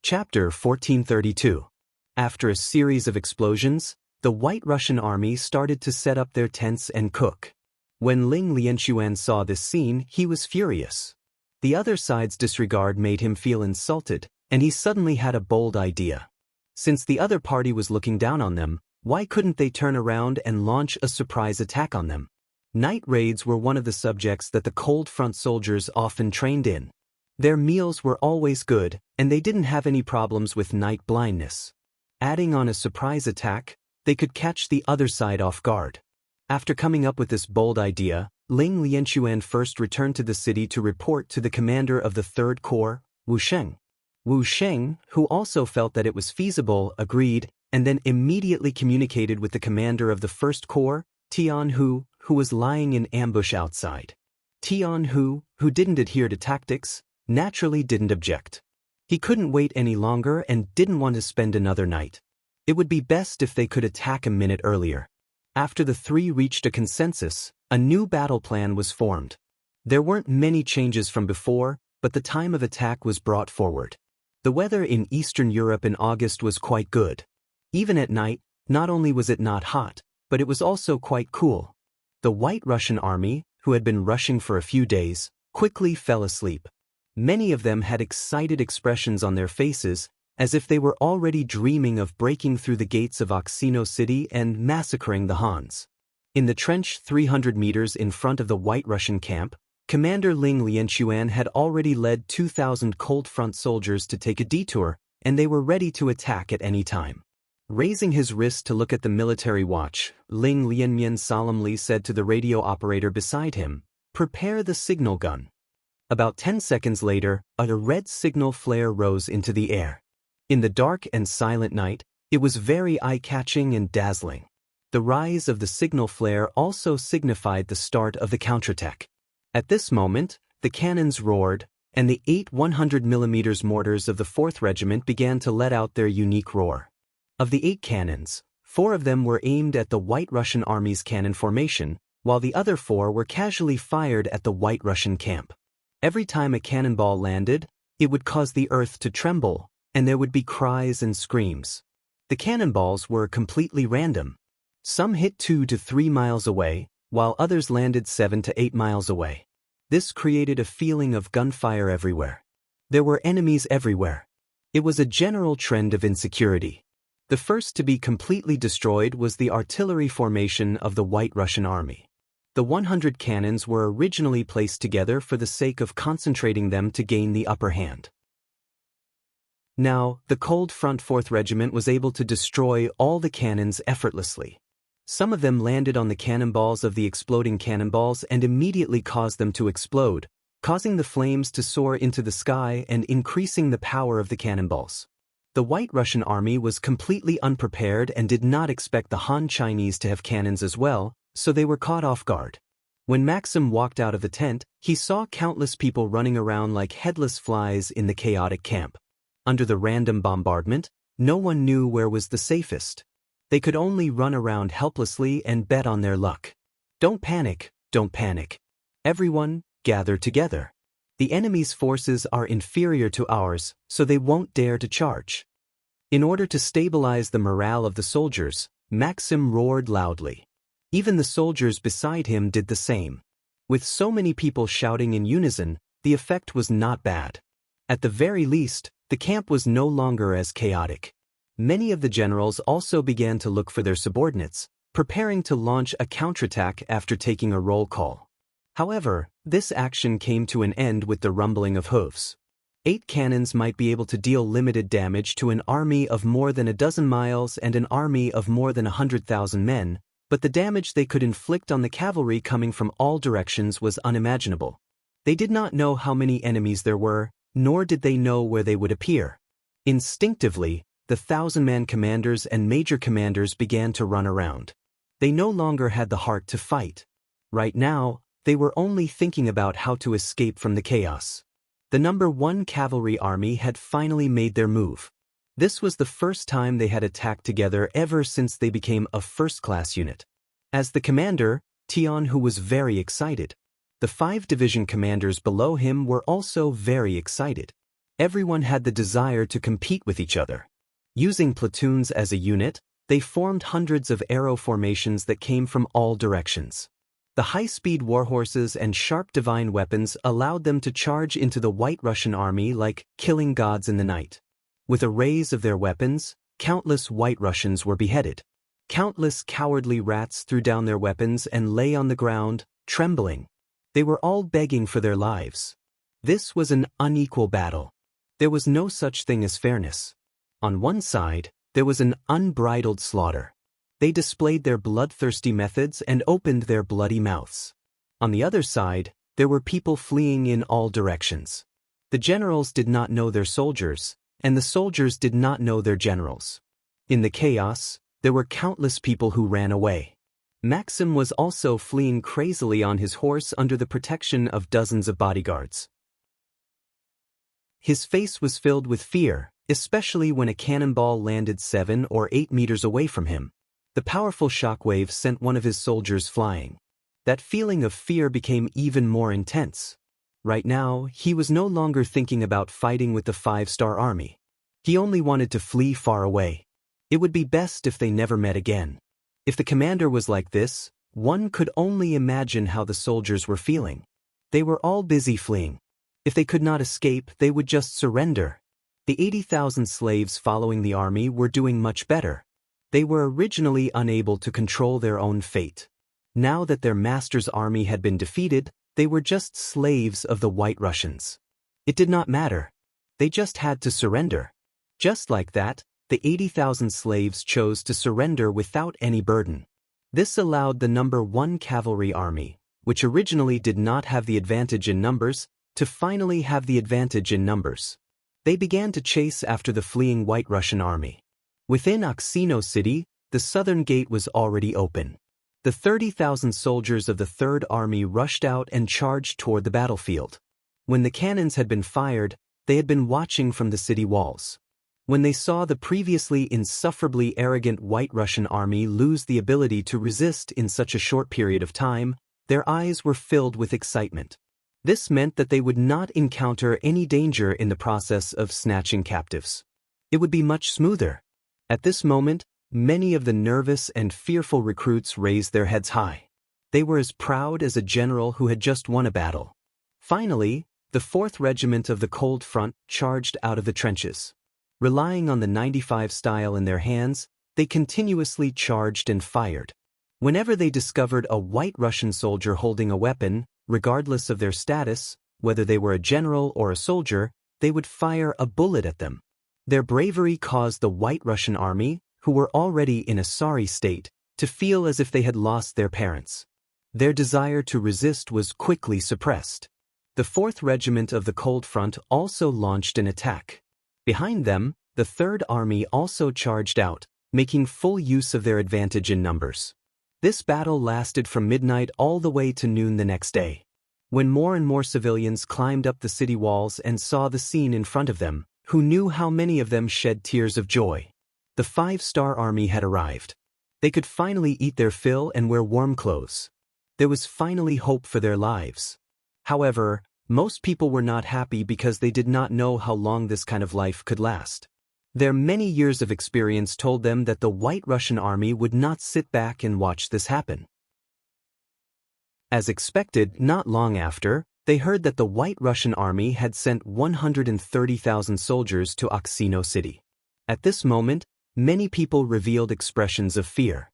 Chapter 1432. After a series of explosions, the White Russian army started to set up their tents and cook. When Ling Lianxuan saw this scene, he was furious. The other side's disregard made him feel insulted, and he suddenly had a bold idea. Since the other party was looking down on them, why couldn't they turn around and launch a surprise attack on them? Night raids were one of the subjects that the cold front soldiers often trained in. Their meals were always good, and they didn't have any problems with night blindness. Adding on a surprise attack, they could catch the other side off guard. After coming up with this bold idea, Ling Lianxuan first returned to the city to report to the commander of the 3rd Corps, Wu Sheng. Wu Sheng, who also felt that it was feasible, agreed, and then immediately communicated with the commander of the 1st Corps, Tian Hu, who was lying in ambush outside. Tian Hu, who didn't adhere to tactics, naturally didn't object. He couldn't wait any longer and didn't want to spend another night. It would be best if they could attack a minute earlier. After the three reached a consensus, a new battle plan was formed. There weren't many changes from before, but the time of attack was brought forward. The weather in Eastern Europe in August was quite good. Even at night, not only was it not hot, but it was also quite cool. The White Russian army, who had been rushing for a few days, quickly fell asleep. Many of them had excited expressions on their faces, as if they were already dreaming of breaking through the gates of Oxino City and massacring the Hans. In the trench 300 meters in front of the White Russian camp, Commander Ling Lianxuan had already led 2,000 cold front soldiers to take a detour, and they were ready to attack at any time. Raising his wrist to look at the military watch, Ling Lianmian solemnly said to the radio operator beside him, "Prepare the signal gun." About 10 seconds later, a red signal flare rose into the air. In the dark and silent night, it was very eye-catching and dazzling. The rise of the signal flare also signified the start of the counterattack. At this moment, the cannons roared, and the 8 100mm mortars of the 4th Regiment began to let out their unique roar. Of the 8 cannons, 4 of them were aimed at the White Russian Army's cannon formation, while the other 4 were casually fired at the White Russian camp. Every time a cannonball landed, it would cause the earth to tremble, and there would be cries and screams. The cannonballs were completely random. Some hit 2 to 3 miles away, while others landed 7 to 8 miles away. This created a feeling of gunfire everywhere. There were enemies everywhere. It was a general trend of insecurity. The first to be completely destroyed was the artillery formation of the White Russian Army. The 100 cannons were originally placed together for the sake of concentrating them to gain the upper hand. Now, the Cold Front 4th Regiment was able to destroy all the cannons effortlessly. Some of them landed on the cannonballs of the exploding cannonballs and immediately caused them to explode, causing the flames to soar into the sky and increasing the power of the cannonballs. The White Russian Army was completely unprepared and did not expect the Han Chinese to have cannons as well, so they were caught off guard. When Maxim walked out of the tent, he saw countless people running around like headless flies in the chaotic camp. Under the random bombardment, no one knew where was the safest. They could only run around helplessly and bet on their luck. Don't panic, don't panic. Everyone, gather together. The enemy's forces are inferior to ours, so they won't dare to charge. In order to stabilize the morale of the soldiers, Maxim roared loudly. Even the soldiers beside him did the same. With so many people shouting in unison, the effect was not bad. At the very least, the camp was no longer as chaotic. Many of the generals also began to look for their subordinates, preparing to launch a counterattack after taking a roll call. However, this action came to an end with the rumbling of hoofs. 8 cannons might be able to deal limited damage to an army of more than a dozen miles and an army of more than 100,000 men, but the damage they could inflict on the cavalry coming from all directions was unimaginable. They did not know how many enemies there were, nor did they know where they would appear. Instinctively, the 1,000-man commanders and major commanders began to run around. They no longer had the heart to fight. Right now, they were only thinking about how to escape from the chaos. The No. 1 Cavalry Army had finally made their move. This was the first time they had attacked together ever since they became a first-class unit. As the commander, Tian Hu was very excited. The 5 division commanders below him were also very excited. Everyone had the desire to compete with each other. Using platoons as a unit, they formed hundreds of arrow formations that came from all directions. The high-speed warhorses and sharp divine weapons allowed them to charge into the White Russian army like killing gods in the night. With a raise of their weapons, countless White Russians were beheaded. Countless cowardly rats threw down their weapons and lay on the ground, trembling. They were all begging for their lives. This was an unequal battle. There was no such thing as fairness. On one side, there was an unbridled slaughter. They displayed their bloodthirsty methods and opened their bloody mouths. On the other side, there were people fleeing in all directions. The generals did not know their soldiers, and the soldiers did not know their generals. In the chaos, there were countless people who ran away. Maxim was also fleeing crazily on his horse under the protection of dozens of bodyguards. His face was filled with fear, especially when a cannonball landed 7 or 8 meters away from him. The powerful shockwave sent one of his soldiers flying. That feeling of fear became even more intense. Right now, he was no longer thinking about fighting with the 5-star army. He only wanted to flee far away. It would be best if they never met again. If the commander was like this, one could only imagine how the soldiers were feeling. They were all busy fleeing. If they could not escape, they would just surrender. The 80,000 slaves following the army were doing much better. They were originally unable to control their own fate. Now that their master's army had been defeated, they were just slaves of the White Russians. It did not matter. They just had to surrender. Just like that, the 80,000 slaves chose to surrender without any burden. This allowed the No. 1 Cavalry Army, which originally did not have the advantage in numbers, to finally have the advantage in numbers. They began to chase after the fleeing White Russian army. Within Oxino City, the southern gate was already open. The 30,000 soldiers of the Third Army rushed out and charged toward the battlefield. When the cannons had been fired, they had been watching from the city walls. When they saw the previously insufferably arrogant White Russian army lose the ability to resist in such a short period of time, their eyes were filled with excitement. This meant that they would not encounter any danger in the process of snatching captives. It would be much smoother. At this moment, many of the nervous and fearful recruits raised their heads high. They were as proud as a general who had just won a battle. Finally, the 4th Regiment of the Cold Front charged out of the trenches. Relying on the 95 style in their hands, they continuously charged and fired. Whenever they discovered a White Russian soldier holding a weapon, regardless of their status, whether they were a general or a soldier, they would fire a bullet at them. Their bravery caused the White Russian army, who were already in a sorry state, to feel as if they had lost their parents. Their desire to resist was quickly suppressed. The 4th Regiment of the Cold Front also launched an attack. Behind them, the Third Army also charged out, making full use of their advantage in numbers. This battle lasted from midnight all the way to noon the next day. When more and more civilians climbed up the city walls and saw the scene in front of them, who knew how many of them shed tears of joy? The 5-star army had arrived. They could finally eat their fill and wear warm clothes. There was finally hope for their lives. However, most people were not happy because they did not know how long this kind of life could last. Their many years of experience told them that the White Russian army would not sit back and watch this happen. As expected, not long after, they heard that the White Russian army had sent 130,000 soldiers to Oxino City. At this moment, many people revealed expressions of fear.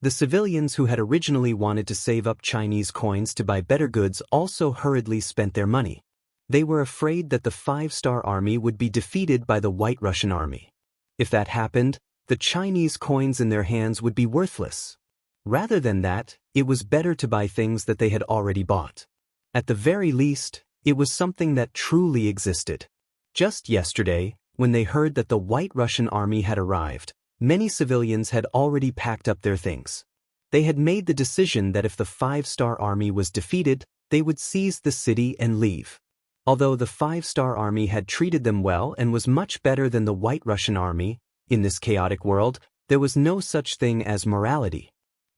The civilians who had originally wanted to save up Chinese coins to buy better goods also hurriedly spent their money. They were afraid that the 5-star army would be defeated by the White Russian army. If that happened, the Chinese coins in their hands would be worthless. Rather than that, it was better to buy things that they had already bought. At the very least, it was something that truly existed. Just yesterday, when they heard that the White Russian army had arrived, many civilians had already packed up their things. They had made the decision that if the 5-star army was defeated, they would seize the city and leave. Although the 5-star army had treated them well and was much better than the White Russian army, in this chaotic world, there was no such thing as morality.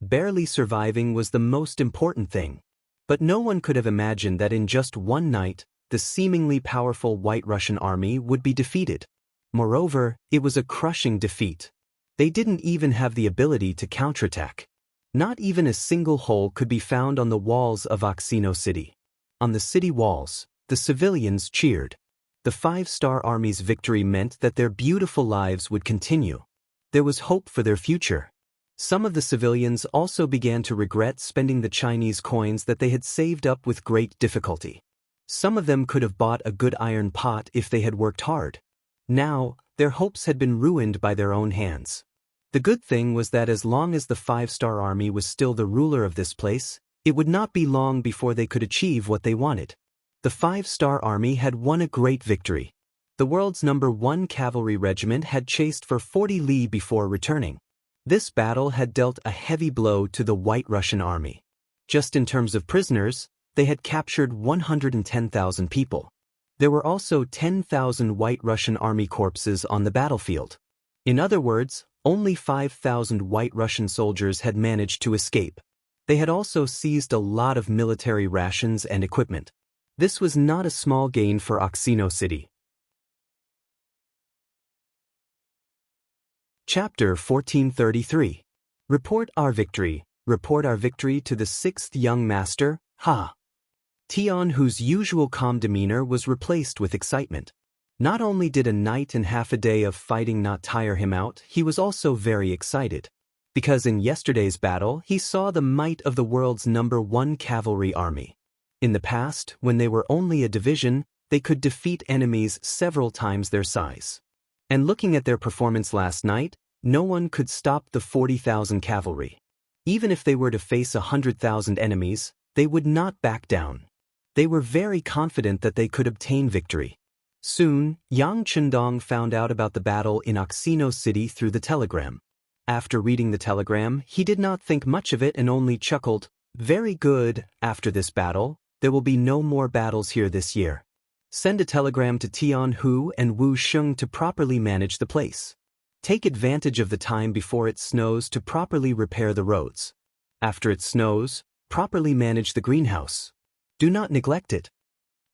Barely surviving was the most important thing. But no one could have imagined that in just one night, the seemingly powerful White Russian army would be defeated. Moreover, it was a crushing defeat. They didn't even have the ability to counterattack. Not even a single hole could be found on the walls of Oxino City. On the city walls, the civilians cheered. The five-star army's victory meant that their beautiful lives would continue. There was hope for their future. Some of the civilians also began to regret spending the Chinese coins that they had saved up with great difficulty. Some of them could have bought a good iron pot if they had worked hard. Now, their hopes had been ruined by their own hands. The good thing was that as long as the five-star army was still the ruler of this place, it would not be long before they could achieve what they wanted. The five-star army had won a great victory. The world's #1 cavalry regiment had chased for 40 li before returning. This battle had dealt a heavy blow to the White Russian army. Just in terms of prisoners, they had captured 110,000 people. There were also 10,000 White Russian army corpses on the battlefield. In other words, only 5,000 White Russian soldiers had managed to escape. They had also seized a lot of military rations and equipment. This was not a small gain for Oxino City. Chapter 1433. Report our victory to the sixth young master, Ha! Tian, whose usual calm demeanor was replaced with excitement. Not only did a night and half a day of fighting not tire him out, he was also very excited. Because in yesterday's battle, he saw the might of the world's #1 cavalry army. In the past, when they were only a division, they could defeat enemies several times their size. And looking at their performance last night, no one could stop the 40,000 cavalry. Even if they were to face 100,000 enemies, they would not back down. They were very confident that they could obtain victory. Soon, Yang Chendong found out about the battle in Oxino City through the telegram. After reading the telegram, he did not think much of it and only chuckled, "Very good, after this battle, there will be no more battles here this year. Send a telegram to Tian Hu and Wu Sheng to properly manage the place. Take advantage of the time before it snows to properly repair the roads. After it snows, properly manage the greenhouse. Do not neglect it."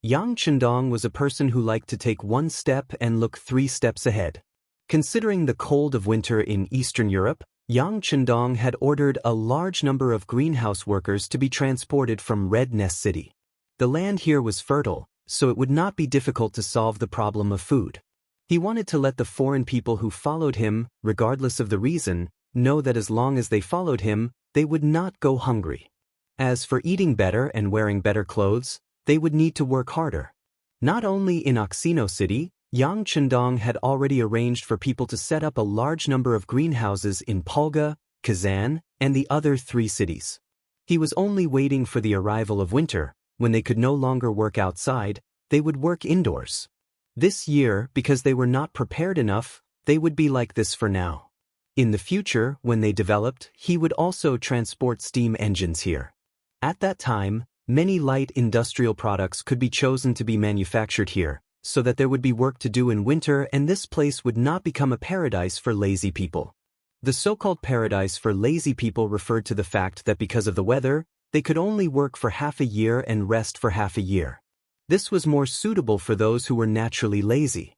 Yang Chendong was a person who liked to take one step and look 3 steps ahead. Considering the cold of winter in Eastern Europe, Yang Chendong had ordered a large number of greenhouse workers to be transported from Red Nest City. The land here was fertile, so it would not be difficult to solve the problem of food. He wanted to let the foreign people who followed him, regardless of the reason, know that as long as they followed him, they would not go hungry. As for eating better and wearing better clothes, they would need to work harder. Not only in Oxino City, Yang Chendong had already arranged for people to set up a large number of greenhouses in Polga, Kazan, and the other 3 cities. He was only waiting for the arrival of winter. When they could no longer work outside, they would work indoors. This year, because they were not prepared enough, they would be like this for now. In the future, when they developed, he would also transport steam engines here. At that time, many light industrial products could be chosen to be manufactured here, so that there would be work to do in winter and this place would not become a paradise for lazy people. The so-called paradise for lazy people referred to the fact that because of the weather, they could only work for half a year and rest for half a year. This was more suitable for those who were naturally lazy.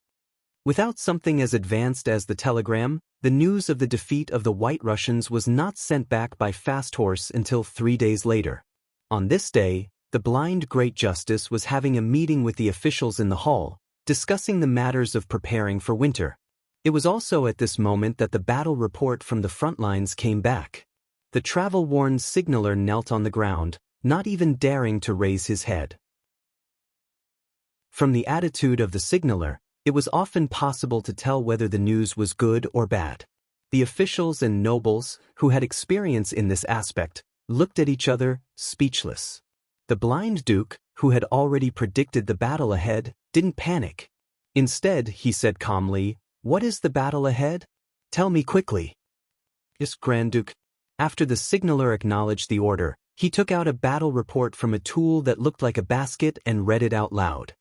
Without something as advanced as the telegram, the news of the defeat of the White Russians was not sent back by fast horse until 3 days later. On this day, the blind Great Justice was having a meeting with the officials in the hall, discussing the matters of preparing for winter. It was also at this moment that the battle report from the front lines came back. The travel-worn signaler knelt on the ground, not even daring to raise his head. From the attitude of the signaler, it was often possible to tell whether the news was good or bad. The officials and nobles, who had experience in this aspect, looked at each other, speechless. The blind duke, who had already predicted the battle ahead, didn't panic. Instead, he said calmly, "What is the battle ahead? Tell me quickly." Yes, Grand Duke. After the signaler acknowledged the order, he took out a battle report from a tool that looked like a basket and read it out loud.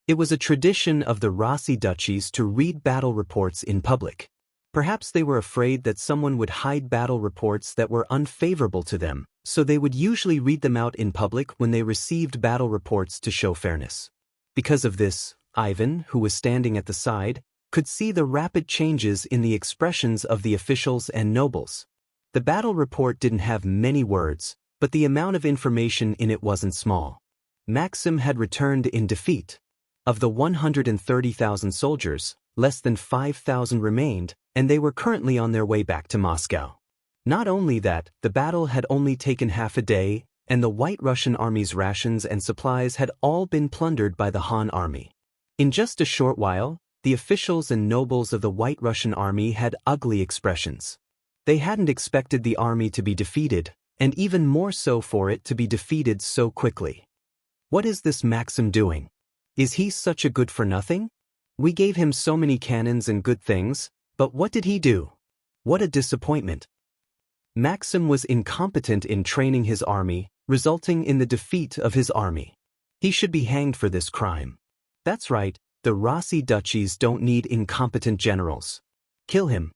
It was a tradition of the Rossi duchies to read battle reports in public. Perhaps they were afraid that someone would hide battle reports that were unfavorable to them, so they would usually read them out in public when they received battle reports to show fairness. Because of this, Ivan, who was standing at the side, could see the rapid changes in the expressions of the officials and nobles. The battle report didn't have many words, but the amount of information in it wasn't small. Maxim had returned in defeat. Of the 130,000 soldiers, less than 5,000 remained, and they were currently on their way back to Moscow. Not only that, the battle had only taken half a day, and the White Russian army's rations and supplies had all been plundered by the Han army. In just a short while, the officials and nobles of the White Russian army had ugly expressions. They hadn't expected the army to be defeated, and even more so for it to be defeated so quickly. What is this Maxim doing? Is he such a good-for-nothing? We gave him so many cannons and good things, but what did he do? What a disappointment. Maxim was incompetent in training his army, resulting in the defeat of his army. He should be hanged for this crime. That's right, the Rossi duchies don't need incompetent generals. Kill him.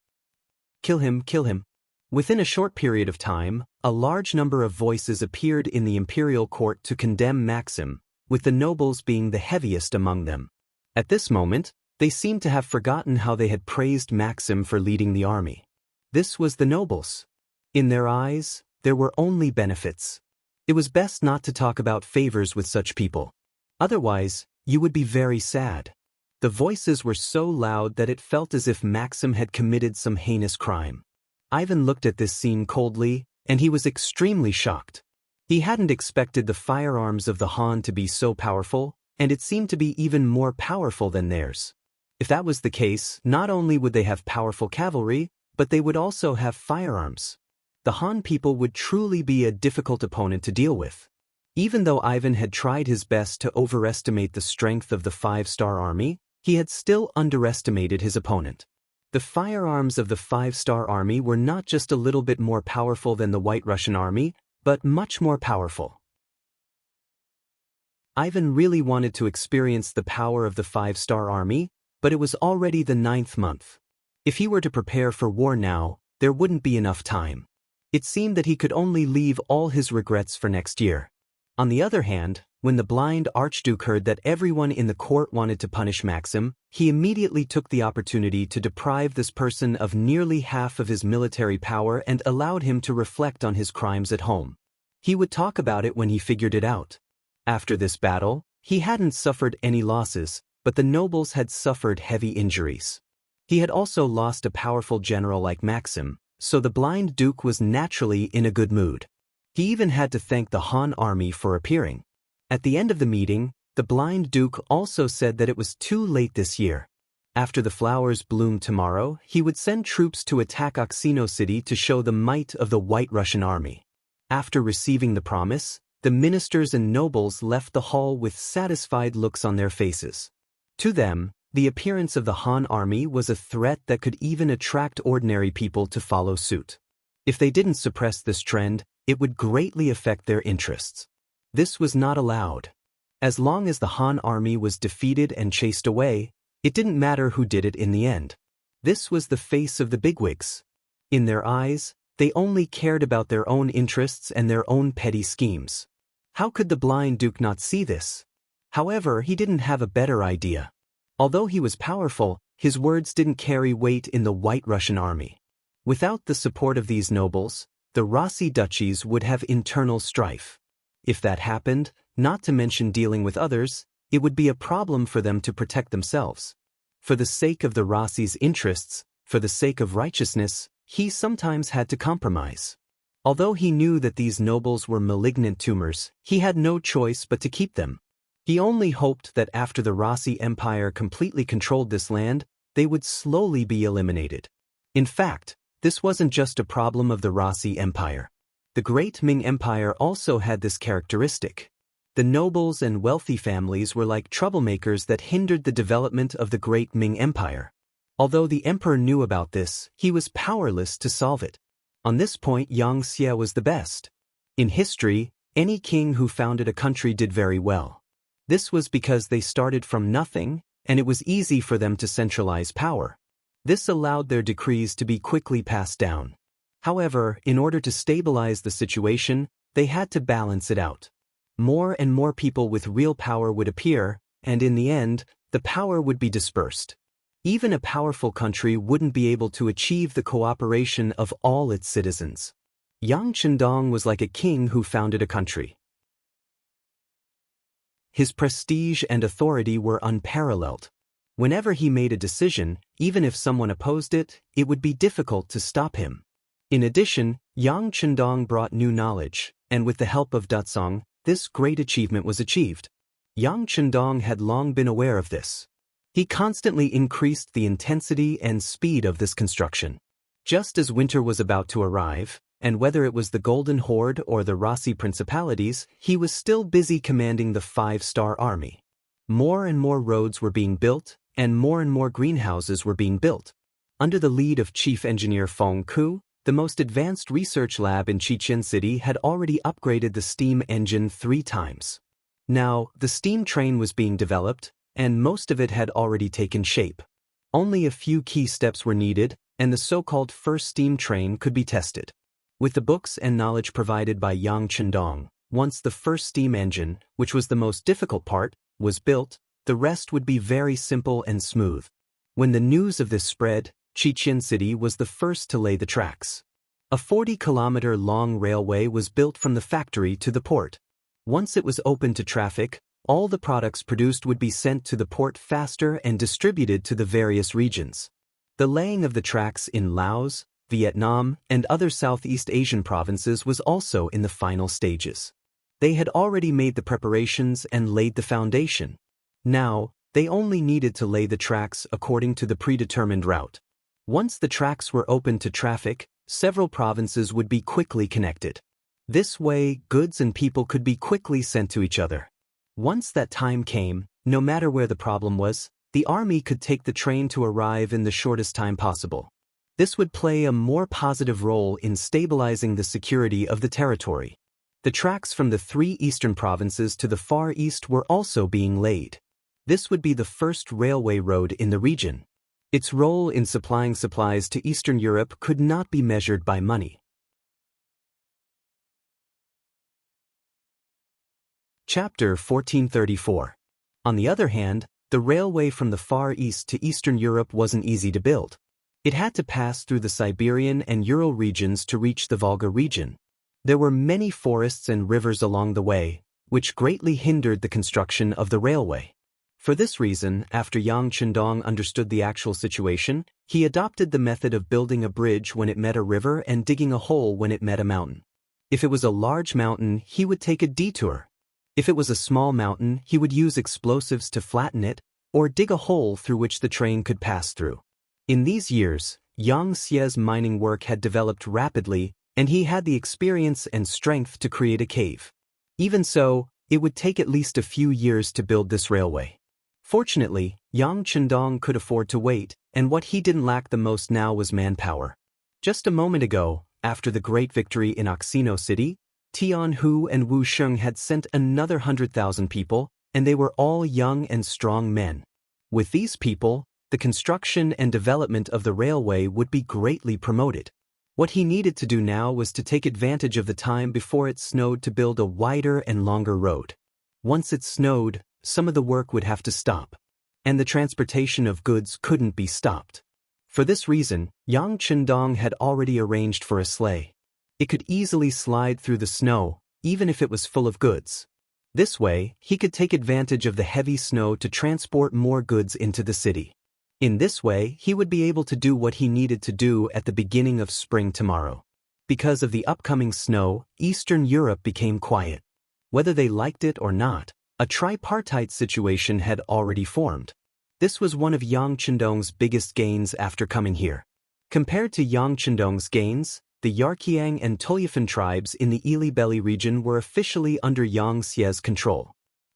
Kill him, kill him. Within a short period of time, a large number of voices appeared in the imperial court to condemn Maxim, with the nobles being the heaviest among them. At this moment, they seemed to have forgotten how they had praised Maxim for leading the army. This was the nobles. In their eyes, there were only benefits. It was best not to talk about favors with such people. Otherwise, you would be very sad. The voices were so loud that it felt as if Maxim had committed some heinous crime. Ivan looked at this scene coldly, and he was extremely shocked. He hadn't expected the firearms of the Han to be so powerful, and it seemed to be even more powerful than theirs. If that was the case, not only would they have powerful cavalry, but they would also have firearms. The Han people would truly be a difficult opponent to deal with. Even though Ivan had tried his best to overestimate the strength of the five-star army, he had still underestimated his opponent. The firearms of the five-star army were not just a little bit more powerful than the White Russian army, but much more powerful. Ivan really wanted to experience the power of the five-star army, but it was already the 9th month. If he were to prepare for war now, there wouldn't be enough time. It seemed that he could only leave all his regrets for next year. On the other hand, when the blind Archduke heard that everyone in the court wanted to punish Maxim, he immediately took the opportunity to deprive this person of nearly half of his military power and allowed him to reflect on his crimes at home. He would talk about it when he figured it out. After this battle, he hadn't suffered any losses, but the nobles had suffered heavy injuries. He had also lost a powerful general like Maxim, so the blind duke was naturally in a good mood. He even had to thank the Han army for appearing. At the end of the meeting, the blind duke also said that it was too late this year. After the flowers bloomed tomorrow, he would send troops to attack Oxino City to show the might of the White Russian army. After receiving the promise, the ministers and nobles left the hall with satisfied looks on their faces. To them, the appearance of the Han army was a threat that could even attract ordinary people to follow suit. If they didn't suppress this trend, it would greatly affect their interests. This was not allowed. As long as the Han army was defeated and chased away, it didn't matter who did it in the end. This was the face of the bigwigs. In their eyes, they only cared about their own interests and their own petty schemes. How could the blind duke not see this? However, he didn't have a better idea. Although he was powerful, his words didn't carry weight in the White Russian army. Without the support of these nobles, the Rossi duchies would have internal strife. If that happened, not to mention dealing with others, it would be a problem for them to protect themselves. For the sake of the Rossi's interests, for the sake of righteousness, he sometimes had to compromise. Although he knew that these nobles were malignant tumors, he had no choice but to keep them. He only hoped that after the Rossi Empire completely controlled this land, they would slowly be eliminated. In fact, this wasn't just a problem of the Rossi Empire. The Great Ming Empire also had this characteristic. The nobles and wealthy families were like troublemakers that hindered the development of the Great Ming Empire. Although the emperor knew about this, he was powerless to solve it. On this point, Xianxia was the best. In history, any king who founded a country did very well. This was because they started from nothing, and it was easy for them to centralize power. This allowed their decrees to be quickly passed down. However, in order to stabilize the situation, they had to balance it out. More and more people with real power would appear, and in the end, the power would be dispersed. Even a powerful country wouldn't be able to achieve the cooperation of all its citizens. Yang Chendong was like a king who founded a country. His prestige and authority were unparalleled. Whenever he made a decision, even if someone opposed it, it would be difficult to stop him. In addition, Yang Chendong brought new knowledge, and with the help of Dutsong, this great achievement was achieved. Yang Chendong had long been aware of this. He constantly increased the intensity and speed of this construction. Just as winter was about to arrive, and whether it was the Golden Horde or the Rossi Principalities, he was still busy commanding the 5-star army. More and more roads were being built, and more greenhouses were being built. Under the lead of Chief Engineer Feng Ku, the most advanced research lab in Xichen City had already upgraded the steam engine 3 times. Now, the steam train was being developed, and most of it had already taken shape. Only a few key steps were needed, and the so-called first steam train could be tested. With the books and knowledge provided by Yang Chendong, once the first steam engine, which was the most difficult part, was built, the rest would be very simple and smooth. When the news of this spread, Xichen City was the first to lay the tracks. A 40-kilometer-long railway was built from the factory to the port. Once it was open to traffic, all the products produced would be sent to the port faster and distributed to the various regions. The laying of the tracks in Laos, Vietnam, and other Southeast Asian provinces was also in the final stages. They had already made the preparations and laid the foundation. Now, they only needed to lay the tracks according to the predetermined route. Once the tracks were open to traffic, several provinces would be quickly connected. This way, goods and people could be quickly sent to each other. Once that time came, no matter where the problem was, the army could take the train to arrive in the shortest time possible. This would play a more positive role in stabilizing the security of the territory. The tracks from the 3 eastern provinces to the Far East were also being laid. This would be the first railway road in the region. Its role in supplying supplies to Eastern Europe could not be measured by money. Chapter 1434. On the other hand, the railway from the Far East to Eastern Europe wasn't easy to build. It had to pass through the Siberian and Ural regions to reach the Volga region. There were many forests and rivers along the way, which greatly hindered the construction of the railway. For this reason, after Yang Chendong understood the actual situation, he adopted the method of building a bridge when it met a river and digging a hole when it met a mountain. If it was a large mountain, he would take a detour. If it was a small mountain, he would use explosives to flatten it, or dig a hole through which the train could pass through. In these years, Yang Xie's mining work had developed rapidly, and he had the experience and strength to create a cave. Even so, it would take at least a few years to build this railway. Fortunately, Yang Chendong could afford to wait, and what he didn't lack the most now was manpower. Just a moment ago, after the great victory in Oxino City, Tian Hu and Wu Sheng had sent another 100,000 people, and they were all young and strong men. With these people, the construction and development of the railway would be greatly promoted. What he needed to do now was to take advantage of the time before it snowed to build a wider and longer road. Once it snowed, some of the work would have to stop, and the transportation of goods couldn't be stopped. For this reason, Yang Chendong had already arranged for a sleigh. It could easily slide through the snow, even if it was full of goods. This way, he could take advantage of the heavy snow to transport more goods into the city. In this way, he would be able to do what he needed to do at the beginning of spring tomorrow. Because of the upcoming snow, Eastern Europe became quiet. Whether they liked it or not, a tripartite situation had already formed. This was one of Yang Chendong's biggest gains after coming here. Compared to Yang Chendong's gains, the Yarqiang and Tulyafan tribes in the Ili Belly region were officially under Yang Xie's control.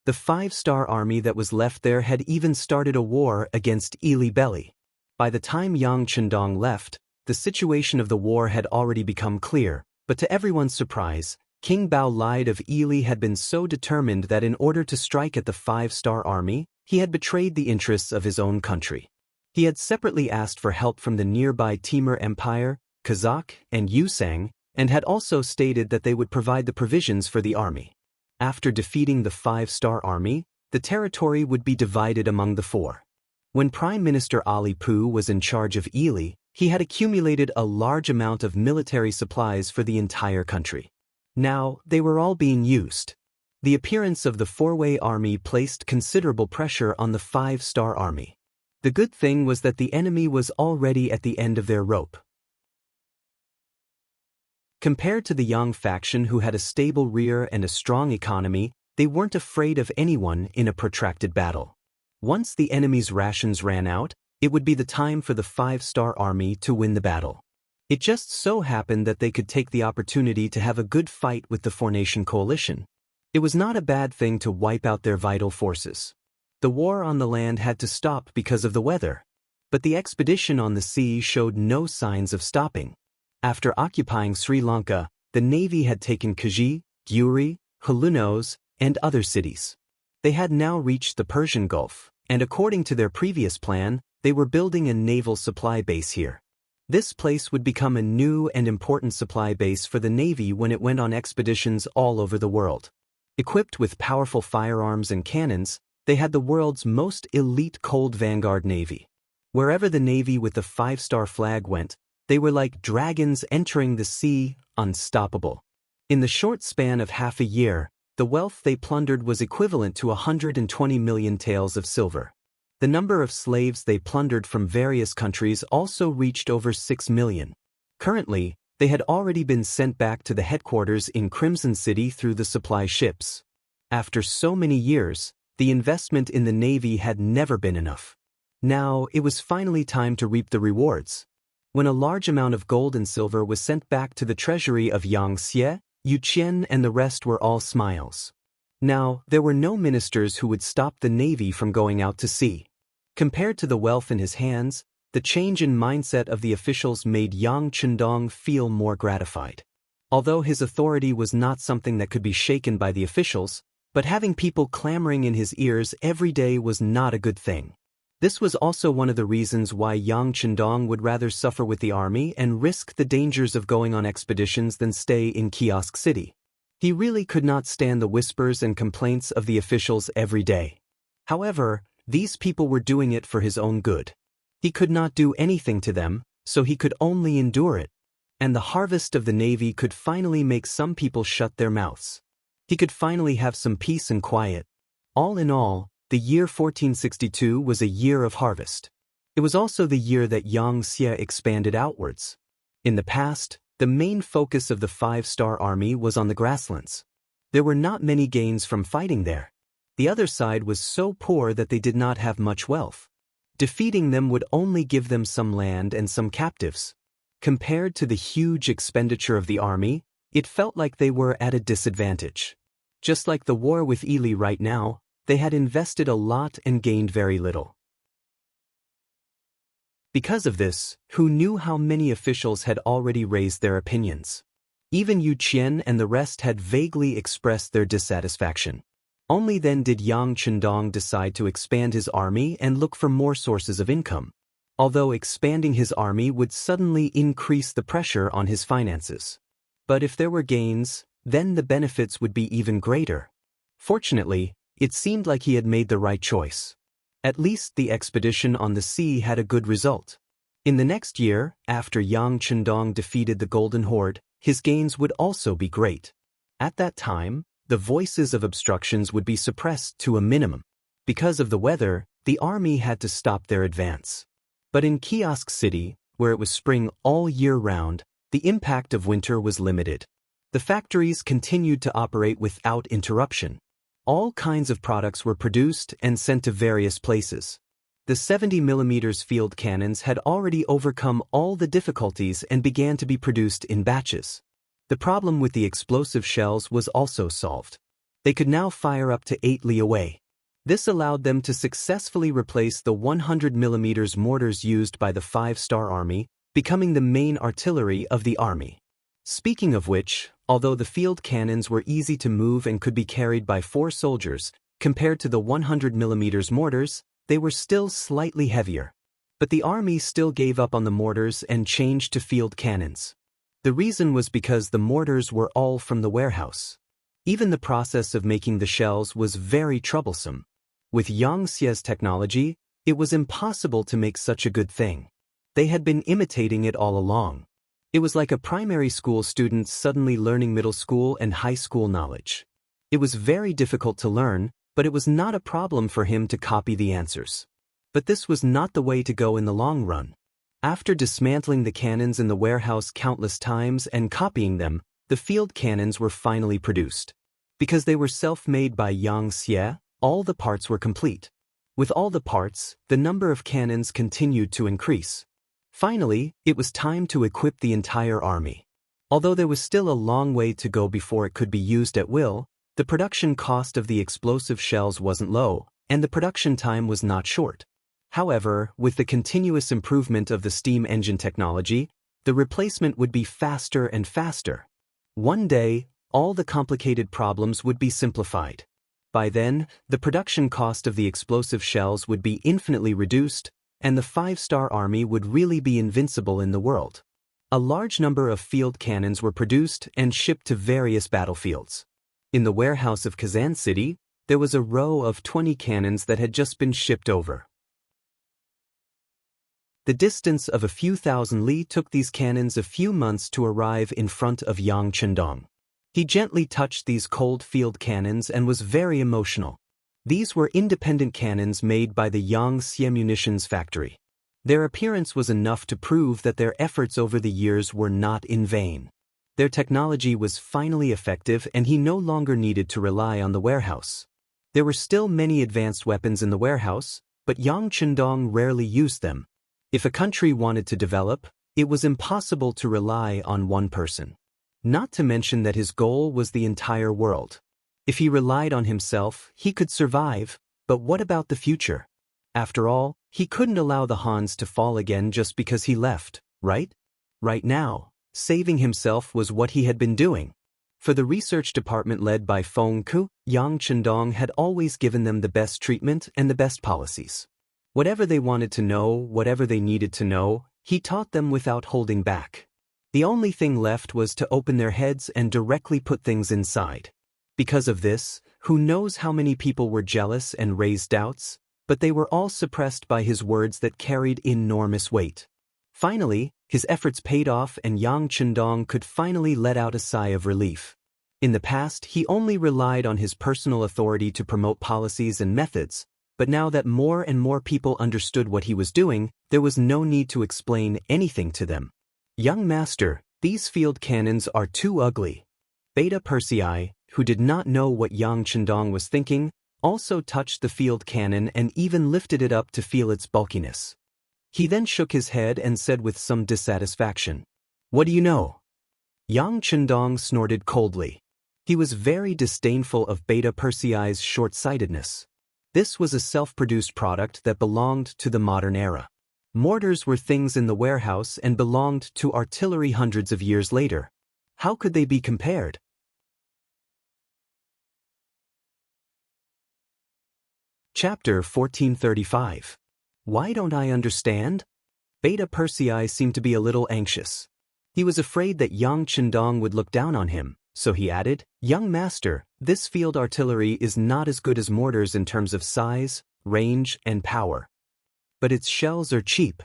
The 5-star army that was left there had even started a war against Ili Belly. By the time Yang Chendong left, the situation of the war had already become clear, but to everyone's surprise, King Bao Lide of Ili had been so determined that in order to strike at the 5-star army, he had betrayed the interests of his own country. He had separately asked for help from the nearby Timur Empire, Kazakh, and Yusang, and had also stated that they would provide the provisions for the army. After defeating the 5-star army, the territory would be divided among the four. When Prime Minister Ali Pu was in charge of Ili, he had accumulated a large amount of military supplies for the entire country. Now, they were all being used. The appearance of the four-way army placed considerable pressure on the five-star army. The good thing was that the enemy was already at the end of their rope. Compared to the Yang faction who had a stable rear and a strong economy, they weren't afraid of anyone in a protracted battle. Once the enemy's rations ran out, it would be the time for the five-star army to win the battle. It just so happened that they could take the opportunity to have a good fight with the four-nation coalition. It was not a bad thing to wipe out their vital forces. The war on the land had to stop because of the weather. But the expedition on the sea showed no signs of stopping. After occupying Sri Lanka, the navy had taken Kaji, Gyuri, Halunos, and other cities. They had now reached the Persian Gulf, and according to their previous plan, they were building a naval supply base here. This place would become a new and important supply base for the navy when it went on expeditions all over the world. Equipped with powerful firearms and cannons, they had the world's most elite cold vanguard navy. Wherever the navy with the five-star flag went, they were like dragons entering the sea, unstoppable. In the short span of half a year, the wealth they plundered was equivalent to 120 million taels of silver. The number of slaves they plundered from various countries also reached over 6 million. Currently, they had already been sent back to the headquarters in Crimson City through the supply ships. After so many years, the investment in the navy had never been enough. Now, it was finally time to reap the rewards. When a large amount of gold and silver was sent back to the treasury of Xianxia, Yuqian and the rest were all smiles. Now, there were no ministers who would stop the navy from going out to sea. Compared to the wealth in his hands, the change in mindset of the officials made Yang Chendong feel more gratified. Although his authority was not something that could be shaken by the officials, but having people clamoring in his ears every day was not a good thing. This was also one of the reasons why Yang Chendong would rather suffer with the army and risk the dangers of going on expeditions than stay in Kiosk City. He really could not stand the whispers and complaints of the officials every day. However, these people were doing it for his own good. He could not do anything to them, so he could only endure it. And the harvest of the navy could finally make some people shut their mouths. He could finally have some peace and quiet. All in all, the year 1462 was a year of harvest. It was also the year that Xianxia expanded outwards. In the past, the main focus of the five-star army was on the grasslands. There were not many gains from fighting there. The other side was so poor that they did not have much wealth. Defeating them would only give them some land and some captives. Compared to the huge expenditure of the army, it felt like they were at a disadvantage. Just like the war with Ili right now, they had invested a lot and gained very little. Because of this, who knew how many officials had already raised their opinions? Even Yu Qian and the rest had vaguely expressed their dissatisfaction. Only then did Yang Chendong decide to expand his army and look for more sources of income. Although expanding his army would suddenly increase the pressure on his finances. But if there were gains, then the benefits would be even greater. Fortunately, it seemed like he had made the right choice. At least the expedition on the sea had a good result. In the next year, after Yang Chendong defeated the Golden Horde, his gains would also be great. At that time, the voices of obstructions would be suppressed to a minimum. Because of the weather, the army had to stop their advance. But in Kiosk City, where it was spring all year round, the impact of winter was limited. The factories continued to operate without interruption. All kinds of products were produced and sent to various places. The 70mm field cannons had already overcome all the difficulties and began to be produced in batches. The problem with the explosive shells was also solved. They could now fire up to 8 li away. This allowed them to successfully replace the 100mm mortars used by the five-star army, becoming the main artillery of the army. Speaking of which, although the field cannons were easy to move and could be carried by 4 soldiers, compared to the 100mm mortars, they were still slightly heavier. But the army still gave up on the mortars and changed to field cannons. The reason was because the mortars were all from the warehouse. Even the process of making the shells was very troublesome. With Xianxia's technology, it was impossible to make such a good thing. They had been imitating it all along. It was like a primary school student suddenly learning middle school and high school knowledge. It was very difficult to learn, but it was not a problem for him to copy the answers. But this was not the way to go in the long run. After dismantling the cannons in the warehouse countless times and copying them, the field cannons were finally produced. Because they were self-made by Xianxia, all the parts were complete. With all the parts, the number of cannons continued to increase. Finally, it was time to equip the entire army. Although there was still a long way to go before it could be used at will, the production cost of the explosive shells wasn't low, and the production time was not short. However, with the continuous improvement of the steam engine technology, the replacement would be faster and faster. One day, all the complicated problems would be simplified. By then, the production cost of the explosive shells would be infinitely reduced, and the 5-star army would really be invincible in the world. A large number of field cannons were produced and shipped to various battlefields. In the warehouse of Kazan City, there was a row of 20 cannons that had just been shipped over. The distance of a few thousand li took these cannons a few months to arrive in front of Yang Chendong. He gently touched these cold field cannons and was very emotional. These were independent cannons made by the Yangxia munitions factory. Their appearance was enough to prove that their efforts over the years were not in vain. Their technology was finally effective and he no longer needed to rely on the warehouse. There were still many advanced weapons in the warehouse, but Yang Chendong rarely used them. If a country wanted to develop, it was impossible to rely on one person. Not to mention that his goal was the entire world. If he relied on himself, he could survive, but what about the future? After all, he couldn't allow the Hans to fall again just because he left, right? Right now, saving himself was what he had been doing. For the research department led by Feng Ku, Yang Chendong had always given them the best treatment and the best policies. Whatever they wanted to know, whatever they needed to know, he taught them without holding back. The only thing left was to open their heads and directly put things inside. Because of this, who knows how many people were jealous and raised doubts, but they were all suppressed by his words that carried enormous weight. Finally, his efforts paid off and Yang Chendong could finally let out a sigh of relief. In the past, he only relied on his personal authority to promote policies and methods, but now that more and more people understood what he was doing, there was no need to explain anything to them. Young master, these field cannons are too ugly. Beta Persei, who did not know what Yang Chendong was thinking, also touched the field cannon and even lifted it up to feel its bulkiness. He then shook his head and said with some dissatisfaction, "What do you know?" Yang Chendong snorted coldly. He was very disdainful of Beta Persei's short-sightedness. This was a self-produced product that belonged to the modern era. Mortars were things in the warehouse and belonged to artillery hundreds of years later. How could they be compared? Chapter 1435. Why don't I understand? Beta Persei seemed to be a little anxious. He was afraid that Yang Chendong would look down on him, so he added, "Young master, this field artillery is not as good as mortars in terms of size, range, and power. But its shells are cheap.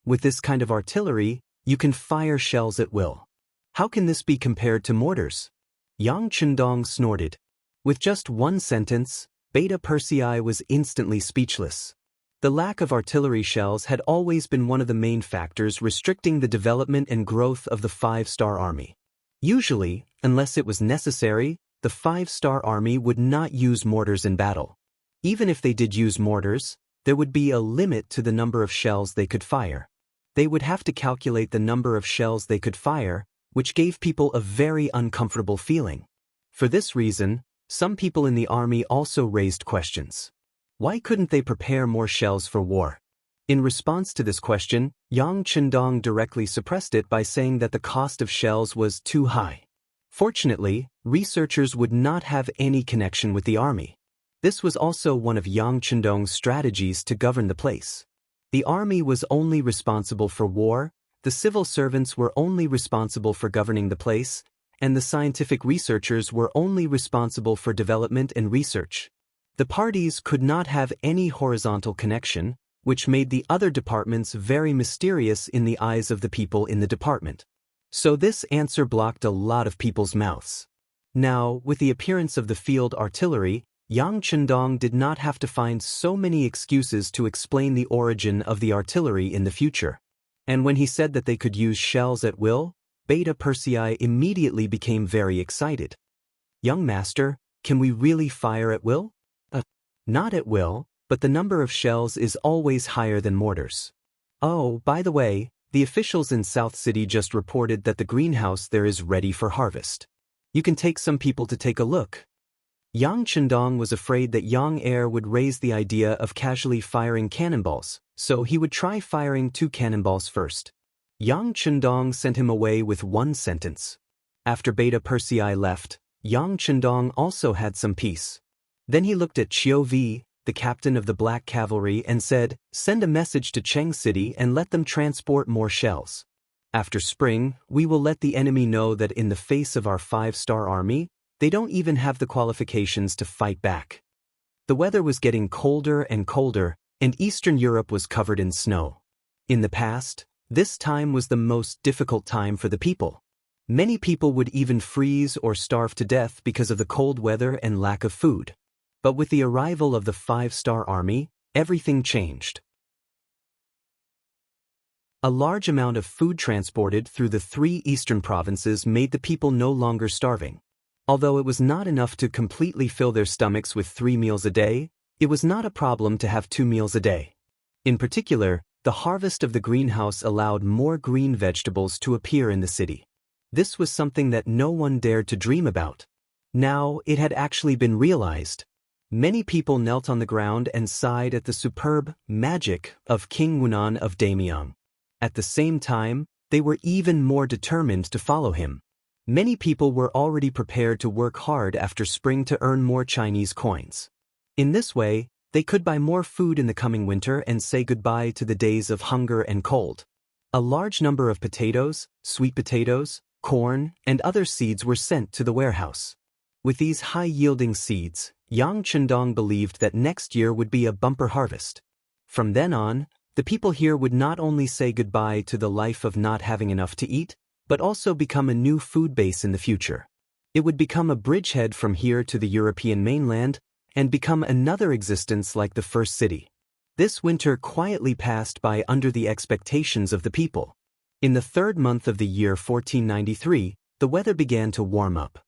With this kind of artillery, you can fire shells at will. How can this be compared to mortars?" Yang Chendong snorted. With just one sentence, Beta Persei was instantly speechless. The lack of artillery shells had always been one of the main factors restricting the development and growth of the 5-star army. Usually, unless it was necessary, the 5-star army would not use mortars in battle. Even if they did use mortars, there would be a limit to the number of shells they could fire. They would have to calculate the number of shells they could fire, which gave people a very uncomfortable feeling. For this reason, some people in the army also raised questions. Why couldn't they prepare more shells for war? In response to this question, Yang Chendong directly suppressed it by saying that the cost of shells was too high. Fortunately, researchers would not have any connection with the army. This was also one of Yang Chendong's strategies to govern the place. The army was only responsible for war, the civil servants were only responsible for governing the place, and the scientific researchers were only responsible for development and research. The parties could not have any horizontal connection, which made the other departments very mysterious in the eyes of the people in the department. So this answer blocked a lot of people's mouths. Now, with the appearance of the field artillery, Yang Chendong did not have to find so many excuses to explain the origin of the artillery in the future. And when he said that they could use shells at will, Beta Persei immediately became very excited. "Young master, can we really fire at will?" Not at will, but the number of shells is always higher than mortars. Oh, by the way, the officials in South City just reported that the greenhouse there is ready for harvest. You can take some people to take a look. Yang Chendong was afraid that Yang Heir would raise the idea of casually firing cannonballs, so he would try firing 2 cannonballs first. Yang Chendong sent him away with 1 sentence. After Beta Persei left, Yang Chendong also had some peace. Then he looked at Qiu Vi, the captain of the Black Cavalry, and said, "Send a message to Cheng City and let them transport more shells. After spring, we will let the enemy know that in the face of our 5-star army, they don't even have the qualifications to fight back." The weather was getting colder and colder, and Eastern Europe was covered in snow. In the past, this time was the most difficult time for the people. Many people would even freeze or starve to death because of the cold weather and lack of food. But with the arrival of the 5-star army, everything changed. A large amount of food transported through the 3 eastern provinces made the people no longer starving. Although it was not enough to completely fill their stomachs with 3 meals a day, it was not a problem to have 2 meals a day. In particular, the harvest of the greenhouse allowed more green vegetables to appear in the city. This was something that no one dared to dream about. Now it had actually been realized. Many people knelt on the ground and sighed at the superb magic of King Wunan of Damyang. At the same time, they were even more determined to follow him. Many people were already prepared to work hard after spring to earn more Chinese coins. In this way, they could buy more food in the coming winter and say goodbye to the days of hunger and cold. A large number of potatoes, sweet potatoes, corn, and other seeds were sent to the warehouse. With these high-yielding seeds, Yang Chendong believed that next year would be a bumper harvest. From then on, the people here would not only say goodbye to the life of not having enough to eat, but also become a new food base in the future. It would become a bridgehead from here to the European mainland and become another existence like the first city. This winter quietly passed by under the expectations of the people. In the 3rd month of the year 1493, the weather began to warm up.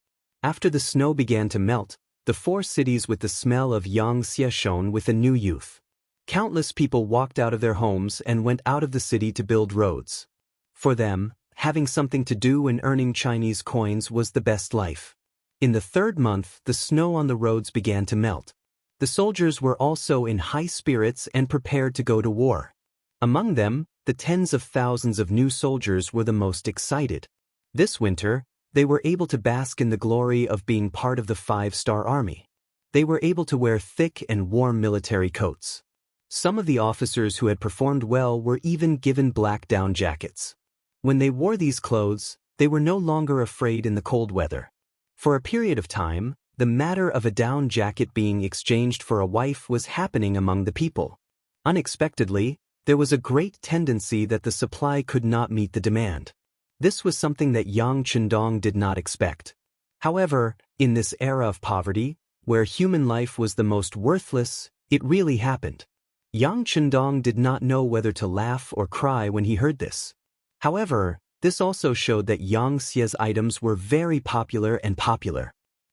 After the snow began to melt, the 4 cities with the smell of Yangxia shone with a new youth. Countless people walked out of their homes and went out of the city to build roads. For them, having something to do and earning Chinese coins was the best life. In the 3rd month, the snow on the roads began to melt. The soldiers were also in high spirits and prepared to go to war. Among them, the tens of thousands of new soldiers were the most excited. This winter, they were able to bask in the glory of being part of the 5-star army. They were able to wear thick and warm military coats. Some of the officers who had performed well were even given black down jackets. When they wore these clothes, they were no longer afraid in the cold weather. For a period of time, the matter of a down jacket being exchanged for a wife was happening among the people. Unexpectedly, there was a great tendency that the supply could not meet the demand. This was something that Yang Chendong did not expect. However, in this era of poverty, where human life was the most worthless, it really happened. Yang Chendong did not know whether to laugh or cry when he heard this. However, this also showed that Yangxia's items were very popular.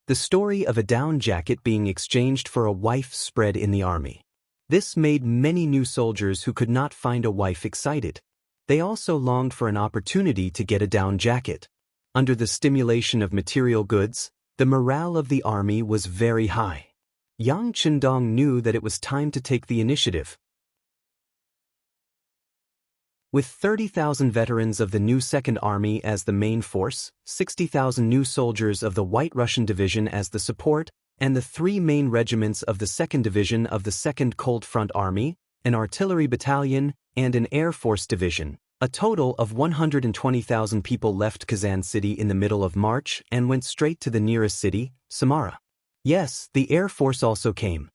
The story of a down jacket being exchanged for a wife spread in the army. This made many new soldiers who could not find a wife excited. They also longed for an opportunity to get a down jacket. Under the stimulation of material goods, the morale of the army was very high. Yang Chendong knew that it was time to take the initiative. With 30,000 veterans of the new Second Army as the main force, 60,000 new soldiers of the White Russian Division as the support, and the 3 main regiments of the 2nd Division of the 2nd Cold Front Army, an artillery battalion, and an Air Force division, a total of 120,000 people left Kazan City in the middle of March and went straight to the nearest city, Samara. Yes, the Air Force also came.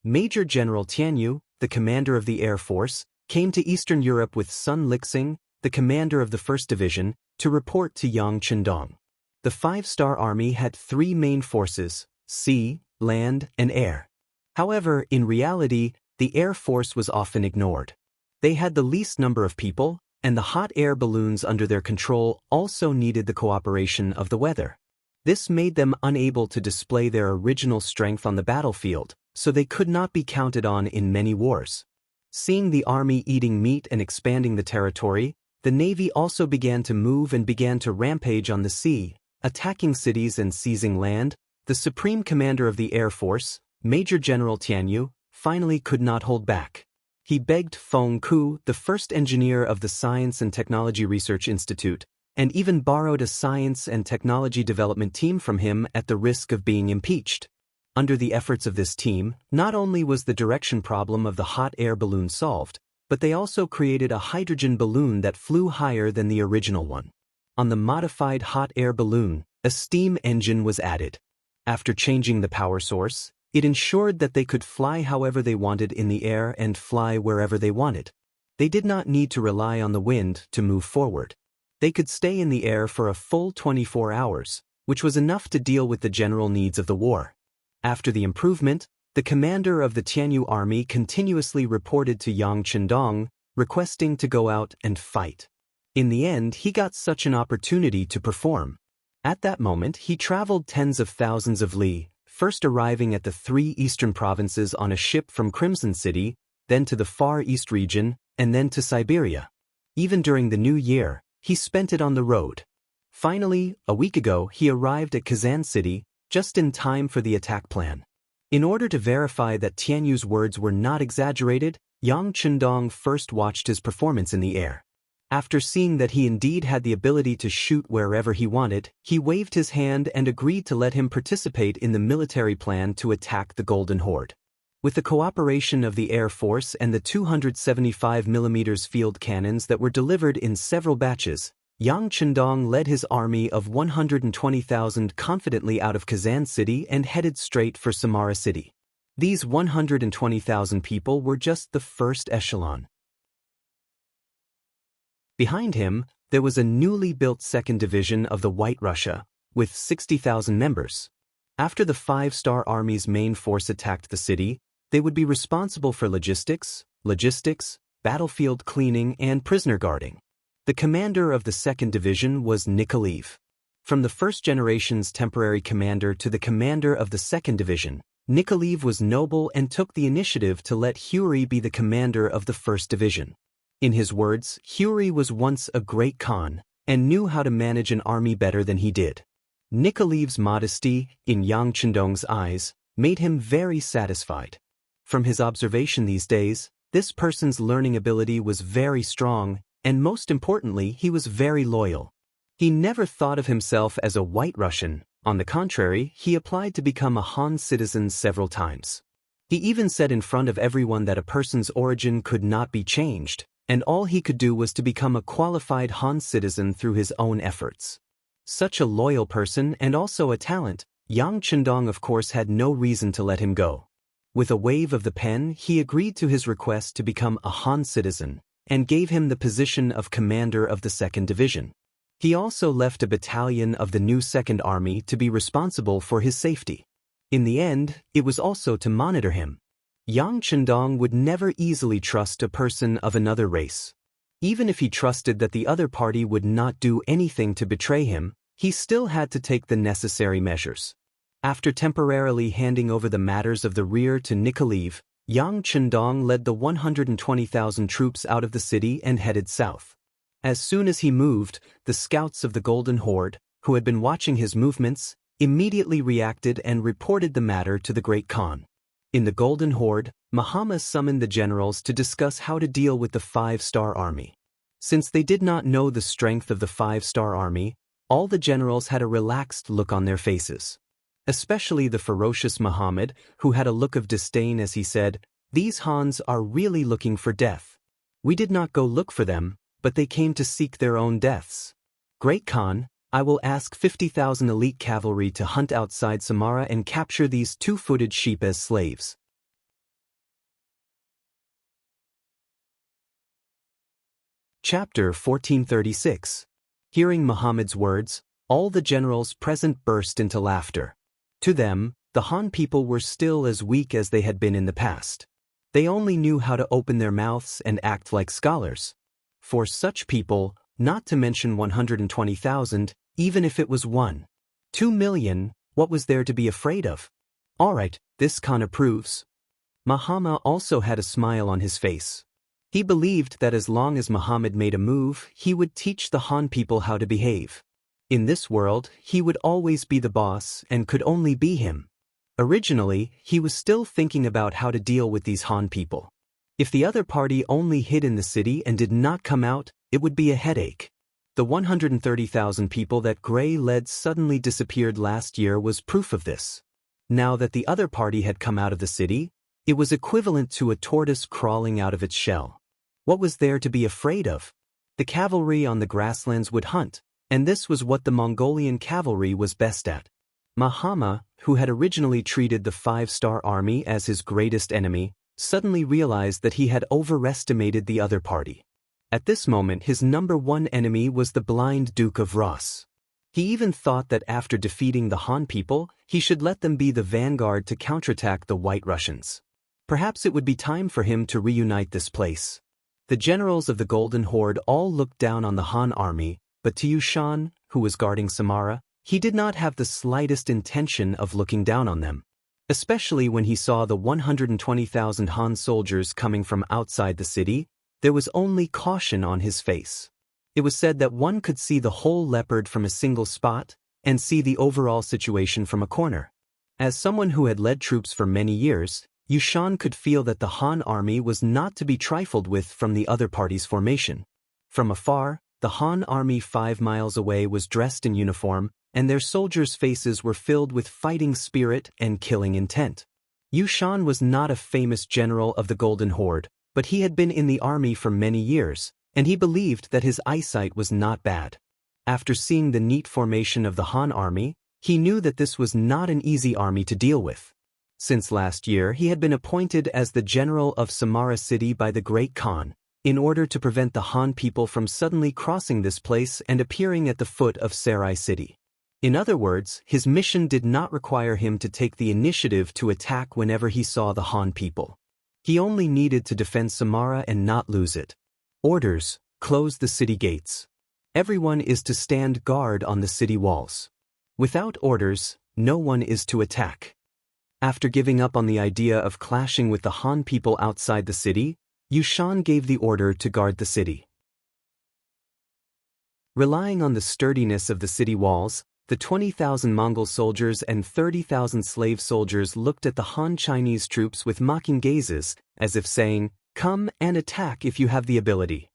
Major General Tianyu, the commander of the Air Force, came to Eastern Europe with Sun Lixing, the commander of the 1st Division, to report to Yang Chendong. The 5-star army had 3 main forces: sea, land, and air. However, in reality, the Air Force was often ignored. They had the least number of people, and the hot air balloons under their control also needed the cooperation of the weather. This made them unable to display their original strength on the battlefield, so they could not be counted on in many wars. Seeing the army eating meat and expanding the territory, the Navy also began to move and began to rampage on the sea, attacking cities and seizing land. The Supreme Commander of the Air Force, Major General Tianyu, finally could not hold back. He begged Feng Ku, the first engineer of the Science and Technology Research Institute, and even borrowed a science and technology development team from him at the risk of being impeached. Under the efforts of this team, not only was the direction problem of the hot air balloon solved, but they also created a hydrogen balloon that flew higher than the original one. On the modified hot air balloon, a steam engine was added. After changing the power source, it ensured that they could fly however they wanted in the air and fly wherever they wanted. They did not need to rely on the wind to move forward. They could stay in the air for a full 24 hours, which was enough to deal with the general needs of the war. After the improvement, the commander of the Tianyu army continuously reported to Yang Chendong, requesting to go out and fight. In the end, he got such an opportunity to perform. At that moment, he traveled tens of thousands of li, first arriving at the 3 eastern provinces on a ship from Crimson City, then to the Far East region, and then to Siberia. Even during the New Year, he spent it on the road. Finally, a week ago, he arrived at Kazan City, just in time for the attack plan. In order to verify that Tianyu's words were not exaggerated, Yang Chendong first watched his performance in the air. After seeing that he indeed had the ability to shoot wherever he wanted, he waved his hand and agreed to let him participate in the military plan to attack the Golden Horde. With the cooperation of the Air Force and the 275mm field cannons that were delivered in several batches, Yang Chendong led his army of 120,000 confidently out of Kazan City and headed straight for Samara City. These 120,000 people were just the first echelon. Behind him, there was a newly built 2nd Division of the White Russia, with 60,000 members. After the 5-star army's main force attacked the city, they would be responsible for logistics, battlefield cleaning, and prisoner guarding. The commander of the 2nd Division was Nikolaev. From the 1st generation's temporary commander to the commander of the 2nd Division, Nikolaev was noble and took the initiative to let Huri be the commander of the 1st Division. In his words, Huri was once a great Khan and knew how to manage an army better than he did. Nikolaev's modesty, in Yang Chendong's eyes, made him very satisfied. From his observation these days, this person's learning ability was very strong, and most importantly, he was very loyal. He never thought of himself as a White Russian. On the contrary, he applied to become a Han citizen several times. He even said in front of everyone that a person's origin could not be changed, and all he could do was to become a qualified Han citizen through his own efforts. Such a loyal person and also a talent, Yang Chendong of course had no reason to let him go. With a wave of the pen, he agreed to his request to become a Han citizen, and gave him the position of commander of the 2nd Division. He also left a battalion of the new 2nd Army to be responsible for his safety. In the end, it was also to monitor him. Yang Chendong would never easily trust a person of another race. Even if he trusted that the other party would not do anything to betray him, he still had to take the necessary measures. After temporarily handing over the matters of the rear to Nikolaev, Yang Chendong led the 120,000 troops out of the city and headed south. As soon as he moved, the scouts of the Golden Horde, who had been watching his movements, immediately reacted and reported the matter to the Great Khan. In the Golden Horde, Muhammad summoned the generals to discuss how to deal with the 5-star army. Since they did not know the strength of the 5-star army, all the generals had a relaxed look on their faces. Especially the ferocious Muhammad, who had a look of disdain as he said, "These Hans are really looking for death. We did not go look for them, but they came to seek their own deaths. Great Khan, I will ask 50,000 elite cavalry to hunt outside Samara and capture these 2-footed sheep as slaves." Chapter 1436. Hearing Muhammad's words, all the generals present burst into laughter. To them, the Han people were still as weak as they had been in the past. They only knew how to open their mouths and act like scholars. For such people, not to mention 120,000, even if it was 2 million, what was there to be afraid of? All right, this Khan approves. Muhammad also had a smile on his face. He believed that as long as Muhammad made a move, he would teach the Han people how to behave. In this world, he would always be the boss and could only be him. Originally, he was still thinking about how to deal with these Han people. If the other party only hid in the city and did not come out, it would be a headache. The 130,000 people that Gray led suddenly disappeared last year was proof of this. Now that the other party had come out of the city, it was equivalent to a tortoise crawling out of its shell. What was there to be afraid of? The cavalry on the grasslands would hunt, and this was what the Mongolian cavalry was best at. Muhammad, who had originally treated the 5-star army as his greatest enemy, suddenly realized that he had overestimated the other party. At this moment, his number one enemy was the blind Duke of Ross. He even thought that after defeating the Han people, he should let them be the vanguard to counterattack the White Russians. Perhaps it would be time for him to reunite this place. The generals of the Golden Horde all looked down on the Han army, but to Yushan, who was guarding Samara, he did not have the slightest intention of looking down on them. Especially when he saw the 120,000 Han soldiers coming from outside the city, there was only caution on his face. It was said that one could see the whole leopard from a single spot, and see the overall situation from a corner. As someone who had led troops for many years, Yushan could feel that the Han army was not to be trifled with from the other party's formation. From afar, the Han army 5 miles away was dressed in uniform, and their soldiers' faces were filled with fighting spirit and killing intent. Yushan was not a famous general of the Golden Horde, but he had been in the army for many years, and he believed that his eyesight was not bad. After seeing the neat formation of the Han army, he knew that this was not an easy army to deal with. Since last year, he had been appointed as the general of Samara city by the Great Khan, in order to prevent the Han people from suddenly crossing this place and appearing at the foot of Sarai city. In other words, his mission did not require him to take the initiative to attack whenever he saw the Han people. He only needed to defend Samara and not lose it. Orders: close the city gates. Everyone is to stand guard on the city walls. Without orders, no one is to attack. After giving up on the idea of clashing with the Han people outside the city, Yushan gave the order to guard the city. Relying on the sturdiness of the city walls, the 20,000 Mongol soldiers and 30,000 slave soldiers looked at the Han Chinese troops with mocking gazes, as if saying, "Come and attack if you have the ability."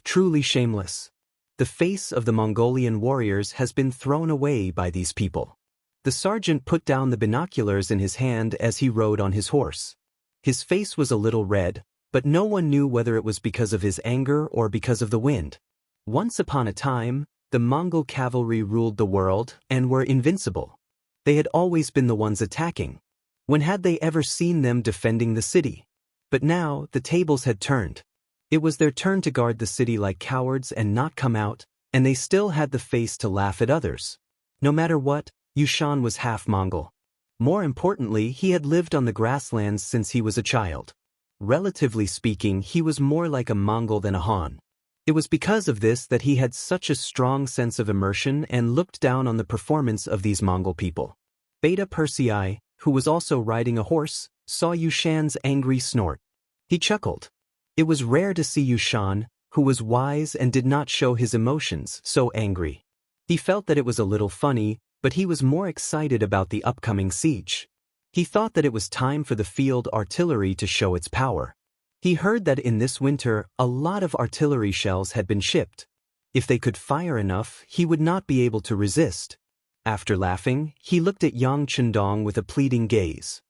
Truly shameless. The face of the Mongolian warriors has been thrown away by these people. The sergeant put down the binoculars in his hand as he rode on his horse. His face was a little red, but no one knew whether it was because of his anger or because of the wind. Once upon a time, the Mongol cavalry ruled the world and were invincible. They had always been the ones attacking. When had they ever seen them defending the city? But now, the tables had turned. It was their turn to guard the city like cowards and not come out, and they still had the face to laugh at others. No matter what, Yushan was half Mongol. More importantly, he had lived on the grasslands since he was a child. Relatively speaking, he was more like a Mongol than a Han. It was because of this that he had such a strong sense of immersion and looked down on the performance of these Mongol people. Beta Persei, who was also riding a horse, saw Yushan's angry snort. He chuckled. It was rare to see Yushan, who was wise and did not show his emotions, so angry. He felt that it was a little funny, but he was more excited about the upcoming siege. He thought that it was time for the field artillery to show its power. He heard that in this winter, a lot of artillery shells had been shipped. If they could fire enough, he would not be able to resist. After laughing, he looked at Yang Chendong with a pleading gaze.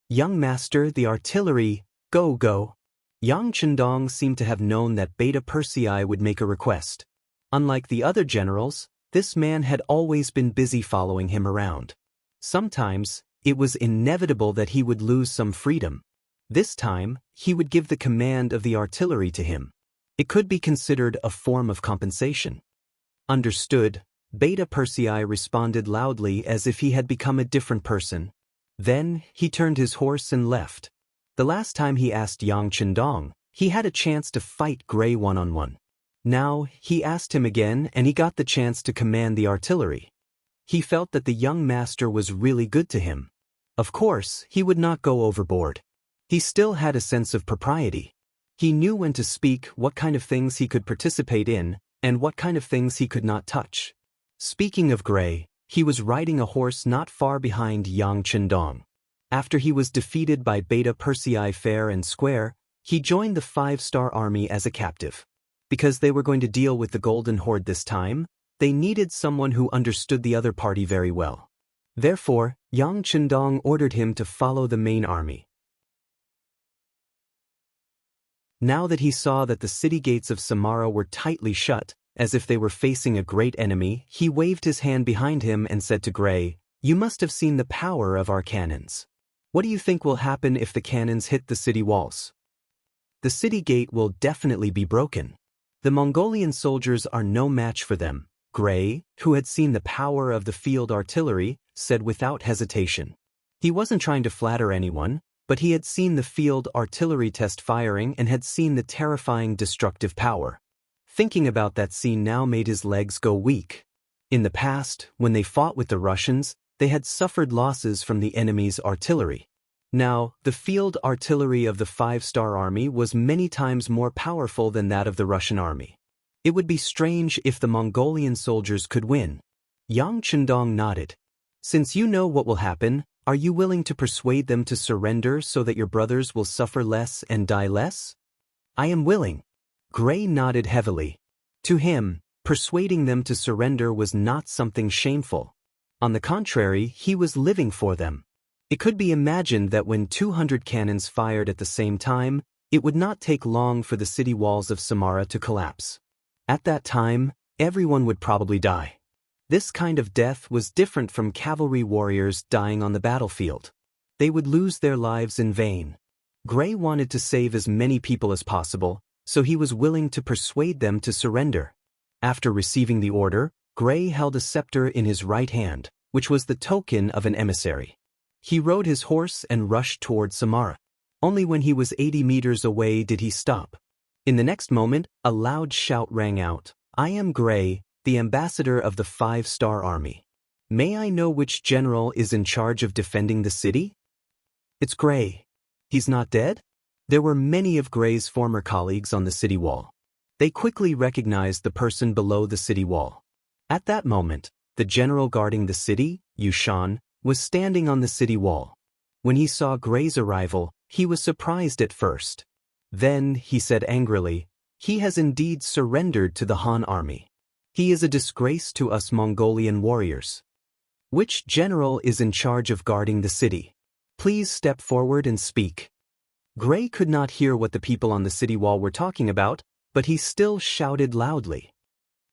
"Young master, the artillery, go, go." Yang Chendong seemed to have known that Beta Persei would make a request. Unlike the other generals, this man had always been busy following him around. Sometimes, it was inevitable that he would lose some freedom. This time, he would give the command of the artillery to him. It could be considered a form of compensation. Understood, Beta Persei responded loudly as if he had become a different person. Then, he turned his horse and left. The last time he asked Yang Chendong, he had a chance to fight Gray one-on-one. Now, he asked him again and he got the chance to command the artillery. He felt that the young master was really good to him. Of course, he would not go overboard. He still had a sense of propriety. He knew when to speak, what kind of things he could participate in, and what kind of things he could not touch. Speaking of Gray, he was riding a horse not far behind Yang Chendong. After he was defeated by Beta Persei fair and square, he joined the 5-star army as a captive. Because they were going to deal with the Golden Horde this time, they needed someone who understood the other party very well. Therefore, Yang Chendong ordered him to follow the main army. Now that he saw that the city gates of Samara were tightly shut, as if they were facing a great enemy, he waved his hand behind him and said to Gray, "You must have seen the power of our cannons. What do you think will happen if the cannons hit the city walls? The city gate will definitely be broken. The Mongolian soldiers are no match for them," Gray, who had seen the power of the field artillery, said without hesitation. He wasn't trying to flatter anyone, but he had seen the field artillery test firing and had seen the terrifying destructive power. Thinking about that scene now made his legs go weak. In the past, when they fought with the Russians, they had suffered losses from the enemy's artillery. Now, the field artillery of the 5-star army was many times more powerful than that of the Russian army. It would be strange if the Mongolian soldiers could win. Yang Chendong nodded. "Since you know what will happen, are you willing to persuade them to surrender so that your brothers will suffer less and die less?" "I am willing." Gray nodded heavily. To him, persuading them to surrender was not something shameful. On the contrary, he was living for them. It could be imagined that when 200 cannons fired at the same time, it would not take long for the city walls of Samara to collapse. At that time, everyone would probably die. This kind of death was different from cavalry warriors dying on the battlefield. They would lose their lives in vain. Gray wanted to save as many people as possible, so he was willing to persuade them to surrender. After receiving the order, Gray held a scepter in his right hand, which was the token of an emissary. He rode his horse and rushed toward Samara. Only when he was 80 meters away did he stop. In the next moment, a loud shout rang out, "I am Gray, the ambassador of the 5-star army. May I know which general is in charge of defending the city?" "It's Gray. He's not dead?" There were many of Gray's former colleagues on the city wall. They quickly recognized the person below the city wall. At that moment, the general guarding the city, Yushan, was standing on the city wall. When he saw Gray's arrival, he was surprised at first. Then, he said angrily, "He has indeed surrendered to the Han army. He is a disgrace to us Mongolian warriors. Which general is in charge of guarding the city? Please step forward and speak." Gray could not hear what the people on the city wall were talking about, but he still shouted loudly.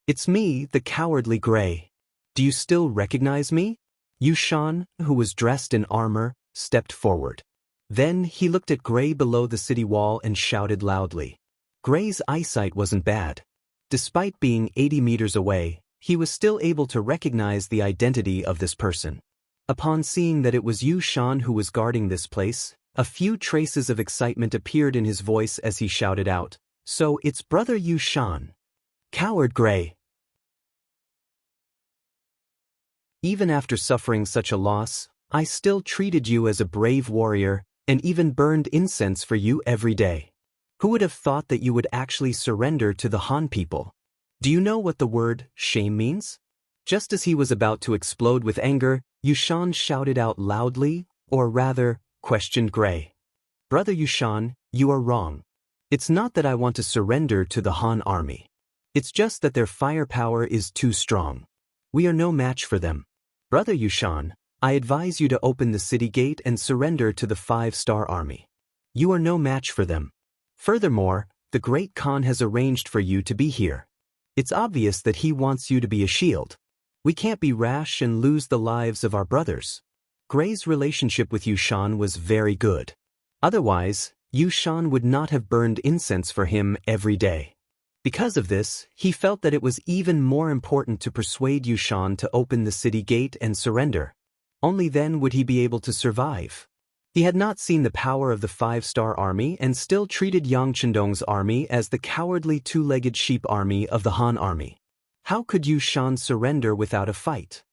"It's me, the cowardly Gray. Do you still recognize me?" Yushan, who was dressed in armor, stepped forward. Then he looked at Gray below the city wall and shouted loudly. Gray's eyesight wasn't bad. Despite being 80 meters away, he was still able to recognize the identity of this person. Upon seeing that it was Yushan who was guarding this place, a few traces of excitement appeared in his voice as he shouted out, "So it's Brother Yushan. Coward Gray. Even after suffering such a loss, I still treated you as a brave warrior and even burned incense for you every day. Who would have thought that you would actually surrender to the Han people? Do you know what the word shame means?" Just as he was about to explode with anger, Yushan shouted out loudly, or rather, questioned Gray. "Brother Yushan, you are wrong. It's not that I want to surrender to the Han army. It's just that their firepower is too strong. We are no match for them. Brother Yushan, I advise you to open the city gate and surrender to the 5-star army. You are no match for them. Furthermore, the Great Khan has arranged for you to be here. It's obvious that he wants you to be a shield. We can't be rash and lose the lives of our brothers." Gray's relationship with Yushan was very good. Otherwise, Yushan would not have burned incense for him every day. Because of this, he felt that it was even more important to persuade Yushan to open the city gate and surrender. Only then would he be able to survive. He had not seen the power of the 5-star army and still treated Yang Chendong's army as the cowardly two-legged sheep army of the Han army. How could Yushan surrender without a fight?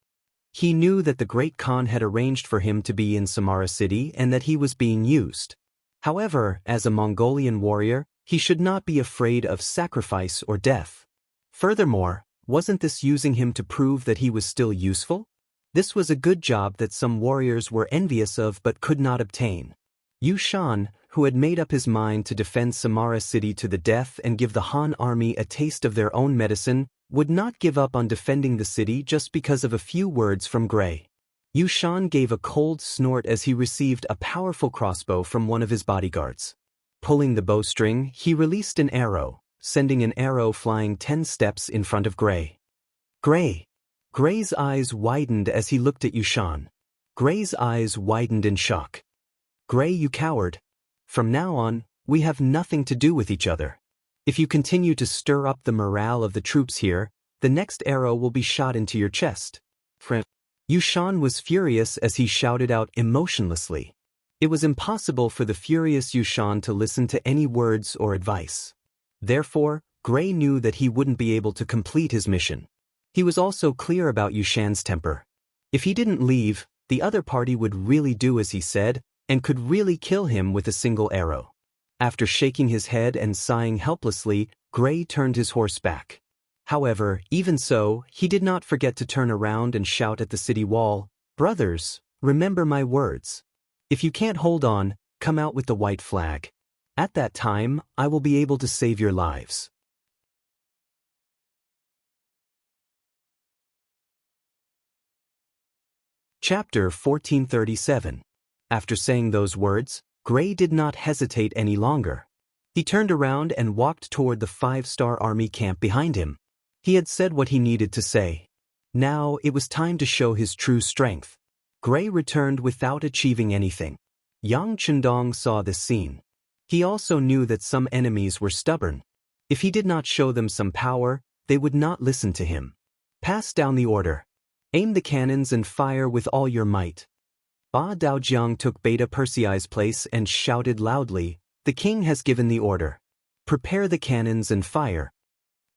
He knew that the Great Khan had arranged for him to be in Samara City and that he was being used. However, as a Mongolian warrior, he should not be afraid of sacrifice or death. Furthermore, wasn't this using him to prove that he was still useful? This was a good job that some warriors were envious of but could not obtain. Yushan, who had made up his mind to defend Samara City to the death and give the Han army a taste of their own medicine, would not give up on defending the city just because of a few words from Gray. Yushan gave a cold snort as he received a powerful crossbow from one of his bodyguards. Pulling the bowstring, he released an arrow, sending an arrow flying 10 steps in front of Gray. Gray! Gray's eyes widened as he looked at Yushan. Gray's eyes widened in shock. Gray, you coward. From now on, we have nothing to do with each other. If you continue to stir up the morale of the troops here, the next arrow will be shot into your chest. Yushan was furious as he shouted out emotionlessly. It was impossible for the furious Yushan to listen to any words or advice. Therefore, Gray knew that he wouldn't be able to complete his mission. He was also clear about Yushan's temper. If he didn't leave, the other party would really do as he said, and could really kill him with a single arrow. After shaking his head and sighing helplessly, Gray turned his horse back. However, even so, he did not forget to turn around and shout at the city wall, "Brothers, remember my words. If you can't hold on, come out with the white flag. At that time, I will be able to save your lives." Chapter 1437. After saying those words, Gray did not hesitate any longer. He turned around and walked toward the 5-star army camp behind him. He had said what he needed to say. Now it was time to show his true strength. Gray returned without achieving anything. Yang Chendong saw this scene. He also knew that some enemies were stubborn. If he did not show them some power, they would not listen to him. Pass down the order. Aim the cannons and fire with all your might. Ba Daojiang took Beta Persei's place and shouted loudly, "The king has given the order. Prepare the cannons and fire."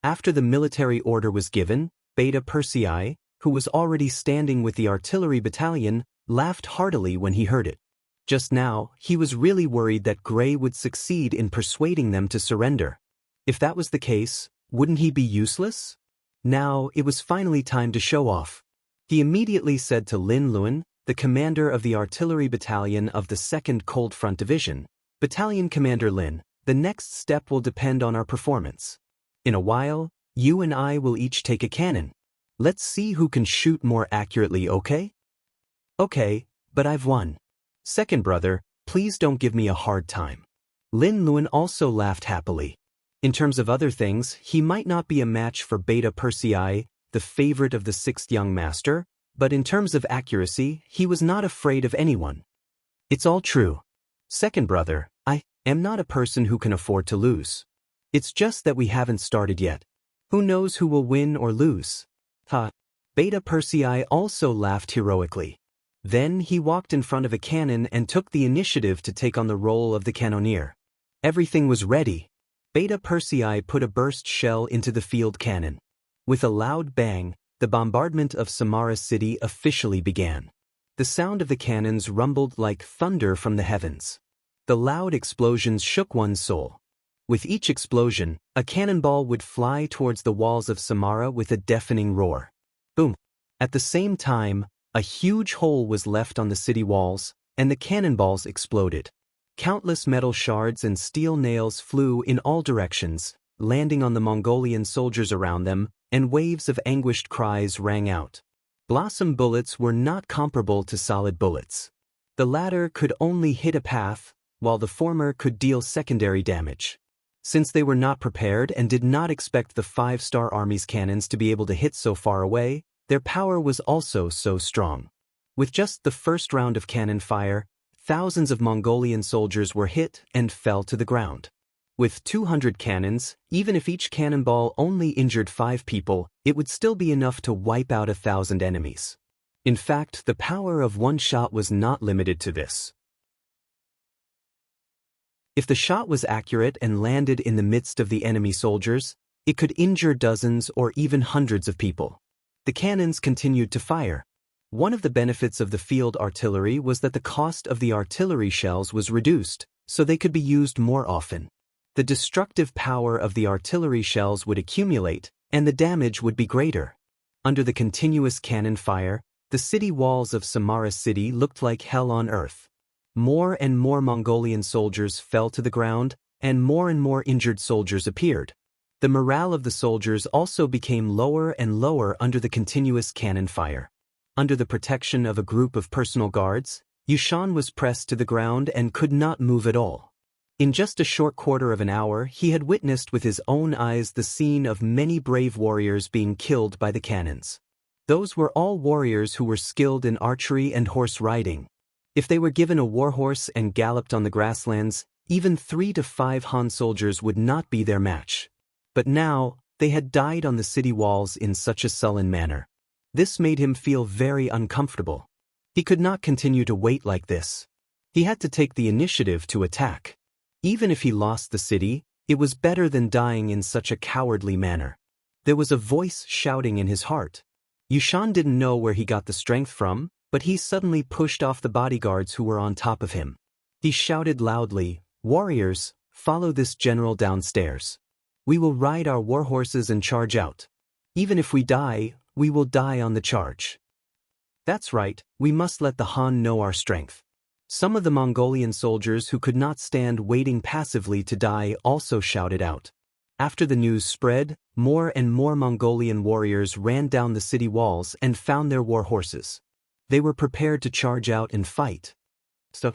After the military order was given, Beta Persei, who was already standing with the artillery battalion, laughed heartily when he heard it. Just now, he was really worried that Gray would succeed in persuading them to surrender. If that was the case, wouldn't he be useless? Now, it was finally time to show off. He immediately said to Lin Luan, the commander of the artillery battalion of the 2nd Cold Front Division, "Battalion Commander Lin, the next step will depend on our performance. In a while, you and I will each take a cannon. Let's see who can shoot more accurately, okay?" "Okay, but I've won. Second brother, please don't give me a hard time." Lin Luan also laughed happily. In terms of other things, he might not be a match for Beta Persei, the favorite of the 6th young master, but in terms of accuracy, he was not afraid of anyone. "It's all true. Second brother, I am not a person who can afford to lose. It's just that we haven't started yet. Who knows who will win or lose?" Ha! Beta Persei also laughed heroically. Then he walked in front of a cannon and took the initiative to take on the role of the cannoneer. Everything was ready. Beta Persei put a burst shell into the field cannon. With a loud bang, the bombardment of Samara City officially began. The sound of the cannons rumbled like thunder from the heavens. The loud explosions shook one's soul. With each explosion, a cannonball would fly towards the walls of Samara with a deafening roar. Boom! At the same time, a huge hole was left on the city walls, and the cannonballs exploded. Countless metal shards and steel nails flew in all directions, landing on the Mongolian soldiers around them, and waves of anguished cries rang out. Blossom bullets were not comparable to solid bullets. The latter could only hit a path, while the former could deal secondary damage. Since they were not prepared and did not expect the 5-star army's cannons to be able to hit so far away, their power was also so strong. With just the first round of cannon fire, thousands of Mongolian soldiers were hit and fell to the ground. With 200 cannons, even if each cannonball only injured 5 people, it would still be enough to wipe out 1,000 enemies. In fact, the power of one shot was not limited to this. If the shot was accurate and landed in the midst of the enemy soldiers, it could injure dozens or even hundreds of people. The cannons continued to fire. One of the benefits of the field artillery was that the cost of the artillery shells was reduced, so they could be used more often. The destructive power of the artillery shells would accumulate, and the damage would be greater. Under the continuous cannon fire, the city walls of Samara City looked like hell on earth. More and more Mongolian soldiers fell to the ground, and more injured soldiers appeared. The morale of the soldiers also became lower and lower under the continuous cannon fire. Under the protection of a group of personal guards, Yushan was pressed to the ground and could not move at all. In just a short quarter of an hour, he had witnessed with his own eyes the scene of many brave warriors being killed by the cannons. Those were all warriors who were skilled in archery and horse riding. If they were given a warhorse and galloped on the grasslands, even 3 to 5 Han soldiers would not be their match. But now, they had died on the city walls in such a sullen manner. This made him feel very uncomfortable. He could not continue to wait like this. He had to take the initiative to attack. Even if he lost the city, it was better than dying in such a cowardly manner. There was a voice shouting in his heart. Yushan didn't know where he got the strength from, but he suddenly pushed off the bodyguards who were on top of him. He shouted loudly, "Warriors, follow this general downstairs. We will ride our war horses and charge out. Even if we die, we will die on the charge. That's right, we must let the Han know our strength." Some of the Mongolian soldiers who could not stand waiting passively to die also shouted out. After the news spread, more and more Mongolian warriors ran down the city walls and found their war horses. They were prepared to charge out and fight. So,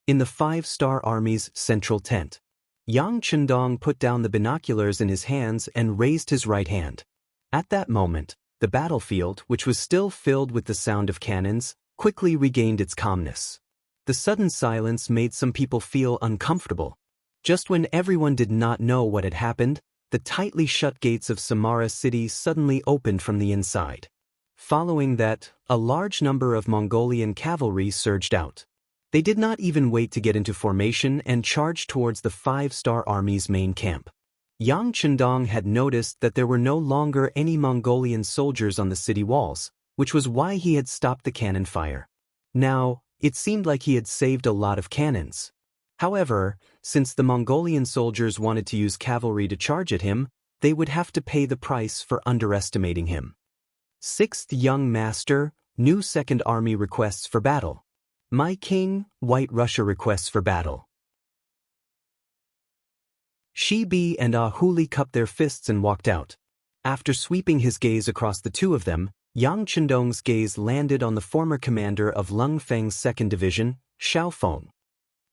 in the 5-star Army's central tent, Yang Chendong put down the binoculars in his hands and raised his right hand. At that moment, the battlefield, which was still filled with the sound of cannons, quickly regained its calmness. The sudden silence made some people feel uncomfortable. Just when everyone did not know what had happened, the tightly shut gates of Samara City suddenly opened from the inside. Following that, a large number of Mongolian cavalry surged out. They did not even wait to get into formation and charged towards the 5-star Army's main camp. Yang Chendong had noticed that there were no longer any Mongolian soldiers on the city walls, which was why he had stopped the cannon fire. Now, it seemed like he had saved a lot of cannons. However, since the Mongolian soldiers wanted to use cavalry to charge at him, they would have to pay the price for underestimating him. 6th Young Master, New Second Army requests for battle. My King, White Russia requests for battle. Shibi and Ahuli cupped their fists and walked out. After sweeping his gaze across the two of them, Yang Chendong's gaze landed on the former commander of Lung Feng's 2nd Division, Xiao Feng.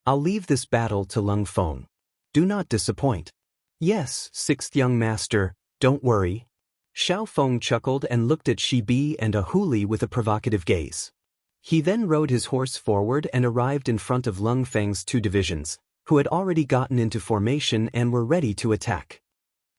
I'll leave this battle to Lung Feng. Do not disappoint. Yes, 6th Young Master, don't worry. Xiao Feng chuckled and looked at Shibi and Ahuli with a provocative gaze. He then rode his horse forward and arrived in front of Lung Feng's 2 divisions, who had already gotten into formation and were ready to attack.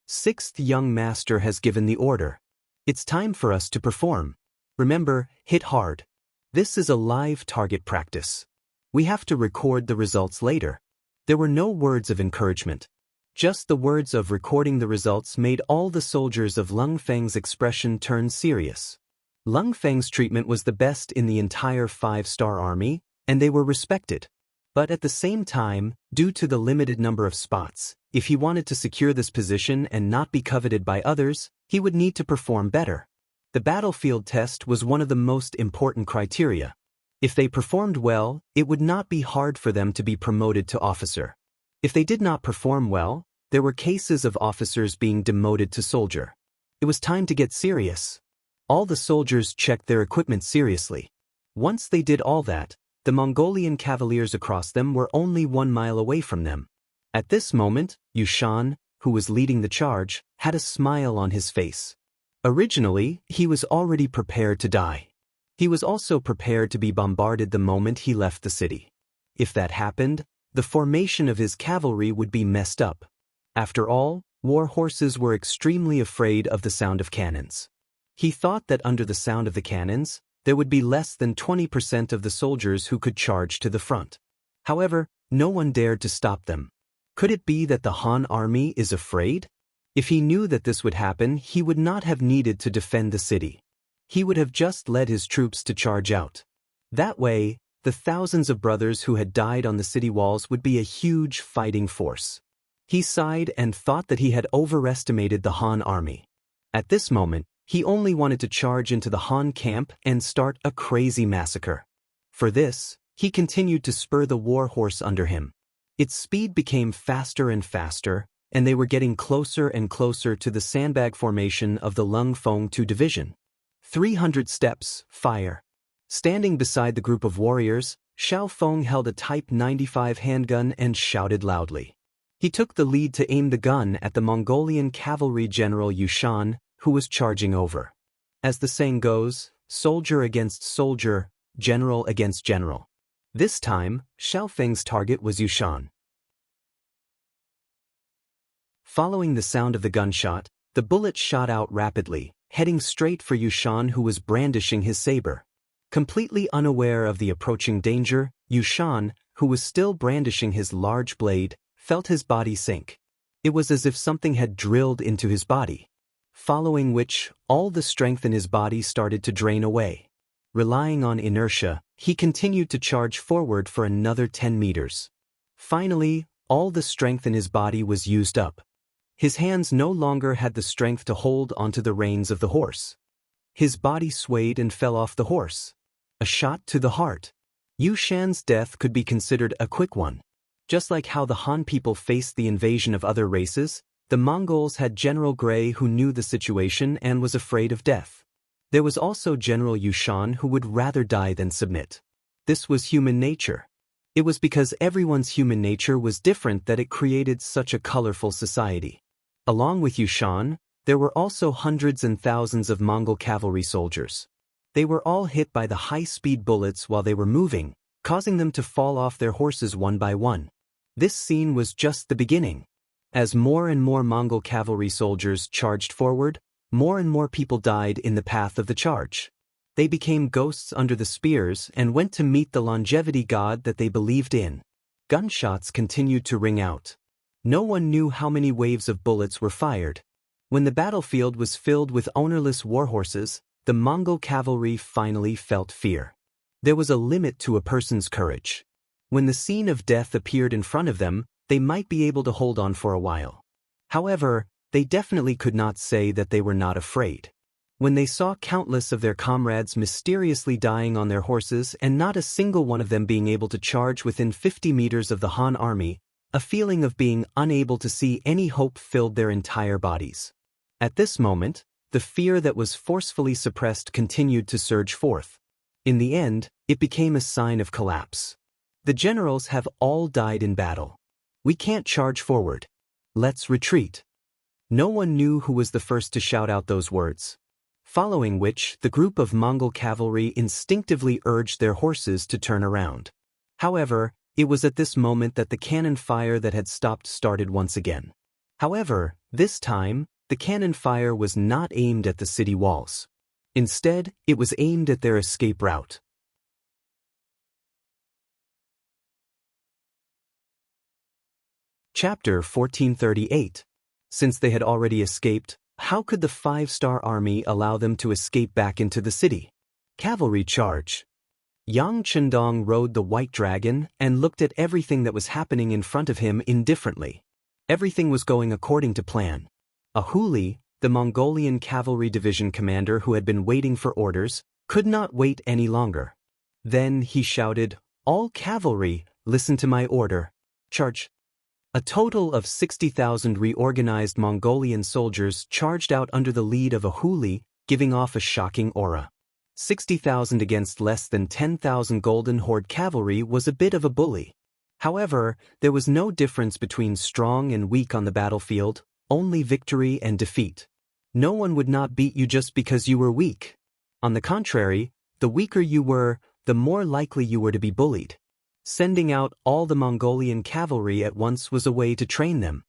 6th Young Master has given the order. It's time for us to perform. Remember, hit hard. This is a live target practice. We have to record the results later. There were no words of encouragement. Just the words of recording the results made all the soldiers of Lung Feng's expression turn serious. Lung Feng's treatment was the best in the entire 5-star Army, and they were respected. But at the same time, due to the limited number of spots, if he wanted to secure this position and not be coveted by others, he would need to perform better. The battlefield test was one of the most important criteria. If they performed well, it would not be hard for them to be promoted to officer. If they did not perform well, there were cases of officers being demoted to soldier. It was time to get serious. All the soldiers checked their equipment seriously. Once they did all that, the Mongolian cavaliers across them were only 1 mile away from them. At this moment, Yushan, who was leading the charge, had a smile on his face. Originally, he was already prepared to die. He was also prepared to be bombarded the moment he left the city. If that happened, the formation of his cavalry would be messed up. After all, war horses were extremely afraid of the sound of cannons. He thought that under the sound of the cannons, there would be less than 20% of the soldiers who could charge to the front. However, no one dared to stop them. Could it be that the Han army is afraid? If he knew that this would happen, he would not have needed to defend the city. He would have just led his troops to charge out. That way, the thousands of brothers who had died on the city walls would be a huge fighting force. He sighed and thought that he had overestimated the Han army. At this moment, he only wanted to charge into the Han camp and start a crazy massacre. For this, he continued to spur the war horse under him. Its speed became faster and faster, and they were getting closer and closer to the sandbag formation of the Lung Feng 2 division. 300 steps, fire. Standing beside the group of warriors, Xiao Feng held a Type 95 handgun and shouted loudly. He took the lead to aim the gun at the Mongolian cavalry general Yushan, who was charging over. As the saying goes, soldier against soldier, general against general. This time, Xiao Feng's target was Yushan. Following the sound of the gunshot, the bullet shot out rapidly, heading straight for Yushan, who was brandishing his saber. Completely unaware of the approaching danger, Yushan, who was still brandishing his large blade, felt his body sink. It was as if something had drilled into his body. Following which, all the strength in his body started to drain away. Relying on inertia, he continued to charge forward for another 10 meters. Finally, all the strength in his body was used up. His hands no longer had the strength to hold onto the reins of the horse. His body swayed and fell off the horse. A shot to the heart. Yushan's death could be considered a quick one. Just like how the Han people faced the invasion of other races, the Mongols had General Gray who knew the situation and was afraid of death. There was also General Yushan who would rather die than submit. This was human nature. It was because everyone's human nature was different that it created such a colorful society. Along with Yushan, there were also hundreds and thousands of Mongol cavalry soldiers. They were all hit by the high-speed bullets while they were moving, causing them to fall off their horses one by one. This scene was just the beginning. As more and more Mongol cavalry soldiers charged forward, more and more people died in the path of the charge. They became ghosts under the spears and went to meet the longevity god that they believed in. Gunshots continued to ring out. No one knew how many waves of bullets were fired. When the battlefield was filled with ownerless warhorses, the Mongol cavalry finally felt fear. There was a limit to a person's courage. When the scene of death appeared in front of them, they might be able to hold on for a while. However, they definitely could not say that they were not afraid. When they saw countless of their comrades mysteriously dying on their horses and not a single one of them being able to charge within 50 meters of the Han army, a feeling of being unable to see any hope filled their entire bodies. At this moment, the fear that was forcefully suppressed continued to surge forth. In the end, it became a sign of collapse. The generals have all died in battle. We can't charge forward. Let's retreat. No one knew who was the first to shout out those words. Following which, the group of Mongol cavalry instinctively urged their horses to turn around. However, it was at this moment that the cannon fire that had stopped started once again. However, this time, the cannon fire was not aimed at the city walls. Instead, it was aimed at their escape route. Chapter 1438. Since they had already escaped, how could the five-star army allow them to escape back into the city? Cavalry charge. Yang Chendong rode the white dragon and looked at everything that was happening in front of him indifferently. Everything was going according to plan. Ahuli, the Mongolian cavalry division commander who had been waiting for orders, could not wait any longer. Then he shouted, "All cavalry, listen to my order. Charge!" A total of 60,000 reorganized Mongolian soldiers charged out under the lead of Ahuli, giving off a shocking aura. 60,000 against less than 10,000 Golden Horde cavalry was a bit of a bully. However, there was no difference between strong and weak on the battlefield, only victory and defeat. No one would not beat you just because you were weak. On the contrary, the weaker you were, the more likely you were to be bullied. Sending out all the Mongolian cavalry at once was a way to train them.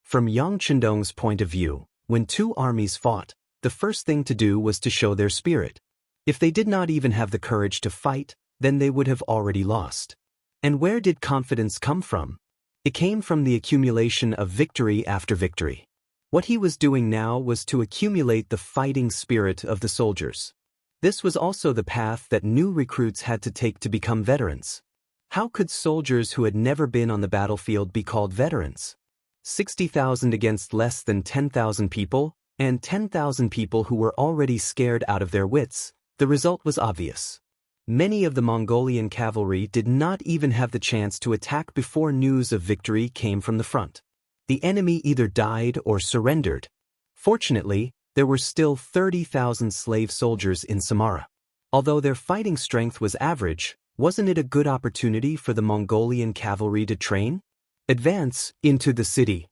From Yang Chendong's point of view, when two armies fought, the first thing to do was to show their spirit. If they did not even have the courage to fight, then they would have already lost. And where did confidence come from? It came from the accumulation of victory after victory. What he was doing now was to accumulate the fighting spirit of the soldiers. This was also the path that new recruits had to take to become veterans. How could soldiers who had never been on the battlefield be called veterans? 60,000 against less than 10,000 people, and 10,000 people who were already scared out of their wits. The result was obvious. Many of the Mongolian cavalry did not even have the chance to attack before news of victory came from the front. The enemy either died or surrendered. Fortunately, there were still 30,000 slave soldiers in Samara. Although their fighting strength was average, wasn't it a good opportunity for the Mongolian cavalry to train? Advance into the city.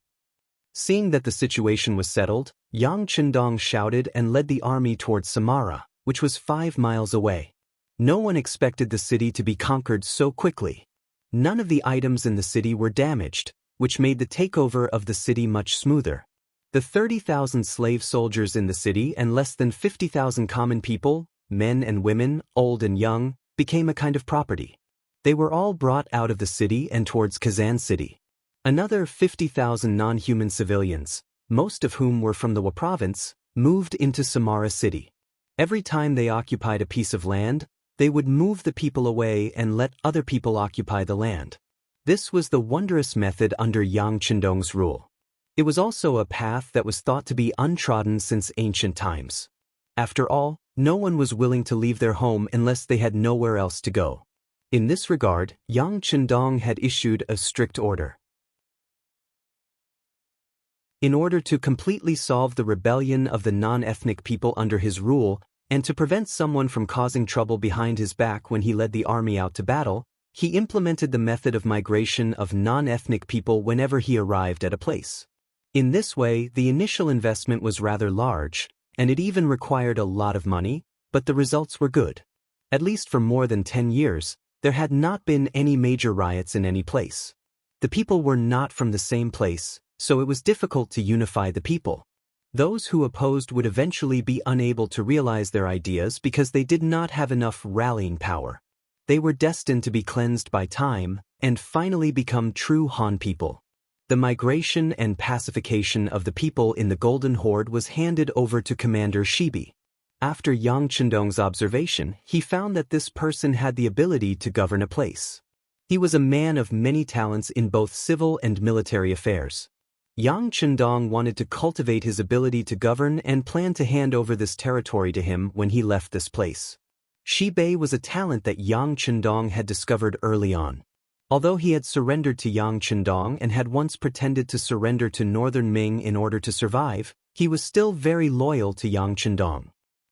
Seeing that the situation was settled, Yang Chendong shouted and led the army towards Samara, which was 5 miles away. No one expected the city to be conquered so quickly. None of the items in the city were damaged, which made the takeover of the city much smoother. The 30,000 slave soldiers in the city and less than 50,000 common people, men and women, old and young, became a kind of property. They were all brought out of the city and towards Kazan city. Another 50,000 non-human civilians, most of whom were from the Wa province, moved into Samara city. Every time they occupied a piece of land, they would move the people away and let other people occupy the land. This was the wondrous method under Yang Chendong's rule. It was also a path that was thought to be untrodden since ancient times. After all, no one was willing to leave their home unless they had nowhere else to go. In this regard, Yang Chendong had issued a strict order. In order to completely solve the rebellion of the non-ethnic people under his rule, and to prevent someone from causing trouble behind his back when he led the army out to battle, he implemented the method of migration of non-ethnic people whenever he arrived at a place. In this way, the initial investment was rather large, and it even required a lot of money, but the results were good. At least for more than 10 years, there had not been any major riots in any place. The people were not from the same place, so it was difficult to unify the people. Those who opposed would eventually be unable to realize their ideas because they did not have enough rallying power. They were destined to be cleansed by time and finally become true Han people. The migration and pacification of the people in the Golden Horde was handed over to Commander Shibi. After Yang Chendong's observation, he found that this person had the ability to govern a place. He was a man of many talents in both civil and military affairs. Yang Chendong wanted to cultivate his ability to govern and planned to hand over this territory to him when he left this place. Shibei was a talent that Yang Chendong had discovered early on. Although he had surrendered to Yang Chendong and had once pretended to surrender to Northern Ming in order to survive, he was still very loyal to Yang Chendong.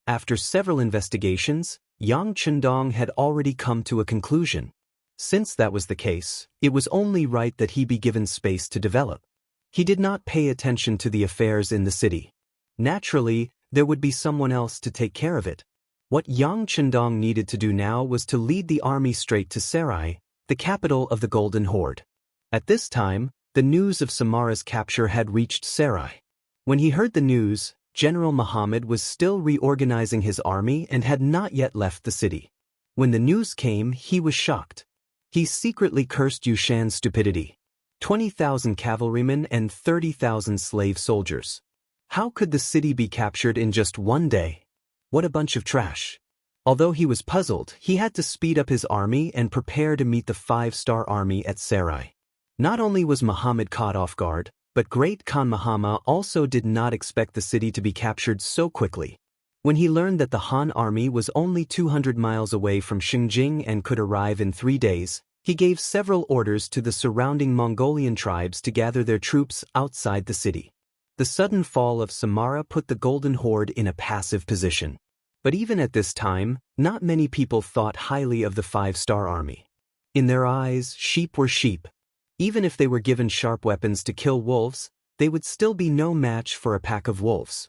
After several investigations, Yang Chendong had already come to a conclusion. Since that was the case, it was only right that he be given space to develop. He did not pay attention to the affairs in the city. Naturally, there would be someone else to take care of it. What Yang Chendong needed to do now was to lead the army straight to Sarai, the capital of the Golden Horde. At this time, the news of Samara's capture had reached Sarai. When he heard the news, General Muhammad was still reorganizing his army and had not yet left the city. When the news came, he was shocked. He secretly cursed Yushan's stupidity. 20,000 cavalrymen and 30,000 slave soldiers. How could the city be captured in just one day? What a bunch of trash. Although he was puzzled, he had to speed up his army and prepare to meet the 5-star army at Sarai. Not only was Muhammad caught off guard, but Great Khan Muhammad also did not expect the city to be captured so quickly. When he learned that the Han army was only 200 miles away from Xinjing and could arrive in 3 days, he gave several orders to the surrounding Mongolian tribes to gather their troops outside the city. The sudden fall of Samara put the Golden Horde in a passive position. But even at this time, not many people thought highly of the 5-star army. In their eyes, sheep were sheep. Even if they were given sharp weapons to kill wolves, they would still be no match for a pack of wolves.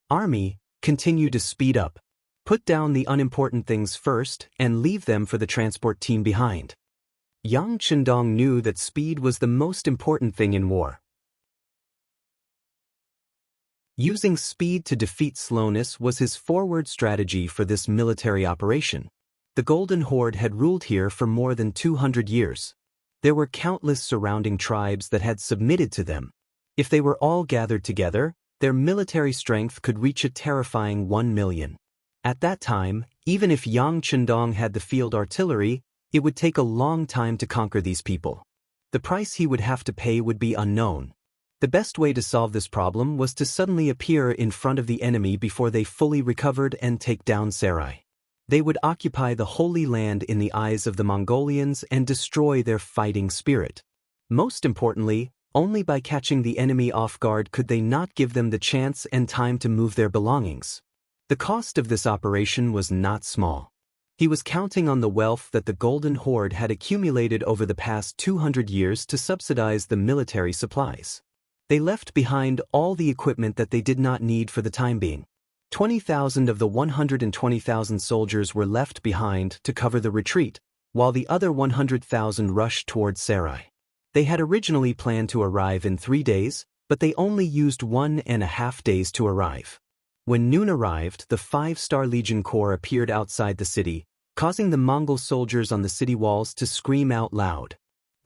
Army, continue to speed up. Put down the unimportant things first and leave them for the transport team behind. Yang Chendong knew that speed was the most important thing in war. Using speed to defeat slowness was his forward strategy for this military operation. The Golden Horde had ruled here for more than 200 years. There were countless surrounding tribes that had submitted to them. If they were all gathered together, their military strength could reach a terrifying 1 million. At that time, even if Yang Chendong had the field artillery, it would take a long time to conquer these people. The price he would have to pay would be unknown. The best way to solve this problem was to suddenly appear in front of the enemy before they fully recovered and take down Sarai. They would occupy the Holy Land in the eyes of the Mongolians and destroy their fighting spirit. Most importantly, only by catching the enemy off guard could they not give them the chance and time to move their belongings. The cost of this operation was not small. He was counting on the wealth that the Golden Horde had accumulated over the past 200 years to subsidize the military supplies. They left behind all the equipment that they did not need for the time being. 20,000 of the 120,000 soldiers were left behind to cover the retreat, while the other 100,000 rushed towards Sarai. They had originally planned to arrive in 3 days, but they only used 1.5 days to arrive. When noon arrived, the 5-star Legion Corps appeared outside the city, causing the Mongol soldiers on the city walls to scream out loud.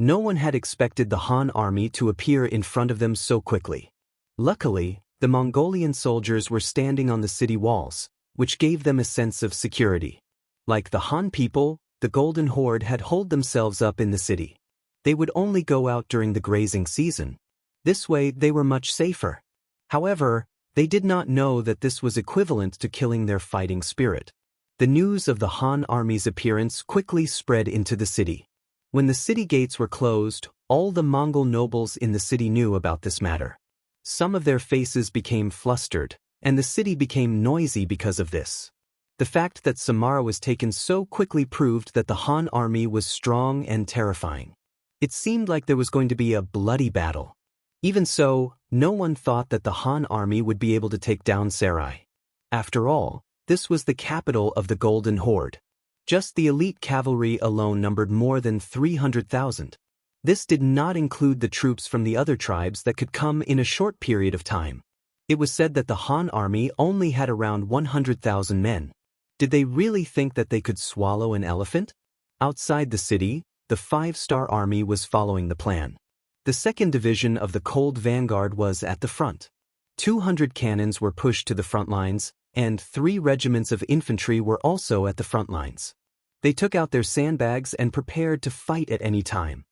No one had expected the Han army to appear in front of them so quickly. Luckily, the Mongolian soldiers were standing on the city walls, which gave them a sense of security. Like the Han people, the Golden Horde had holed themselves up in the city. They would only go out during the grazing season. This way they were much safer. However, they did not know that this was equivalent to killing their fighting spirit. The news of the Han army's appearance quickly spread into the city. When the city gates were closed, all the Mongol nobles in the city knew about this matter. Some of their faces became flustered, and the city became noisy because of this. The fact that Samara was taken so quickly proved that the Han army was strong and terrifying. It seemed like there was going to be a bloody battle. Even so, no one thought that the Han army would be able to take down Sarai. After all, this was the capital of the Golden Horde. Just the elite cavalry alone numbered more than 300,000. This did not include the troops from the other tribes that could come in a short period of time. It was said that the Han army only had around 100,000 men. Did they really think that they could swallow an elephant? Outside the city, the 5-star army was following the plan. The 2nd Division of the Cold Vanguard was at the front. 200 cannons were pushed to the front lines, and 3 regiments of infantry were also at the front lines. They took out their sandbags and prepared to fight at any time.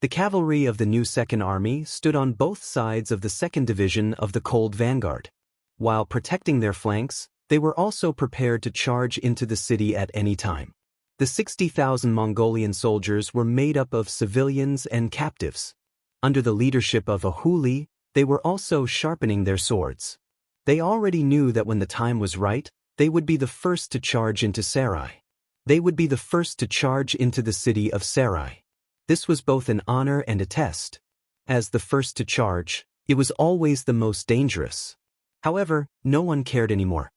The cavalry of the new 2nd Army stood on both sides of the 2nd Division of the Cold Vanguard. While protecting their flanks, they were also prepared to charge into the city at any time. The 60,000 Mongolian soldiers were made up of civilians and captives. Under the leadership of a Huli, they were also sharpening their swords. They already knew that when the time was right, they would be the first to charge into Sarai. They would be the first to charge into the city of Sarai. This was both an honor and a test. As the first to charge, it was always the most dangerous. However, no one cared anymore.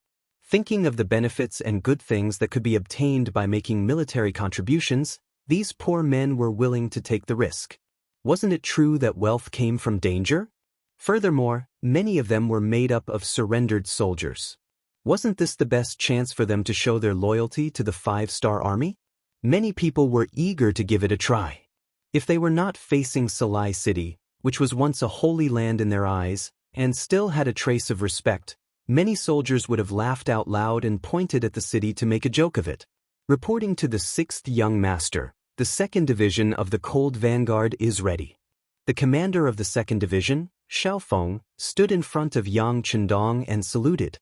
Thinking of the benefits and good things that could be obtained by making military contributions, these poor men were willing to take the risk. Wasn't it true that wealth came from danger? Furthermore, many of them were made up of surrendered soldiers. Wasn't this the best chance for them to show their loyalty to the 5-star army? Many people were eager to give it a try. If they were not facing Salai City, which was once a holy land in their eyes, and still had a trace of respect, many soldiers would have laughed out loud and pointed at the city to make a joke of it. Reporting to the 6th Young Master, the 2nd Division of the Cold Vanguard is ready. The commander of the 2nd Division, Xiaofeng, stood in front of Yang Chendong and saluted.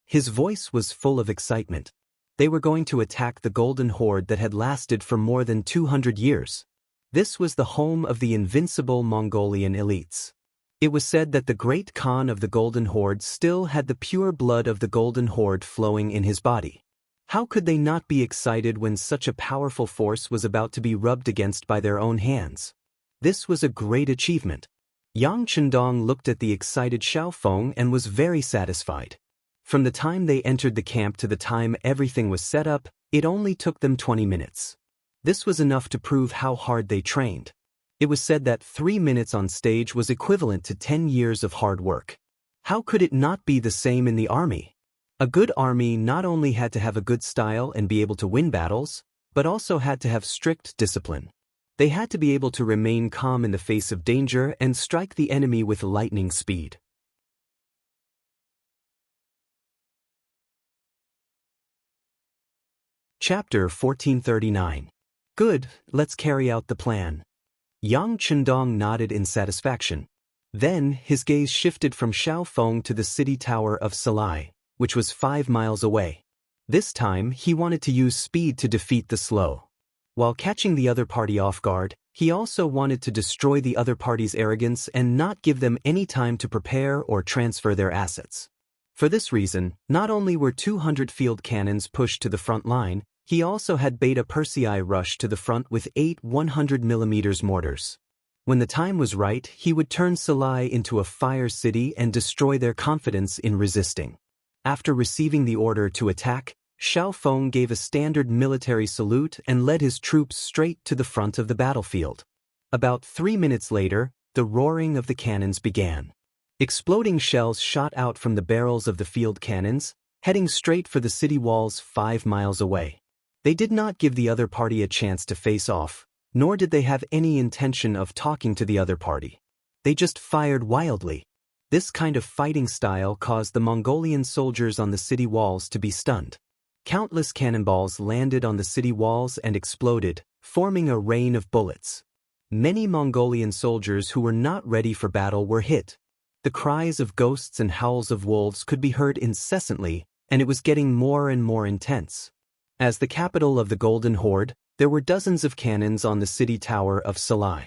His voice was full of excitement. They were going to attack the Golden Horde that had lasted for more than 200 years. This was the home of the invincible Mongolian elites. It was said that the great Khan of the Golden Horde still had the pure blood of the Golden Horde flowing in his body. How could they not be excited when such a powerful force was about to be rubbed against by their own hands? This was a great achievement. Yang Chendong looked at the excited Xiaofeng and was very satisfied. From the time they entered the camp to the time everything was set up, it only took them 20 minutes. This was enough to prove how hard they trained. It was said that 3 minutes on stage was equivalent to 10 years of hard work. How could it not be the same in the army? A good army not only had to have a good style and be able to win battles, but also had to have strict discipline. They had to be able to remain calm in the face of danger and strike the enemy with lightning speed. Chapter 1439. Good, let's carry out the plan. Yang Chendong nodded in satisfaction. Then, his gaze shifted from Xiaofeng to the city tower of Salai, which was 5 miles away. This time, he wanted to use speed to defeat the slow. While catching the other party off guard, he also wanted to destroy the other party's arrogance and not give them any time to prepare or transfer their assets. For this reason, not only were 200 field cannons pushed to the front line, he also had Beta Persei rush to the front with 8 100mm mortars. When the time was right, he would turn Salai into a fire city and destroy their confidence in resisting. After receiving the order to attack, Xiaofeng gave a standard military salute and led his troops straight to the front of the battlefield. About 3 minutes later, the roaring of the cannons began. Exploding shells shot out from the barrels of the field cannons, heading straight for the city walls 5 miles away. They did not give the other party a chance to face off, nor did they have any intention of talking to the other party. They just fired wildly. This kind of fighting style caused the Mongolian soldiers on the city walls to be stunned. Countless cannonballs landed on the city walls and exploded, forming a rain of bullets. Many Mongolian soldiers who were not ready for battle were hit. The cries of ghosts and howls of wolves could be heard incessantly, and it was getting more and more intense. As the capital of the Golden Horde, there were dozens of cannons on the city tower of Salai.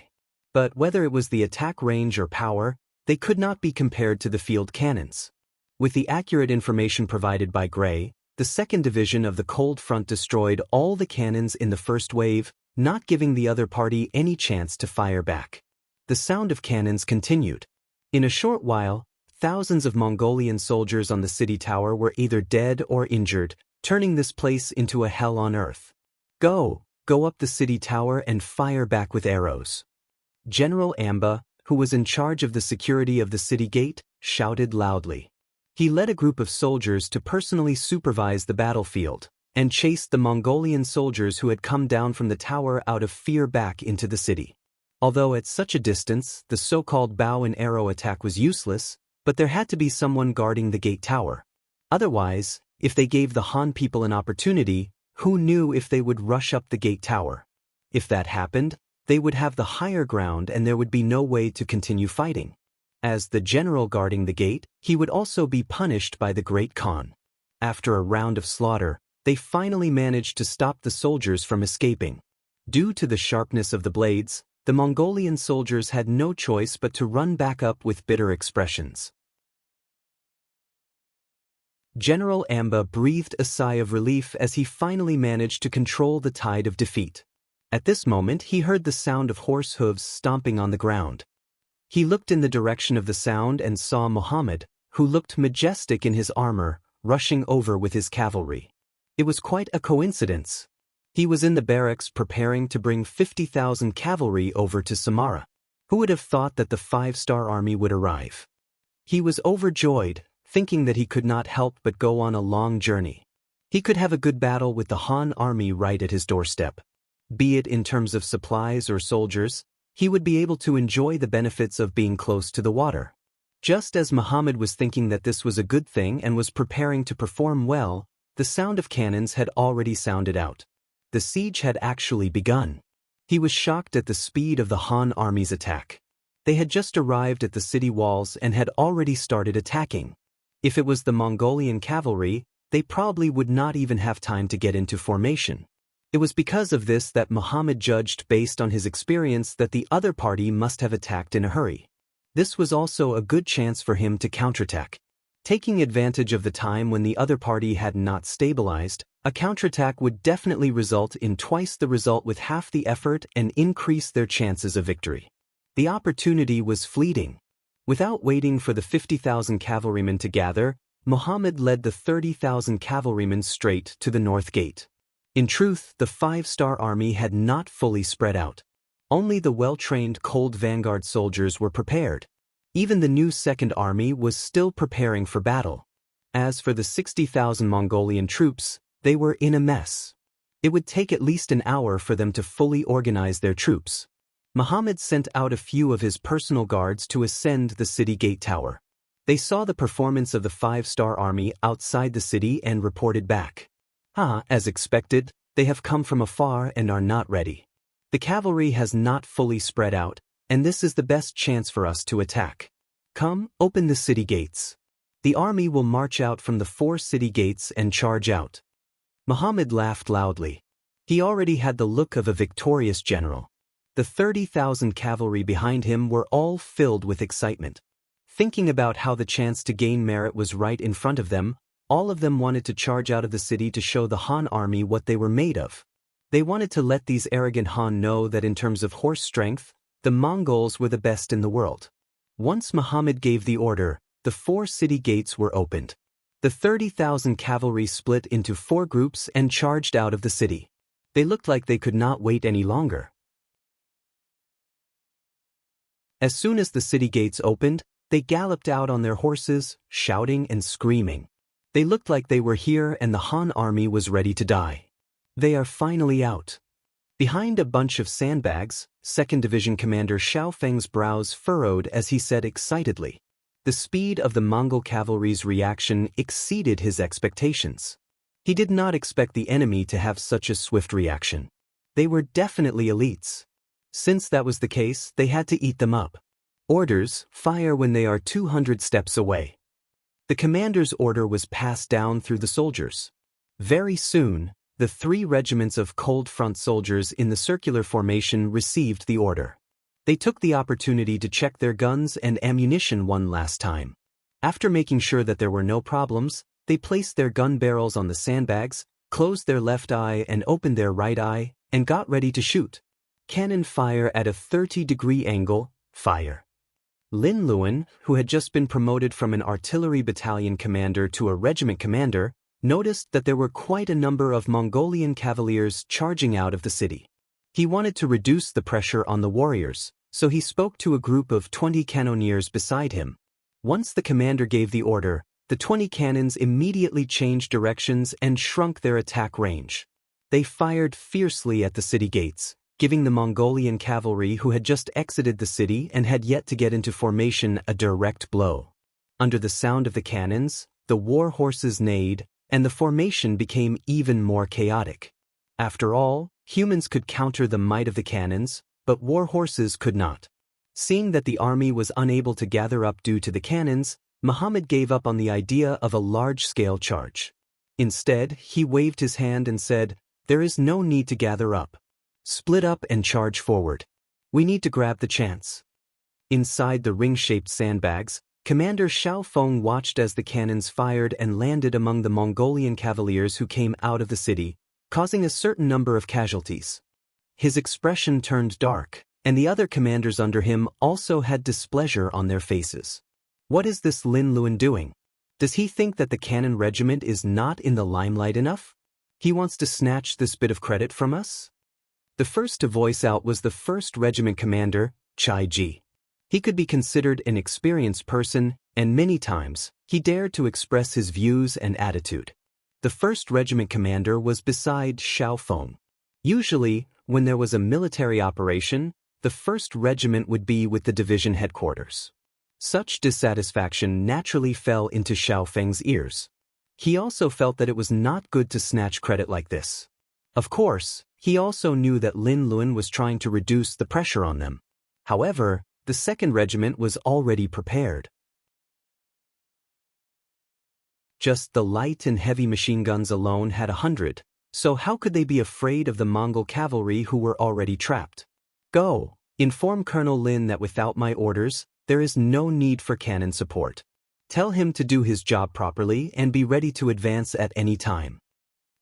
But whether it was the attack range or power, they could not be compared to the field cannons. With the accurate information provided by Gray, the 2nd Division of the Cold Front destroyed all the cannons in the first wave, not giving the other party any chance to fire back. The sound of cannons continued. In a short while, thousands of Mongolian soldiers on the city tower were either dead or injured, turning this place into a hell on earth. Go up the city tower and fire back with arrows. General Amba, who was in charge of the security of the city gate, shouted loudly. He led a group of soldiers to personally supervise the battlefield, and chased the Mongolian soldiers who had come down from the tower out of fear back into the city. Although at such a distance, the so-called bow and arrow attack was useless, but there had to be someone guarding the gate tower. Otherwise, if they gave the Han people an opportunity, who knew if they would rush up the gate tower? If that happened, they would have the higher ground and there would be no way to continue fighting. As the general guarding the gate, he would also be punished by the Great Khan. After a round of slaughter, they finally managed to stop the soldiers from escaping. Due to the sharpness of the blades, the Mongolian soldiers had no choice but to run back up with bitter expressions. General Amba breathed a sigh of relief as he finally managed to control the tide of defeat. At this moment he heard the sound of horse hooves stomping on the ground. He looked in the direction of the sound and saw Muhammad, who looked majestic in his armor, rushing over with his cavalry. It was quite a coincidence. He was in the barracks preparing to bring 50,000 cavalry over to Samara. Who would have thought that the 5-star army would arrive? He was overjoyed, thinking that he could not help but go on a long journey. He could have a good battle with the Han army right at his doorstep. Be it in terms of supplies or soldiers, he would be able to enjoy the benefits of being close to the water. Just as Muhammad was thinking that this was a good thing and was preparing to perform well, the sound of cannons had already sounded out. The siege had actually begun. He was shocked at the speed of the Han army's attack. They had just arrived at the city walls and had already started attacking. If it was the Mongolian cavalry, they probably would not even have time to get into formation. It was because of this that Muhammad judged based on his experience that the other party must have attacked in a hurry. This was also a good chance for him to counterattack. Taking advantage of the time when the other party had not stabilized, a counterattack would definitely result in twice the result with half the effort and increase their chances of victory. The opportunity was fleeting. Without waiting for the 50,000 cavalrymen to gather, Muhammad led the 30,000 cavalrymen straight to the north gate. In truth, the 5-star army had not fully spread out. Only the well-trained Cold Vanguard soldiers were prepared. Even the new Second Army was still preparing for battle. As for the 60,000 Mongolian troops, they were in a mess. It would take at least an hour for them to fully organize their troops. Muhammad sent out a few of his personal guards to ascend the city gate tower. They saw the performance of the 5-star army outside the city and reported back. As expected, they have come from afar and are not ready. The cavalry has not fully spread out, and this is the best chance for us to attack. Come, open the city gates. The army will march out from the 4 city gates and charge out. Muhammad laughed loudly. He already had the look of a victorious general. The 30,000 cavalry behind him were all filled with excitement. Thinking about how the chance to gain merit was right in front of them, all of them wanted to charge out of the city to show the Han army what they were made of. They wanted to let these arrogant Han know that in terms of horse strength, the Mongols were the best in the world. Once Muhammad gave the order, the 4 city gates were opened. The 30,000 cavalry split into 4 groups and charged out of the city. They looked like they could not wait any longer. As soon as the city gates opened, they galloped out on their horses, shouting and screaming. They looked like they were here and the Han army was ready to die. They are finally out. Behind a bunch of sandbags, 2nd Division Commander Xiao Feng's brows furrowed as he said excitedly. The speed of the Mongol cavalry's reaction exceeded his expectations. He did not expect the enemy to have such a swift reaction. They were definitely elites. Since that was the case, they had to eat them up. Orders: fire when they are 200 steps away. The commander's order was passed down through the soldiers. Very soon, the 3 regiments of Cold Front soldiers in the circular formation received the order. They took the opportunity to check their guns and ammunition one last time. After making sure that there were no problems, they placed their gun barrels on the sandbags, closed their left eye and opened their right eye, and got ready to shoot. Cannon fire at a 30-degree angle, fire. Lin Luan, who had just been promoted from an artillery battalion commander to a regiment commander, noticed that there were quite a number of Mongolian cavaliers charging out of the city. He wanted to reduce the pressure on the warriors, so he spoke to a group of 20 cannoneers beside him. Once the commander gave the order, the 20 cannons immediately changed directions and shrunk their attack range. They fired fiercely at the city gates, giving the Mongolian cavalry who had just exited the city and had yet to get into formation a direct blow. Under the sound of the cannons, the war horses neighed, and the formation became even more chaotic. After all, humans could counter the might of the cannons, but war horses could not. Seeing that the army was unable to gather up due to the cannons, Muhammad gave up on the idea of a large-scale charge. Instead, he waved his hand and said, "There is no need to gather up. Split up and charge forward. We need to grab the chance." Inside the ring-shaped sandbags, Commander Xiao Feng watched as the cannons fired and landed among the Mongolian cavaliers who came out of the city, causing a certain number of casualties. His expression turned dark, and the other commanders under him also had displeasure on their faces. What is this Lin Luan doing? Does he think that the cannon regiment is not in the limelight enough? He wants to snatch this bit of credit from us? The first to voice out was the 1st Regiment Commander, Chai Ji. He could be considered an experienced person, and many times, he dared to express his views and attitude. The 1st Regiment Commander was beside Xiao Feng. Usually, when there was a military operation, the 1st Regiment would be with the division headquarters. Such dissatisfaction naturally fell into Xiao Feng's ears. He also felt that it was not good to snatch credit like this. Of course, he also knew that Lin Luan was trying to reduce the pressure on them. However, the 2nd Regiment was already prepared. Just the light and heavy machine guns alone had 100, so how could they be afraid of the Mongol cavalry who were already trapped? Go, inform Colonel Lin that without my orders, there is no need for cannon support. Tell him to do his job properly and be ready to advance at any time.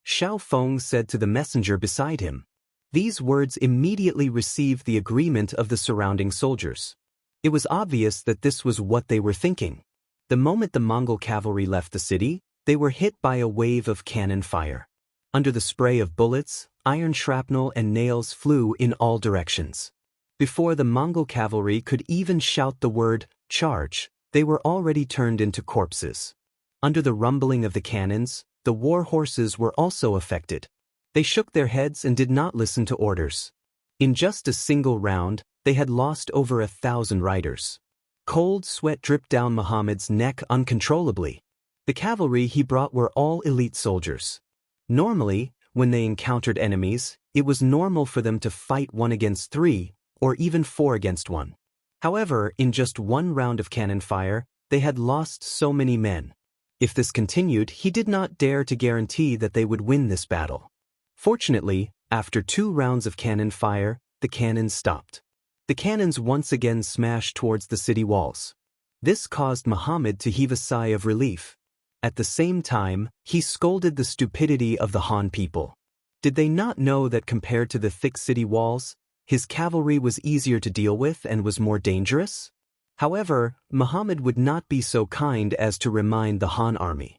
Xiao Feng said to the messenger beside him. These words immediately received the agreement of the surrounding soldiers. It was obvious that this was what they were thinking. The moment the Mongol cavalry left the city, they were hit by a wave of cannon fire. Under the spray of bullets, iron shrapnel and nails flew in all directions. Before the Mongol cavalry could even shout the word, "charge," they were already turned into corpses. Under the rumbling of the cannons, the war horses were also affected. They shook their heads and did not listen to orders. In just a single round, they had lost over 1,000 riders. Cold sweat dripped down Muhammad's neck uncontrollably. The cavalry he brought were all elite soldiers. Normally, when they encountered enemies, it was normal for them to fight 1 against 3, or even 4 against 1. However, in just one round of cannon fire, they had lost so many men. If this continued, he did not dare to guarantee that they would win this battle. Fortunately, after 2 rounds of cannon fire, the cannons stopped. The cannons once again smashed towards the city walls. This caused Muhammad to heave a sigh of relief. At the same time, he scolded the stupidity of the Han people. Did they not know that compared to the thick city walls, his cavalry was easier to deal with and was more dangerous? However, Muhammad would not be so kind as to remind the Han army.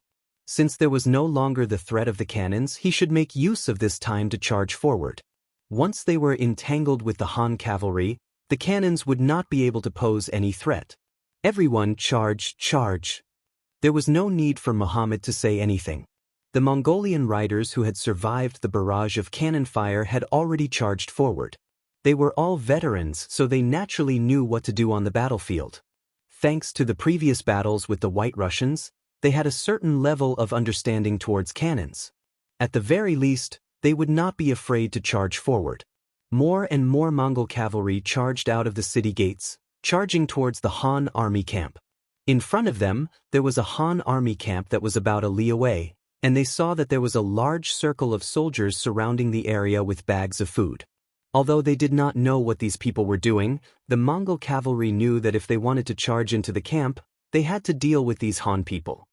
Since there was no longer the threat of the cannons, he should make use of this time to charge forward. Once they were entangled with the Han cavalry, the cannons would not be able to pose any threat. Everyone charge, charge. There was no need for Muhammad to say anything. The Mongolian riders who had survived the barrage of cannon fire had already charged forward. They were all veterans, so they naturally knew what to do on the battlefield. Thanks to the previous battles with the White Russians, they had a certain level of understanding towards cannons. At the very least, they would not be afraid to charge forward. More and more Mongol cavalry charged out of the city gates, charging towards the Han army camp. In front of them, there was a Han army camp that was about a li away, and they saw that there was a large circle of soldiers surrounding the area with bags of food. Although they did not know what these people were doing, the Mongol cavalry knew that if they wanted to charge into the camp, they had to deal with these Han people.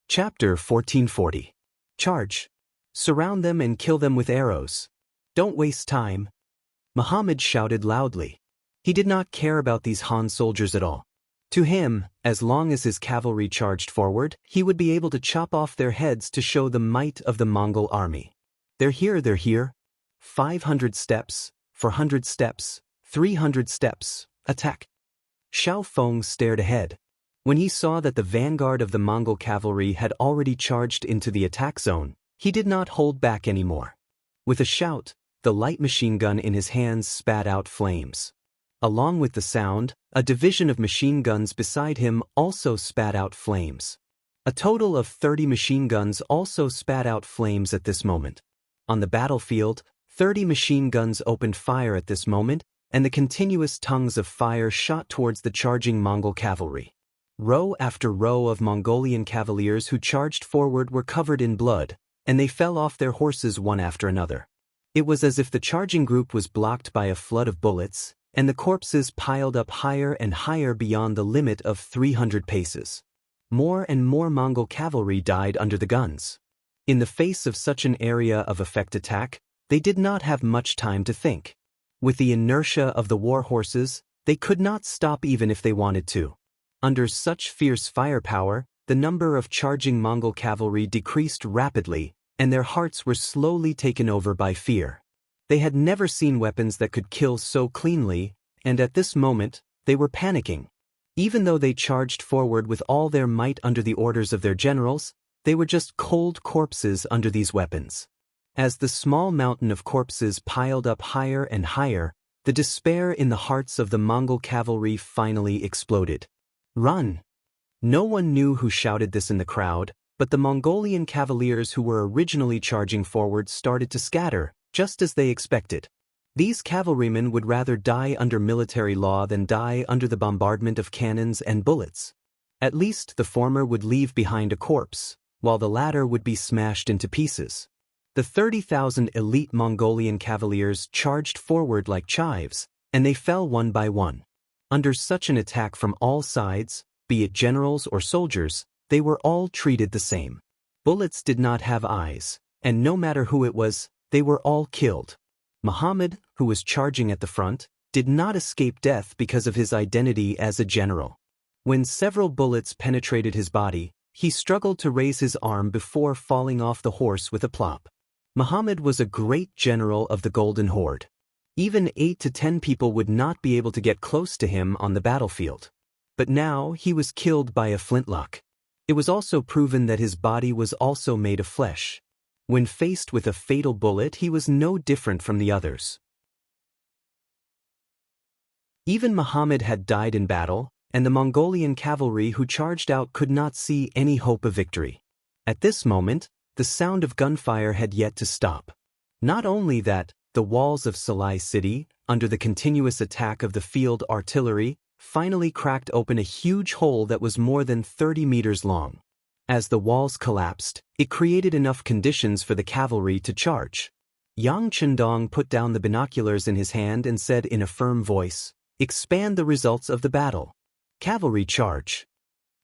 Chapter 1440. Charge. Surround them and kill them with arrows. Don't waste time. Muhammad shouted loudly. He did not care about these Han soldiers at all. To him, as long as his cavalry charged forward, he would be able to chop off their heads to show the might of the Mongol army. They're here. 500 steps, 400 steps, 300 steps, attack. Xiao Feng stared ahead. When he saw that the vanguard of the Mongol cavalry had already charged into the attack zone, he did not hold back anymore. With a shout, the light machine gun in his hands spat out flames. Along with the sound, a division of machine guns beside him also spat out flames. A total of 30 machine guns also spat out flames at this moment. On the battlefield, 30 machine guns opened fire at this moment, and the continuous tongues of fire shot towards the charging Mongol cavalry. Row after row of Mongolian cavaliers who charged forward were covered in blood, and they fell off their horses one after another. It was as if the charging group was blocked by a flood of bullets, and the corpses piled up higher and higher beyond the limit of 300 paces. More and more Mongol cavalry died under the guns. In the face of such an area of effect attack, they did not have much time to think. With the inertia of the war horses, they could not stop even if they wanted to. Under such fierce firepower, the number of charging Mongol cavalry decreased rapidly, and their hearts were slowly taken over by fear. They had never seen weapons that could kill so cleanly, and at this moment, they were panicking. Even though they charged forward with all their might under the orders of their generals, they were just cold corpses under these weapons. As the small mountain of corpses piled up higher and higher, the despair in the hearts of the Mongol cavalry finally exploded. Run! No one knew who shouted this in the crowd, but the Mongolian cavaliers who were originally charging forward started to scatter, just as they expected. These cavalrymen would rather die under military law than die under the bombardment of cannons and bullets. At least the former would leave behind a corpse, while the latter would be smashed into pieces. The 30,000 elite Mongolian cavaliers charged forward like chives, and they fell one by one. Under such an attack from all sides, be it generals or soldiers, they were all treated the same. Bullets did not have eyes, and no matter who it was, they were all killed. Muhammad, who was charging at the front, did not escape death because of his identity as a general. When several bullets penetrated his body, He struggled to raise his arm before falling off the horse with a plop. Muhammad was a great general of the Golden Horde. Even 8 to 10 people would not be able to get close to him on the battlefield. But now he was killed by a flintlock. It was also proven that his body was also made of flesh. When faced with a fatal bullet, he was no different from the others. Even Muhammad had died in battle, and the Mongolian cavalry who charged out could not see any hope of victory. At this moment, the sound of gunfire had yet to stop. Not only that, the walls of Salai city, under the continuous attack of the field artillery, finally cracked open a huge hole that was more than 30 meters long. As the walls collapsed, it created enough conditions for the cavalry to charge. Yang Chendong put down the binoculars in his hand and said in a firm voice, "Expand the results of the battle. Cavalry charge."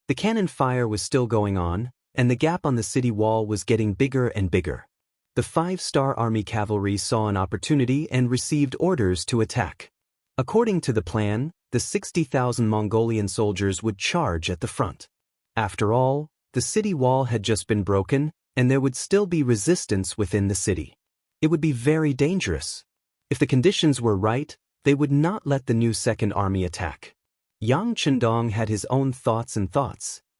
The cannon fire was still going on, and the gap on the city wall was getting bigger and bigger. The 5-star army cavalry saw an opportunity and received orders to attack. According to the plan, the 60,000 Mongolian soldiers would charge at the front. After all, the city wall had just been broken, and there would still be resistance within the city. It would be very dangerous. If the conditions were right, they would not let the new Second Army attack. Yang Chendong had his own thoughts,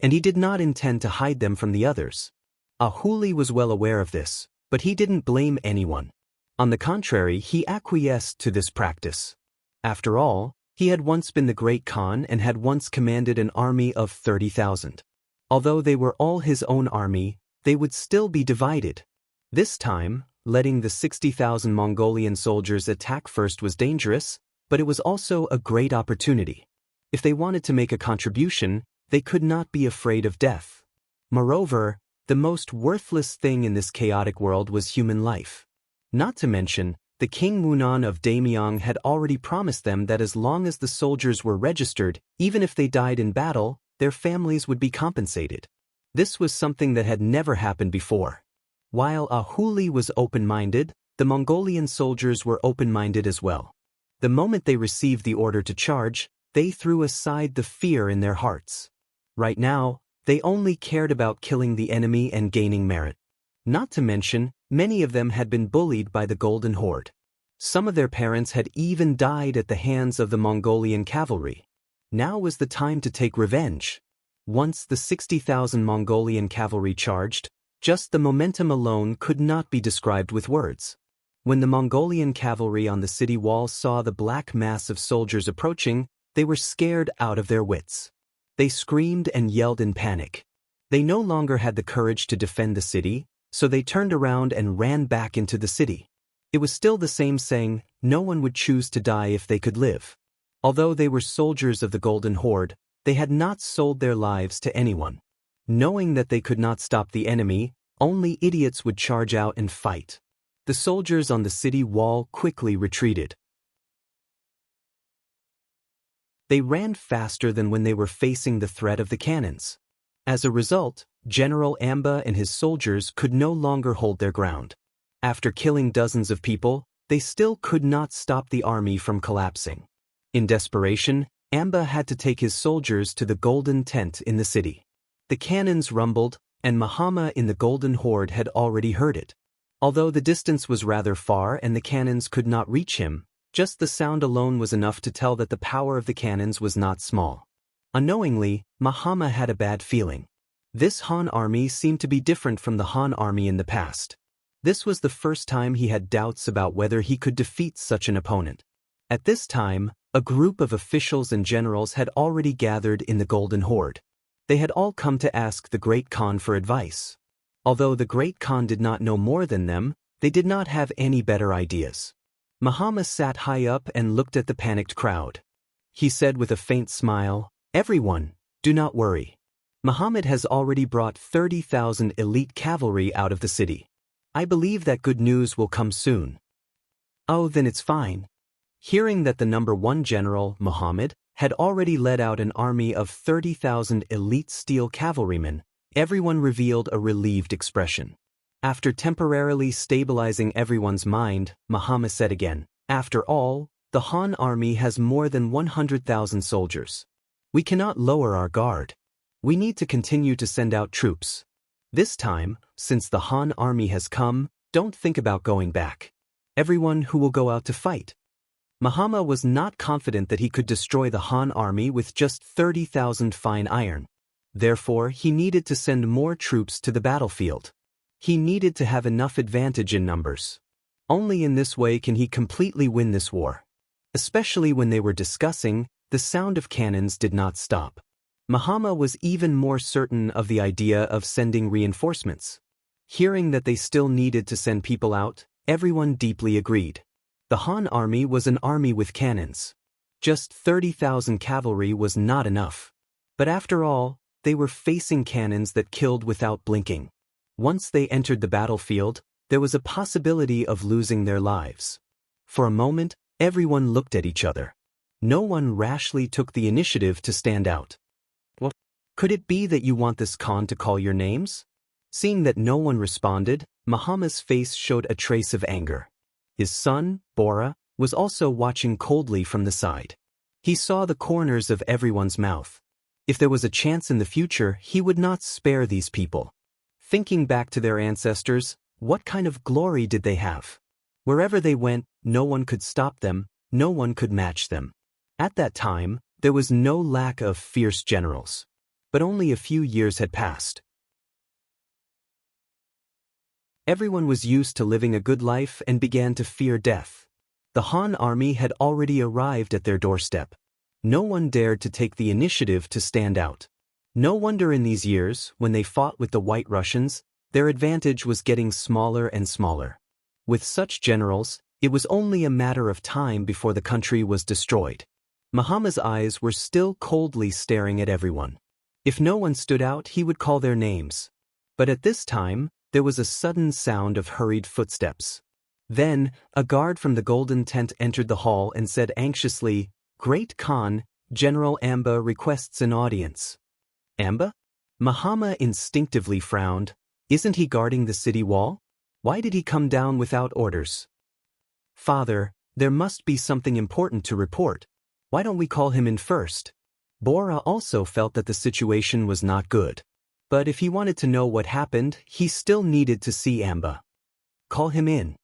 and he did not intend to hide them from the others. Ahuli was well aware of this, but he didn't blame anyone. On the contrary, he acquiesced to this practice. After all, he had once been the great Khan and had once commanded an army of 30,000. Although they were all his own army, they would still be divided. This time, letting the 60,000 Mongolian soldiers attack first was dangerous, but it was also a great opportunity. If they wanted to make a contribution, they could not be afraid of death. Moreover, the most worthless thing in this chaotic world was human life. Not to mention, the King Wunan of Damyang had already promised them that as long as the soldiers were registered, even if they died in battle, their families would be compensated. This was something that had never happened before. While Ahuli was open-minded, the Mongolian soldiers were open-minded as well. The moment they received the order to charge, they threw aside the fear in their hearts. Right now, they only cared about killing the enemy and gaining merit. Not to mention, many of them had been bullied by the Golden Horde. Some of their parents had even died at the hands of the Mongolian cavalry. Now was the time to take revenge. Once the 60,000 Mongolian cavalry charged, just the momentum alone could not be described with words. When the Mongolian cavalry on the city wall saw the black mass of soldiers approaching, they were scared out of their wits. They screamed and yelled in panic. They no longer had the courage to defend the city, so they turned around and ran back into the city. It was still the same saying, no one would choose to die if they could live. Although they were soldiers of the Golden Horde, they had not sold their lives to anyone. Knowing that they could not stop the enemy, only idiots would charge out and fight. The soldiers on the city wall quickly retreated. They ran faster than when they were facing the threat of the cannons. As a result, General Amba and his soldiers could no longer hold their ground. After killing dozens of people, they still could not stop the army from collapsing. In desperation, Amba had to take his soldiers to the golden tent in the city. The cannons rumbled, and Mahama in the Golden Horde had already heard it. Although the distance was rather far and the cannons could not reach him, just the sound alone was enough to tell that the power of the cannons was not small. Unknowingly, Mahama had a bad feeling. This Han army seemed to be different from the Han army in the past. This was the first time he had doubts about whether he could defeat such an opponent. At this time, a group of officials and generals had already gathered in the Golden Horde. They had all come to ask the Great Khan for advice. Although the Great Khan did not know more than them, they did not have any better ideas. Mahama sat high up and looked at the panicked crowd. He said with a faint smile, "Everyone, do not worry. Muhammad has already brought 30,000 elite cavalry out of the city. I believe that good news will come soon." "Oh, then it's fine." Hearing that the number 1 general, Muhammad, had already led out an army of 30,000 elite steel cavalrymen, everyone revealed a relieved expression. After temporarily stabilizing everyone's mind, Muhammad said again, "After all, the Han army has more than 100,000 soldiers. We cannot lower our guard. We need to continue to send out troops. This time, since the Han army has come, don't think about going back. Everyone who will go out to fight. Mahama was not confident that he could destroy the Han army with just 30,000 fine iron. Therefore, he needed to send more troops to the battlefield. He needed to have enough advantage in numbers. Only in this way can he completely win this war. Especially when they were discussing, the sound of cannons did not stop. Mahama was even more certain of the idea of sending reinforcements. Hearing that they still needed to send people out, everyone deeply agreed. The Han army was an army with cannons. Just 30,000 cavalry was not enough. But after all, they were facing cannons that killed without blinking. Once they entered the battlefield, there was a possibility of losing their lives. For a moment, everyone looked at each other. No one rashly took the initiative to stand out. What? Could it be that you want this Khan to call your names? Seeing that no one responded, Mahama's face showed a trace of anger. His son, Bora, was also watching coldly from the side. He saw the corners of everyone's mouth. If there was a chance in the future, he would not spare these people. Thinking back to their ancestors, what kind of glory did they have? Wherever they went, no one could stop them, no one could match them. At that time, there was no lack of fierce generals. But only a few years had passed. Everyone was used to living a good life and began to fear death. The Han army had already arrived at their doorstep. No one dared to take the initiative to stand out. No wonder in these years, when they fought with the White Russians, their advantage was getting smaller and smaller. With such generals, it was only a matter of time before the country was destroyed. Mahama's eyes were still coldly staring at everyone. If no one stood out, he would call their names. But at this time, there was a sudden sound of hurried footsteps. Then, a guard from the golden tent entered the hall and said anxiously, "Great Khan, General Amba requests an audience." Amba? Mahama instinctively frowned. Isn't he guarding the city wall? Why did he come down without orders? Father, there must be something important to report. Why don't we call him in first? Bora also felt that the situation was not good. But if he wanted to know what happened, he still needed to see Amba. Call him in.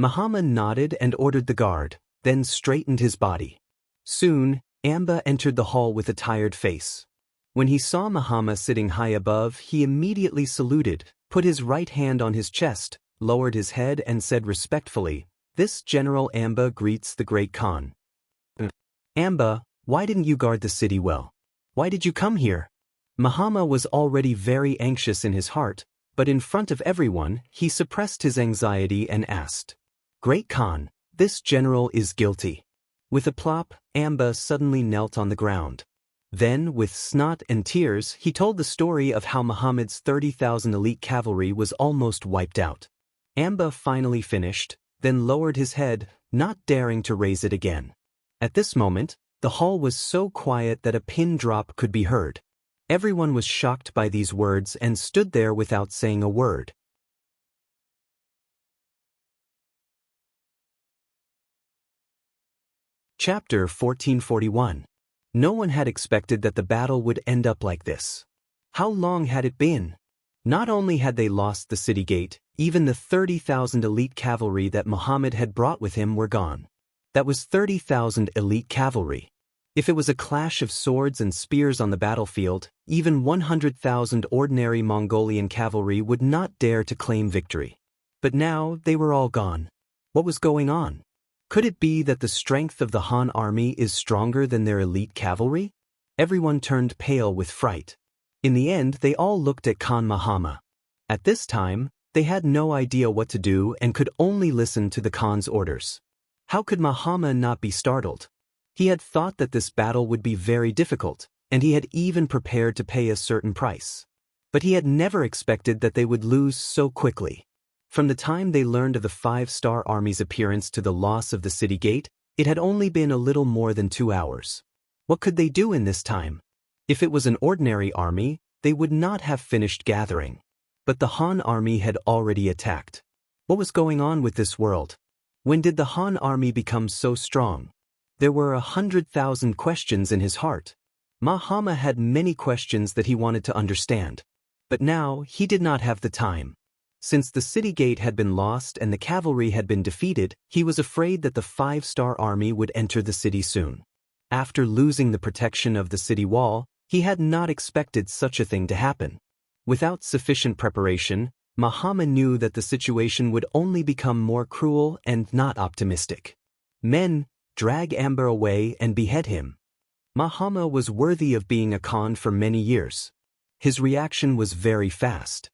Mahama nodded and ordered the guard, then straightened his body. Soon, Amba entered the hall with a tired face. When he saw Mahama sitting high above, he immediately saluted, put his right hand on his chest, lowered his head and said respectfully, "This General Amba greets the great Khan." Amba, why didn't you guard the city well? Why did you come here? Mahama was already very anxious in his heart, but in front of everyone, he suppressed his anxiety and asked, "Great Khan, this general is guilty." With a plop, Amba suddenly knelt on the ground. Then, with snot and tears, he told the story of how Muhammad's 30,000 elite cavalry was almost wiped out. Amba finally finished, then lowered his head, not daring to raise it again. At this moment, the hall was so quiet that a pin drop could be heard. Everyone was shocked by these words and stood there without saying a word. Chapter 1441. No one had expected that the battle would end up like this. How long had it been? Not only had they lost the city gate, even the 30,000 elite cavalry that Muhammad had brought with him were gone. That was 30,000 elite cavalry. If it was a clash of swords and spears on the battlefield, even 100,000 ordinary Mongolian cavalry would not dare to claim victory. But now they were all gone. What was going on? Could it be that the strength of the Han army is stronger than their elite cavalry? Everyone turned pale with fright. In the end, they all looked at Khan Mahama. At this time, they had no idea what to do and could only listen to the Khan's orders. How could Mahama not be startled? He had thought that this battle would be very difficult, and he had even prepared to pay a certain price. But he had never expected that they would lose so quickly. From the time they learned of the 5-star army's appearance to the loss of the city gate, it had only been a little more than 2 hours. What could they do in this time? If it was an ordinary army, they would not have finished gathering. But the Han army had already attacked. What was going on with this world? When did the Han army become so strong? There were 100,000 questions in his heart. Mahama had many questions that he wanted to understand. But now, he did not have the time. Since the city gate had been lost and the cavalry had been defeated, he was afraid that the 5-star army would enter the city soon. After losing the protection of the city wall, he had not expected such a thing to happen. Without sufficient preparation, Mahama knew that the situation would only become more cruel and not optimistic. Men, drag Amber away and behead him. Mahama was worthy of being a Khan for many years. His reaction was very fast.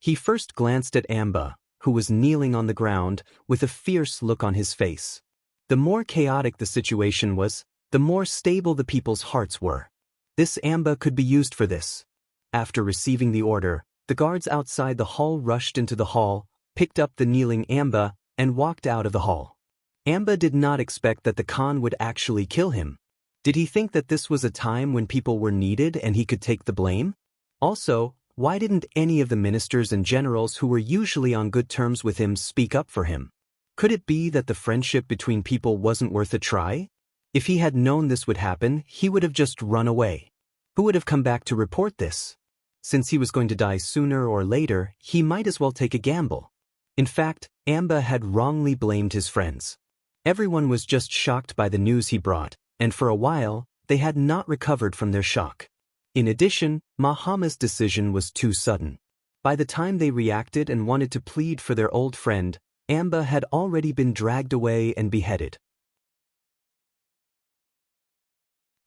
He first glanced at Amba, who was kneeling on the ground, with a fierce look on his face. The more chaotic the situation was, the more stable the people's hearts were. This Amba could be used for this. After receiving the order, the guards outside the hall rushed into the hall, picked up the kneeling Amba, and walked out of the hall. Amba did not expect that the Khan would actually kill him. Did he think that this was a time when people were needed and he could take the blame? Also, why didn't any of the ministers and generals who were usually on good terms with him speak up for him? Could it be that the friendship between people wasn't worth a try? If he had known this would happen, he would have just run away. Who would have come back to report this? Since he was going to die sooner or later, he might as well take a gamble. In fact, Amba had wrongly blamed his friends. Everyone was just shocked by the news he brought, and for a while, they had not recovered from their shock. In addition, Mahama's decision was too sudden. By the time they reacted and wanted to plead for their old friend, Amba had already been dragged away and beheaded.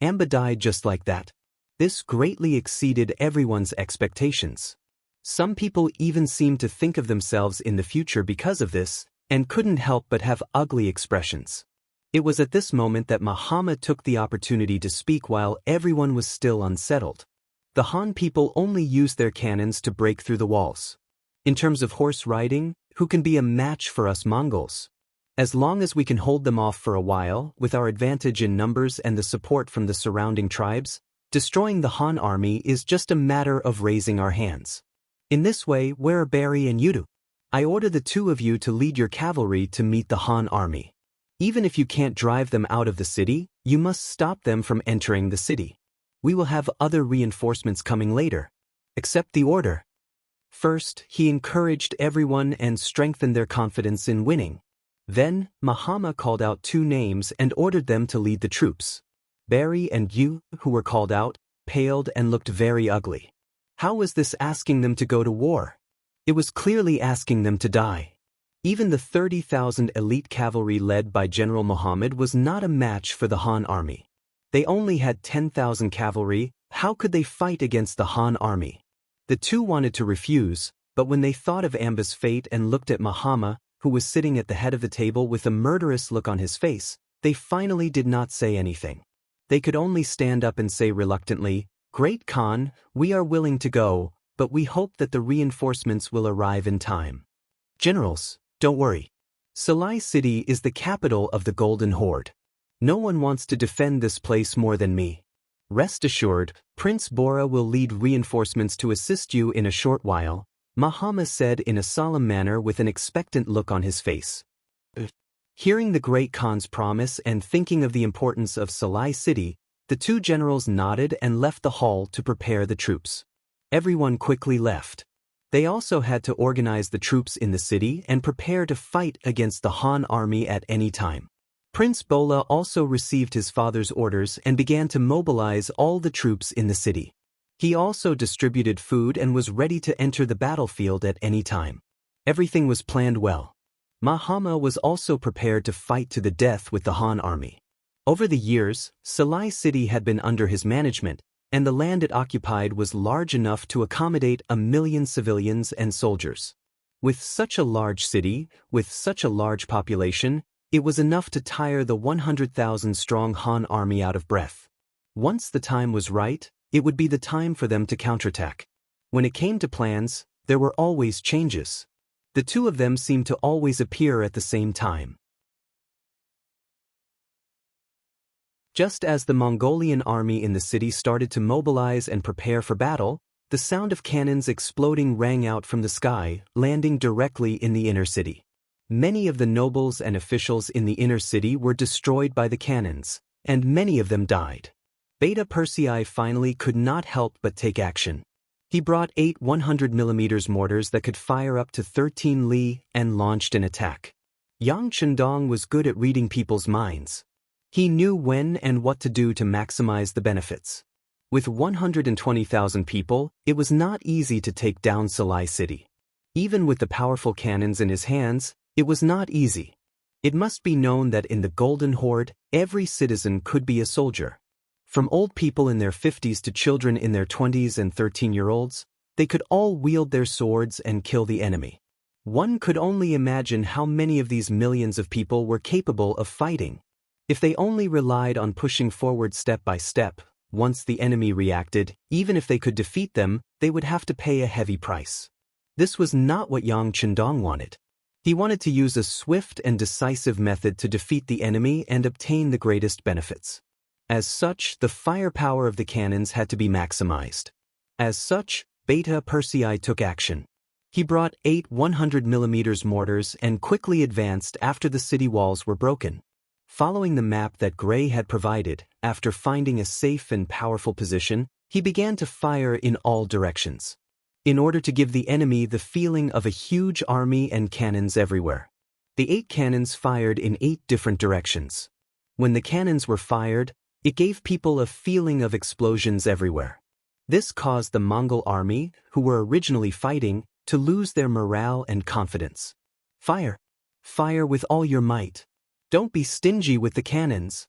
Amba died just like that. This greatly exceeded everyone's expectations. Some people even seemed to think of themselves in the future because of this, and couldn't help but have ugly expressions. It was at this moment that Mahama took the opportunity to speak while everyone was still unsettled. The Han people only used their cannons to break through the walls. In terms of horse riding, who can be a match for us Mongols? As long as we can hold them off for a while, with our advantage in numbers and the support from the surrounding tribes, destroying the Han army is just a matter of raising our hands. In this way, where are Barry and Yudu? I order the two of you to lead your cavalry to meet the Han army. Even if you can't drive them out of the city, you must stop them from entering the city. We will have other reinforcements coming later. Accept the order. First, he encouraged everyone and strengthened their confidence in winning. Then, Mahama called out 2 names and ordered them to lead the troops. Barry and Yu, who were called out, paled and looked very ugly. How was this asking them to go to war? It was clearly asking them to die. Even the 30,000 elite cavalry led by General Muhammad was not a match for the Han army. They only had 10,000 cavalry. How could they fight against the Han army? The two wanted to refuse, but when they thought of Amba's fate and looked at Mahama, who was sitting at the head of the table with a murderous look on his face, they finally did not say anything. They could only stand up and say reluctantly, "Great Khan, we are willing to go, but we hope that the reinforcements will arrive in time." Generals, don't worry. Salai City is the capital of the Golden Horde. No one wants to defend this place more than me. Rest assured, Prince Bora will lead reinforcements to assist you in a short while, Mahama said in a solemn manner with an expectant look on his face. Hearing the great Khan's promise and thinking of the importance of Salai City, the 2 generals nodded and left the hall to prepare the troops. Everyone quickly left. They also had to organize the troops in the city and prepare to fight against the Han army at any time. Prince Bola also received his father's orders and began to mobilize all the troops in the city. He also distributed food and was ready to enter the battlefield at any time. Everything was planned well. Mahama was also prepared to fight to the death with the Han army. Over the years, Salai City had been under his management, and the land it occupied was large enough to accommodate 1 million civilians and soldiers. With such a large city, with such a large population, it was enough to tire the 100,000-strong Han army out of breath. Once the time was right, it would be the time for them to counterattack. When it came to plans, there were always changes. The 2 of them seemed to always appear at the same time. Just as the Mongolian army in the city started to mobilize and prepare for battle, the sound of cannons exploding rang out from the sky, landing directly in the inner city. Many of the nobles and officials in the inner city were destroyed by the cannons, and many of them died. Beta Persei finally could not help but take action. He brought 8 100mm mortars that could fire up to 13 li and launched an attack. Yang Chendong was good at reading people's minds. He knew when and what to do to maximize the benefits. With 120,000 people, it was not easy to take down Salai City. Even with the powerful cannons in his hands, it was not easy. It must be known that in the Golden Horde, every citizen could be a soldier. From old people in their 50s to children in their 20s and 13-year-olds, they could all wield their swords and kill the enemy. One could only imagine how many of these millions of people were capable of fighting. If they only relied on pushing forward step by step, once the enemy reacted, even if they could defeat them, they would have to pay a heavy price. This was not what Yang Chendong wanted. He wanted to use a swift and decisive method to defeat the enemy and obtain the greatest benefits. As such, the firepower of the cannons had to be maximized. As such, Beta Persei took action. He brought 8 100mm mortars and quickly advanced after the city walls were broken. Following the map that Gray had provided, after finding a safe and powerful position, he began to fire in all directions. In order to give the enemy the feeling of a huge army and cannons everywhere. The 8 cannons fired in 8 different directions. When the cannons were fired, it gave people a feeling of explosions everywhere. This caused the Mongol army, who were originally fighting, to lose their morale and confidence. Fire! Fire with all your might. Don't be stingy with the cannons.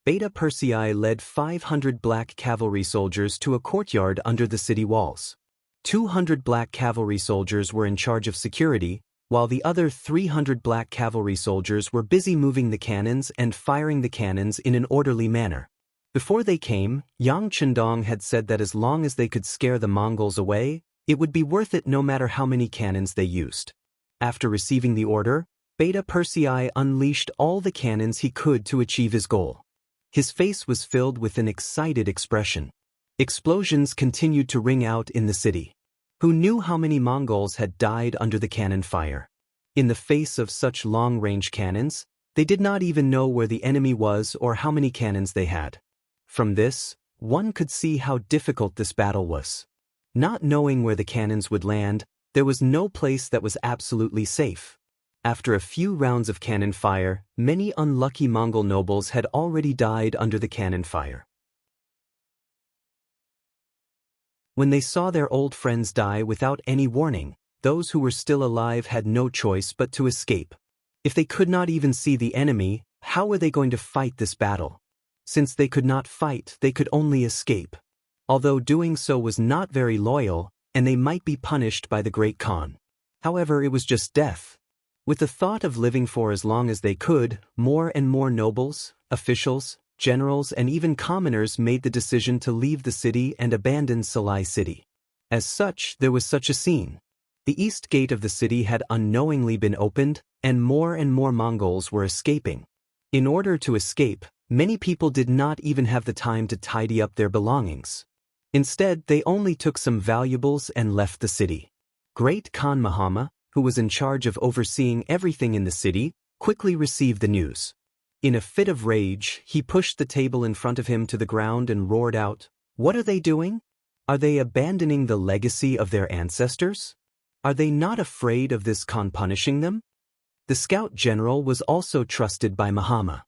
Beta Persei led 500 black cavalry soldiers to a courtyard under the city walls. 200 black cavalry soldiers were in charge of security, while the other 300 black cavalry soldiers were busy moving the cannons and firing the cannons in an orderly manner. Before they came, Yang Chendong had said that as long as they could scare the Mongols away, it would be worth it no matter how many cannons they used. After receiving the order, Beta Persei unleashed all the cannons he could to achieve his goal. His face was filled with an excited expression. Explosions continued to ring out in the city. Who knew how many Mongols had died under the cannon fire? In the face of such long-range cannons, they did not even know where the enemy was or how many cannons they had. From this, one could see how difficult this battle was. Not knowing where the cannons would land, there was no place that was absolutely safe. After a few rounds of cannon fire, many unlucky Mongol nobles had already died under the cannon fire. When they saw their old friends die without any warning, those who were still alive had no choice but to escape. If they could not even see the enemy, how were they going to fight this battle? Since they could not fight, they could only escape. Although doing so was not very loyal, and they might be punished by the Great Khan. However, it was just death. With the thought of living for as long as they could, more and more nobles, officials, generals and even commoners made the decision to leave the city and abandon Salai City. As such, there was such a scene. The east gate of the city had unknowingly been opened, and more Mongols were escaping. In order to escape, many people did not even have the time to tidy up their belongings. Instead, they only took some valuables and left the city. Great Khan Mahama, who was in charge of overseeing everything in the city, quickly received the news. In a fit of rage, he pushed the table in front of him to the ground and roared out, "What are they doing? Are they abandoning the legacy of their ancestors? Are they not afraid of this Khan punishing them?" The scout general was also trusted by Mahama.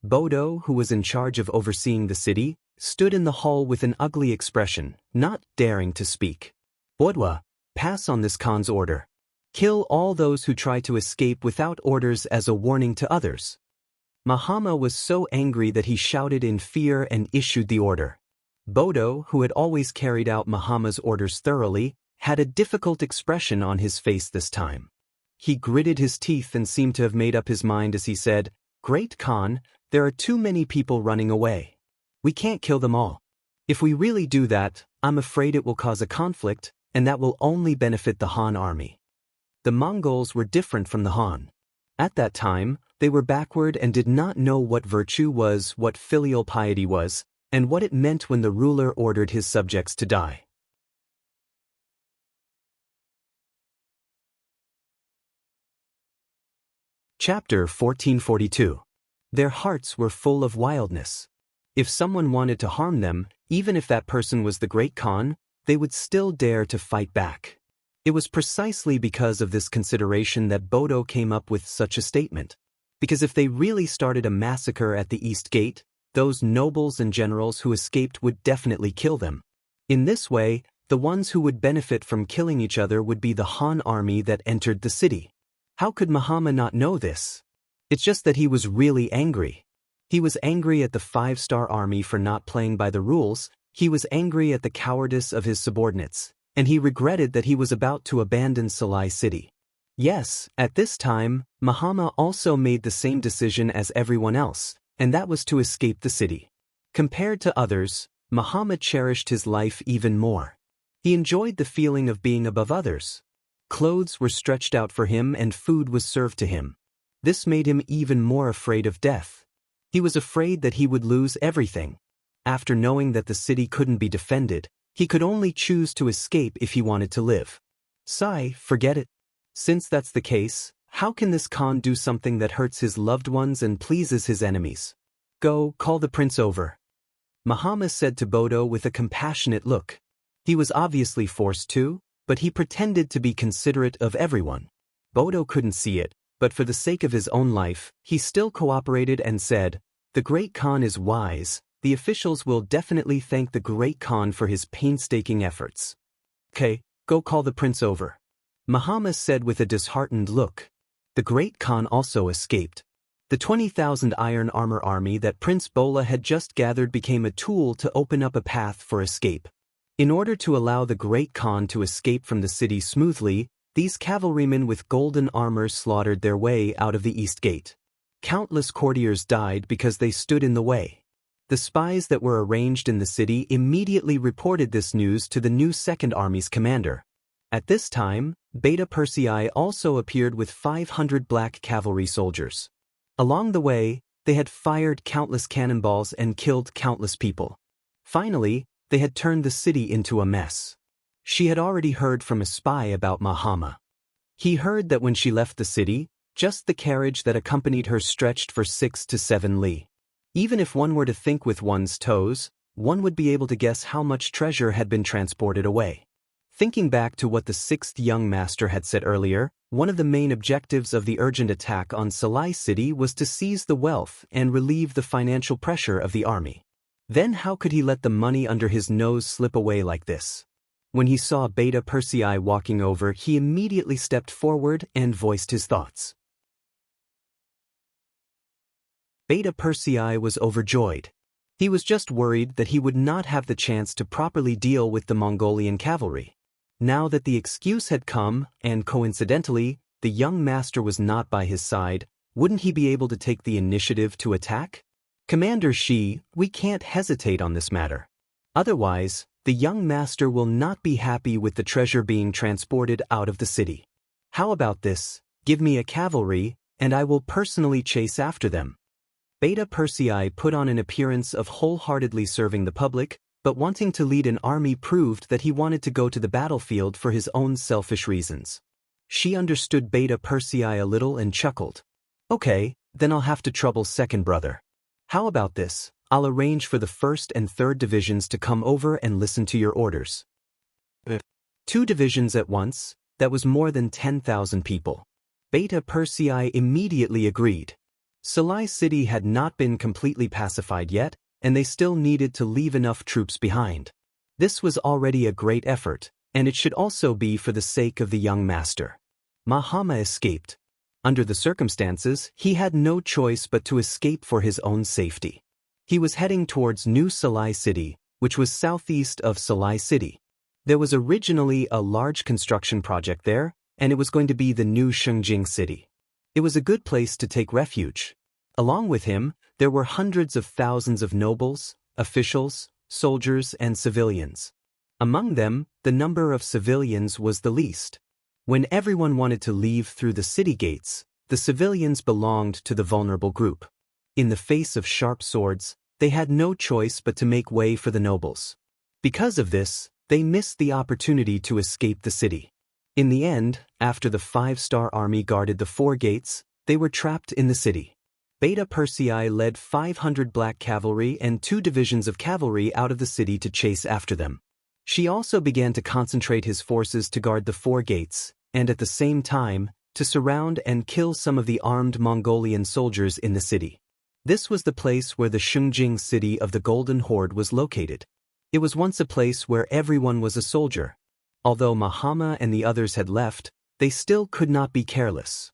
Bodo, who was in charge of overseeing the city, stood in the hall with an ugly expression, not daring to speak. "Bodwa, pass on this Khan's order. Kill all those who try to escape without orders as a warning to others." Mahama was so angry that he shouted in fear and issued the order. Bodo, who had always carried out Mahama's orders thoroughly, had a difficult expression on his face this time. He gritted his teeth and seemed to have made up his mind as he said, "Great Khan, there are too many people running away. We can't kill them all. If we really do that, I'm afraid it will cause a conflict, and that will only benefit the Han army." The Mongols were different from the Han. At that time, they were backward and did not know what virtue was, what filial piety was, and what it meant when the ruler ordered his subjects to die. Chapter 1442. Their hearts were full of wildness. If someone wanted to harm them, even if that person was the Great Khan, they would still dare to fight back. It was precisely because of this consideration that Bodo came up with such a statement. Because if they really started a massacre at the East Gate, those nobles and generals who escaped would definitely kill them. In this way, the ones who would benefit from killing each other would be the Han army that entered the city. How could Mahama not know this? It's just that he was really angry. He was angry at the 5-star army for not playing by the rules, he was angry at the cowardice of his subordinates, and he regretted that he was about to abandon Salai City. Yes, at this time, Mahama also made the same decision as everyone else, and that was to escape the city. Compared to others, Mahama cherished his life even more. He enjoyed the feeling of being above others. Clothes were stretched out for him and food was served to him. This made him even more afraid of death. He was afraid that he would lose everything. After knowing that the city couldn't be defended, he could only choose to escape if he wanted to live. Sigh, forget it. Since that's the case, how can this Khan do something that hurts his loved ones and pleases his enemies? Go, call the prince over. Mahama said to Bodo with a compassionate look. He was obviously forced to, but he pretended to be considerate of everyone. Bodo couldn't see it, but for the sake of his own life, he still cooperated and said, "The Great Khan is wise, the officials will definitely thank the Great Khan for his painstaking efforts." "Okay, go call the prince over," Mahama said with a disheartened look. The Great Khan also escaped. The 20,000 iron armor army that Prince Bola had just gathered became a tool to open up a path for escape. In order to allow the Great Khan to escape from the city smoothly, these cavalrymen with golden armor slaughtered their way out of the East Gate. Countless courtiers died because they stood in the way. The spies that were arranged in the city immediately reported this news to the new Second Army's commander. At this time, Beta Persei also appeared with 500 black cavalry soldiers. Along the way, they had fired countless cannonballs and killed countless people. Finally, they had turned the city into a mess. She had already heard from a spy about Mahama. He heard that when she left the city, just the carriage that accompanied her stretched for 6 to 7 li. Even if one were to think with one's toes, one would be able to guess how much treasure had been transported away. Thinking back to what the 6th young master had said earlier, one of the main objectives of the urgent attack on Salai City was to seize the wealth and relieve the financial pressure of the army. Then how could he let the money under his nose slip away like this? When he saw Beta Persei walking over, he immediately stepped forward and voiced his thoughts. Beta Persei was overjoyed. He was just worried that he would not have the chance to properly deal with the Mongolian cavalry. Now that the excuse had come, and coincidentally, the young master was not by his side, wouldn't he be able to take the initiative to attack? "Commander Shi, we can't hesitate on this matter. Otherwise, the young master will not be happy with the treasure being transported out of the city. How about this? Give me a cavalry, and I will personally chase after them." Beta Persei put on an appearance of wholeheartedly serving the public, but wanting to lead an army proved that he wanted to go to the battlefield for his own selfish reasons. She understood Beta Persei a little and chuckled. "Okay, then I'll have to trouble second brother. How about this? I'll arrange for the 1st and 3rd divisions to come over and listen to your orders." 2 divisions at once, that was more than 10,000 people. Beta Persei immediately agreed. Salai City had not been completely pacified yet, and they still needed to leave enough troops behind. This was already a great effort, and it should also be for the sake of the young master. Mahama escaped. Under the circumstances, he had no choice but to escape for his own safety. He was heading towards New Salai City, which was southeast of Salai City. There was originally a large construction project there, and it was going to be the new Shengjing City. It was a good place to take refuge. Along with him, there were hundreds of thousands of nobles, officials, soldiers, and civilians. Among them, the number of civilians was the least. When everyone wanted to leave through the city gates, the civilians belonged to the vulnerable group. In the face of sharp swords, they had no choice but to make way for the nobles. Because of this, they missed the opportunity to escape the city. In the end, after the 5-star army guarded the 4 gates, they were trapped in the city. Beta Persei led 500 black cavalry and 2 divisions of cavalry out of the city to chase after them. She also began to concentrate his forces to guard the 4 gates, and at the same time, to surround and kill some of the armed Mongolian soldiers in the city. This was the place where the Shungjing city of the Golden Horde was located. It was once a place where everyone was a soldier. Although Mahama and the others had left, they still could not be careless.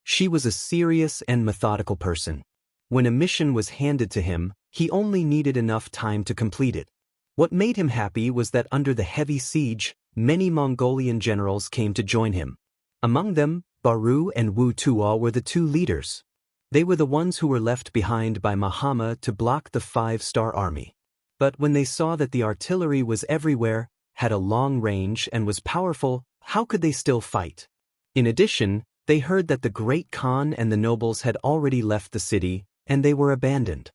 She was a serious and methodical person. When a mission was handed to him, he only needed enough time to complete it. What made him happy was that under the heavy siege, many Mongolian generals came to join him. Among them, Baru and Wu Tuo were the 2 leaders. They were the ones who were left behind by Mahama to block the 5-star army. But when they saw that the artillery was everywhere, had a long range and was powerful, how could they still fight? In addition, they heard that the great Khan and the nobles had already left the city, and they were abandoned.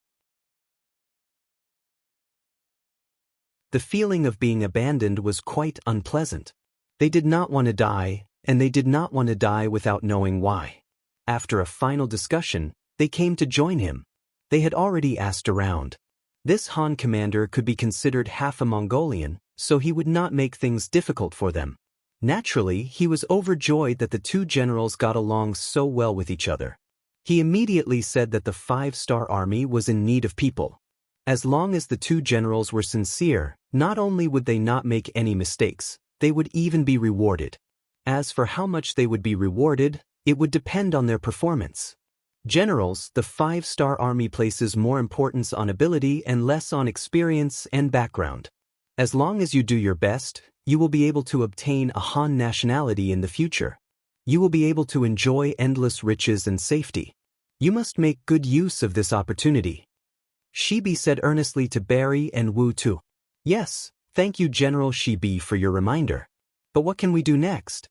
The feeling of being abandoned was quite unpleasant. They did not want to die, and they did not want to die without knowing why. After a final discussion, they came to join him. They had already asked around. This Han commander could be considered half a Mongolian, so he would not make things difficult for them. Naturally, he was overjoyed that the 2 generals got along so well with each other. He immediately said that the 5-star army was in need of people. As long as the 2 generals were sincere, not only would they not make any mistakes, they would even be rewarded. As for how much they would be rewarded, it would depend on their performance. Generals, the 5-star army places more importance on ability and less on experience and background. As long as you do your best, you will be able to obtain a Han nationality in the future. You will be able to enjoy endless riches and safety. You must make good use of this opportunity. Shibi said earnestly to Barry and Wu Tu. Yes, thank you General Shibi for your reminder. But what can we do next?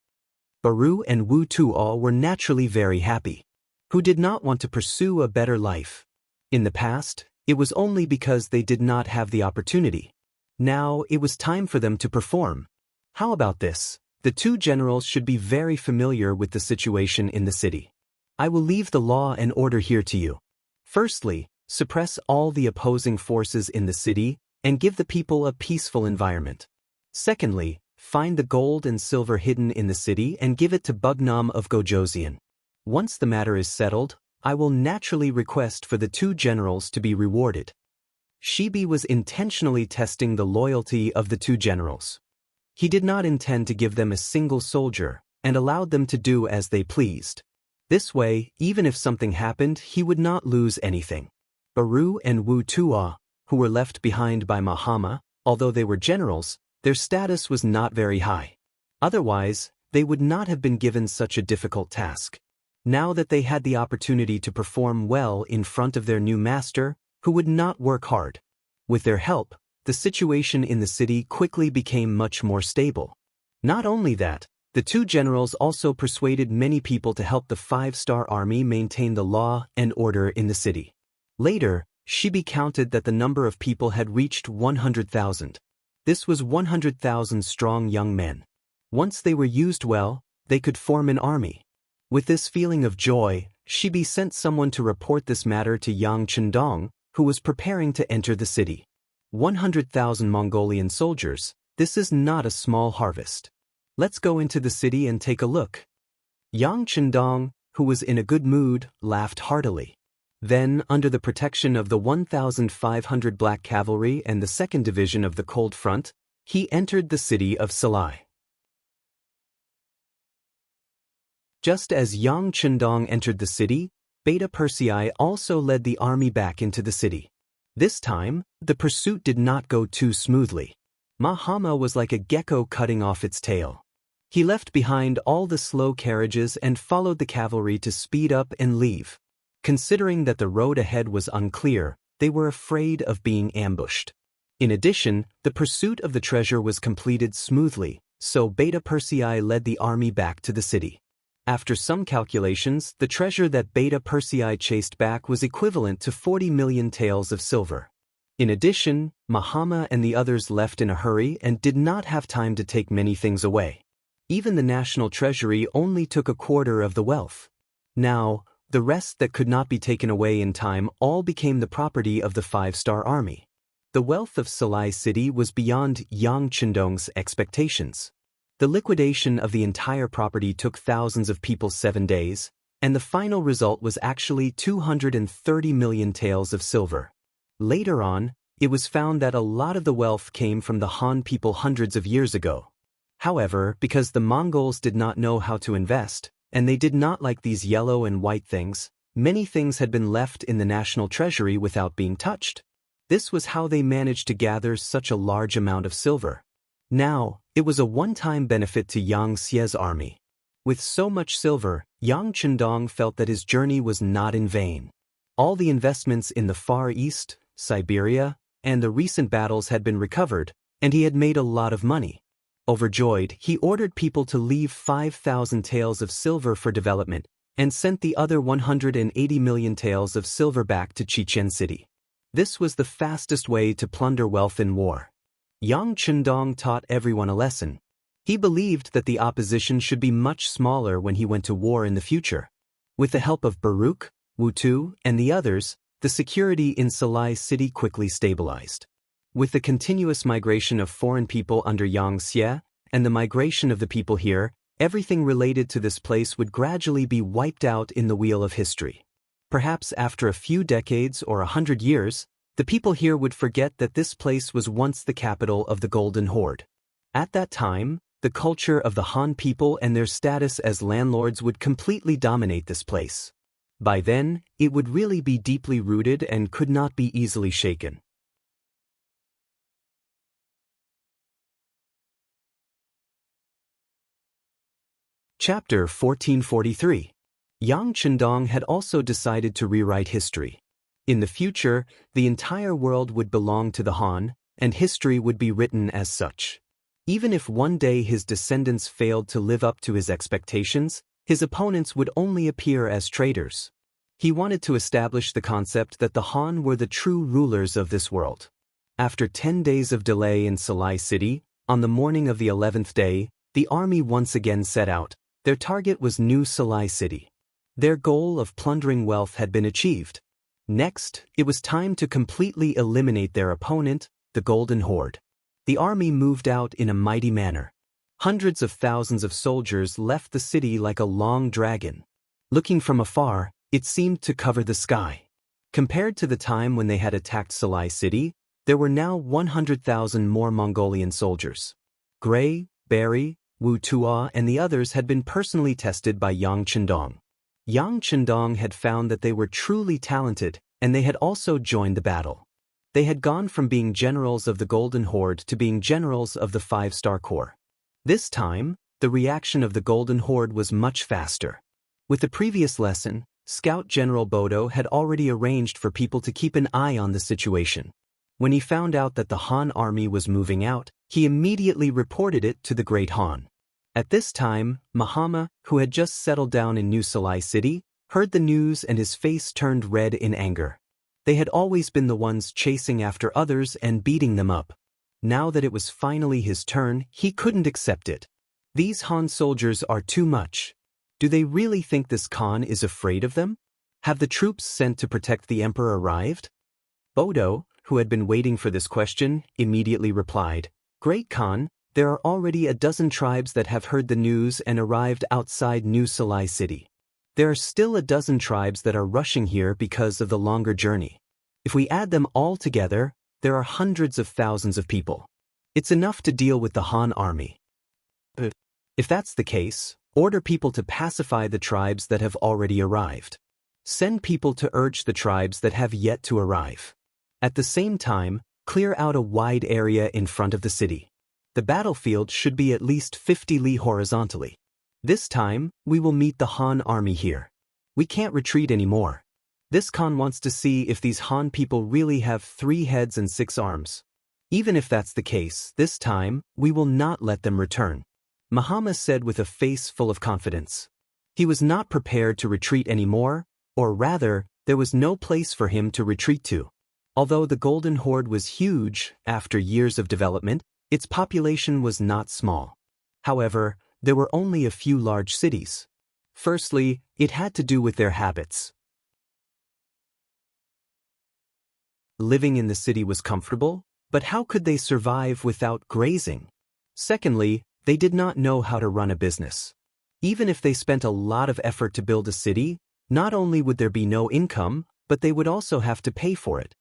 Baru and Wu Tuo were naturally very happy. Who did not want to pursue a better life? In the past, it was only because they did not have the opportunity. Now it was time for them to perform. How about this? The 2 generals should be very familiar with the situation in the city. I will leave the law and order here to you. Firstly, suppress all the opposing forces in the city and give the people a peaceful environment. Secondly, find the gold and silver hidden in the city and give it to Bugnam of Gojoseon. Once the matter is settled, I will naturally request for the 2 generals to be rewarded. Shibi was intentionally testing the loyalty of the 2 generals. He did not intend to give them a single soldier, and allowed them to do as they pleased. This way, even if something happened, he would not lose anything. Baru and Wu Tuo, who were left behind by Mahama, although they were generals, their status was not very high. Otherwise, they would not have been given such a difficult task. Now that they had the opportunity to perform well in front of their new master, who would not work hard. With their help, the situation in the city quickly became much more stable. Not only that, the 2 generals also persuaded many people to help the 5-star army maintain the law and order in the city. Later, Shibi counted that the number of people had reached 100,000. This was 100,000 strong young men. Once they were used well, they could form an army. With this feeling of joy, Shibi sent someone to report this matter to Yang Chendong, who was preparing to enter the city. 100,000 Mongolian soldiers, this is not a small harvest. Let's go into the city and take a look. Yang Chendong, who was in a good mood, laughed heartily. Then, under the protection of the 1,500 black cavalry and the 2nd Division of the Cold Front, he entered the city of Salai. Just as Yang Chendong entered the city, Beta Persei also led the army back into the city. This time, the pursuit did not go too smoothly. Mahama was like a gecko cutting off its tail. He left behind all the slow carriages and followed the cavalry to speed up and leave. Considering that the road ahead was unclear, they were afraid of being ambushed. In addition, the pursuit of the treasure was completed smoothly, so Beta Persei led the army back to the city. After some calculations, the treasure that Beta Persei chased back was equivalent to 40 million taels of silver. In addition, Mahama and the others left in a hurry and did not have time to take many things away. Even the national treasury only took a quarter of the wealth. Now, The rest that could not be taken away in time all became the property of the five-star army. The wealth of Salai City was beyond Yang Chendong's expectations. The liquidation of the entire property took thousands of people 7 days, and the final result was actually 230 million taels of silver. Later on, it was found that a lot of the wealth came from the Han people hundreds of years ago. However, because the Mongols did not know how to invest, and they did not like these yellow and white things, many things had been left in the national treasury without being touched. This was how they managed to gather such a large amount of silver. Now, it was a one-time benefit to Yang Xie's army. With so much silver, Yang Chendong felt that his journey was not in vain. All the investments in the Far East, Siberia, and the recent battles had been recovered, and he had made a lot of money. Overjoyed, he ordered people to leave 5,000 taels of silver for development, and sent the other 180 million taels of silver back to Chichen City. This was the fastest way to plunder wealth in war. Yang Chendong taught everyone a lesson. He believed that the opposition should be much smaller when he went to war in the future. With the help of Baruch, Wutu, and the others, the security in Salai City quickly stabilized. With the continuous migration of foreign people under Yang Xie, and the migration of the people here, everything related to this place would gradually be wiped out in the wheel of history. Perhaps after a few decades or 100 years, the people here would forget that this place was once the capital of the Golden Horde. At that time, the culture of the Han people and their status as landlords would completely dominate this place. By then, it would really be deeply rooted and could not be easily shaken. Chapter 1443. Yang Chendong had also decided to rewrite history. In the future, the entire world would belong to the Han, and history would be written as such. Even if one day his descendants failed to live up to his expectations, his opponents would only appear as traitors. He wanted to establish the concept that the Han were the true rulers of this world. After 10 days of delay in Salai City, on the morning of the 11th day, the army once again set out. Their target was New Salai City. Their goal of plundering wealth had been achieved. Next, it was time to completely eliminate their opponent, the Golden Horde. The army moved out in a mighty manner. Hundreds of thousands of soldiers left the city like a long dragon. Looking from afar, it seemed to cover the sky. Compared to the time when they had attacked Salai City, there were now 100,000 more Mongolian soldiers. Gray, Barry, Wu Tua and the others had been personally tested by Yang Chendong. Yang Chendong had found that they were truly talented, and they had also joined the battle. They had gone from being generals of the Golden Horde to being generals of the 5-star Corps. This time, the reaction of the Golden Horde was much faster. With the previous lesson, Scout General Bodo had already arranged for people to keep an eye on the situation. When he found out that the Han army was moving out, he immediately reported it to the Great Han. At this time, Mahama, who had just settled down in New Salai City, heard the news and his face turned red in anger. They had always been the ones chasing after others and beating them up. Now that it was finally his turn, he couldn't accept it. These Han soldiers are too much. Do they really think this Khan is afraid of them? Have the troops sent to protect the emperor arrived? Bodo, who had been waiting for this question, immediately replied, "Great Khan, there are already a dozen tribes that have heard the news and arrived outside New Salai City. There are still a dozen tribes that are rushing here because of the longer journey. If we add them all together, there are hundreds of thousands of people. It's enough to deal with the Han army. If that's the case, order people to pacify the tribes that have already arrived. Send people to urge the tribes that have yet to arrive. At the same time, clear out a wide area in front of the city. The battlefield should be at least 50 li horizontally. This time, we will meet the Han army here. We can't retreat anymore. This Khan wants to see if these Han people really have 3 heads and 6 arms. Even if that's the case, this time, we will not let them return," Mahama said with a face full of confidence. He was not prepared to retreat anymore, or rather, there was no place for him to retreat to. Although the Golden Horde was huge, after years of development, its population was not small. However, there were only a few large cities. Firstly, it had to do with their habits. Living in the city was comfortable, but how could they survive without grazing? Secondly, they did not know how to run a business. Even if they spent a lot of effort to build a city, not only would there be no income, but they would also have to pay for it.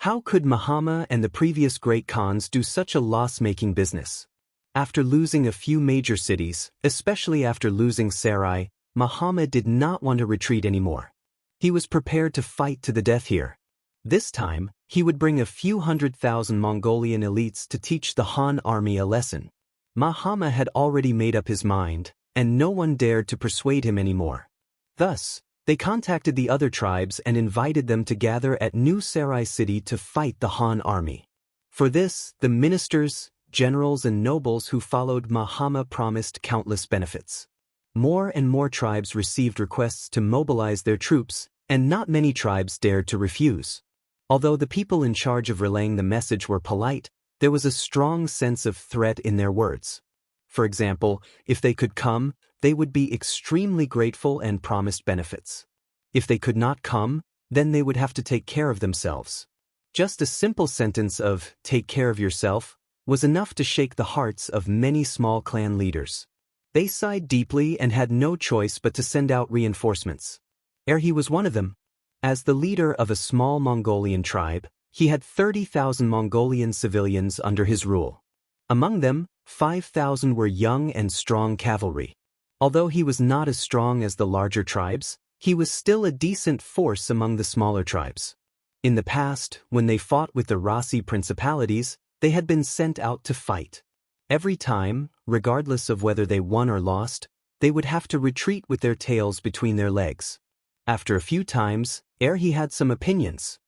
How could Mahama and the previous great Khans do such a loss-making business? After losing a few major cities, especially after losing Sarai, Mahama did not want to retreat anymore. He was prepared to fight to the death here. This time, he would bring a few 100,000 Mongolian elites to teach the Han army a lesson. Mahama had already made up his mind, and no one dared to persuade him anymore. Thus, they contacted the other tribes and invited them to gather at New Sarai city to fight the Han army. For this, the ministers, generals and nobles who followed Mahama promised countless benefits. More and more tribes received requests to mobilize their troops, and not many tribes dared to refuse. Although the people in charge of relaying the message were polite, there was a strong sense of threat in their words. For example, if they could come, they would be extremely grateful and promised benefits. If they could not come, then they would have to take care of themselves. Just a simple sentence of, "take care of yourself," was enough to shake the hearts of many small clan leaders. They sighed deeply and had no choice but to send out reinforcements. He was one of them. As the leader of a small Mongolian tribe, he had 30,000 Mongolian civilians under his rule. Among them, 5,000 were young and strong cavalry. Although he was not as strong as the larger tribes, he was still a decent force among the smaller tribes. In the past, when they fought with the Rasi principalities, they had been sent out to fight. Every time, regardless of whether they won or lost, they would have to retreat with their tails between their legs. After a few times, he had some opinions.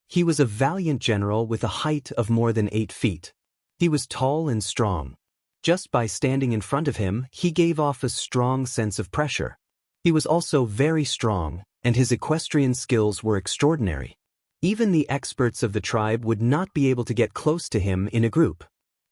He was a valiant general with a height of more than 8 feet. He was tall and strong. Just by standing in front of him, he gave off a strong sense of pressure. He was also very strong, and his equestrian skills were extraordinary. Even the experts of the tribe would not be able to get close to him in a group.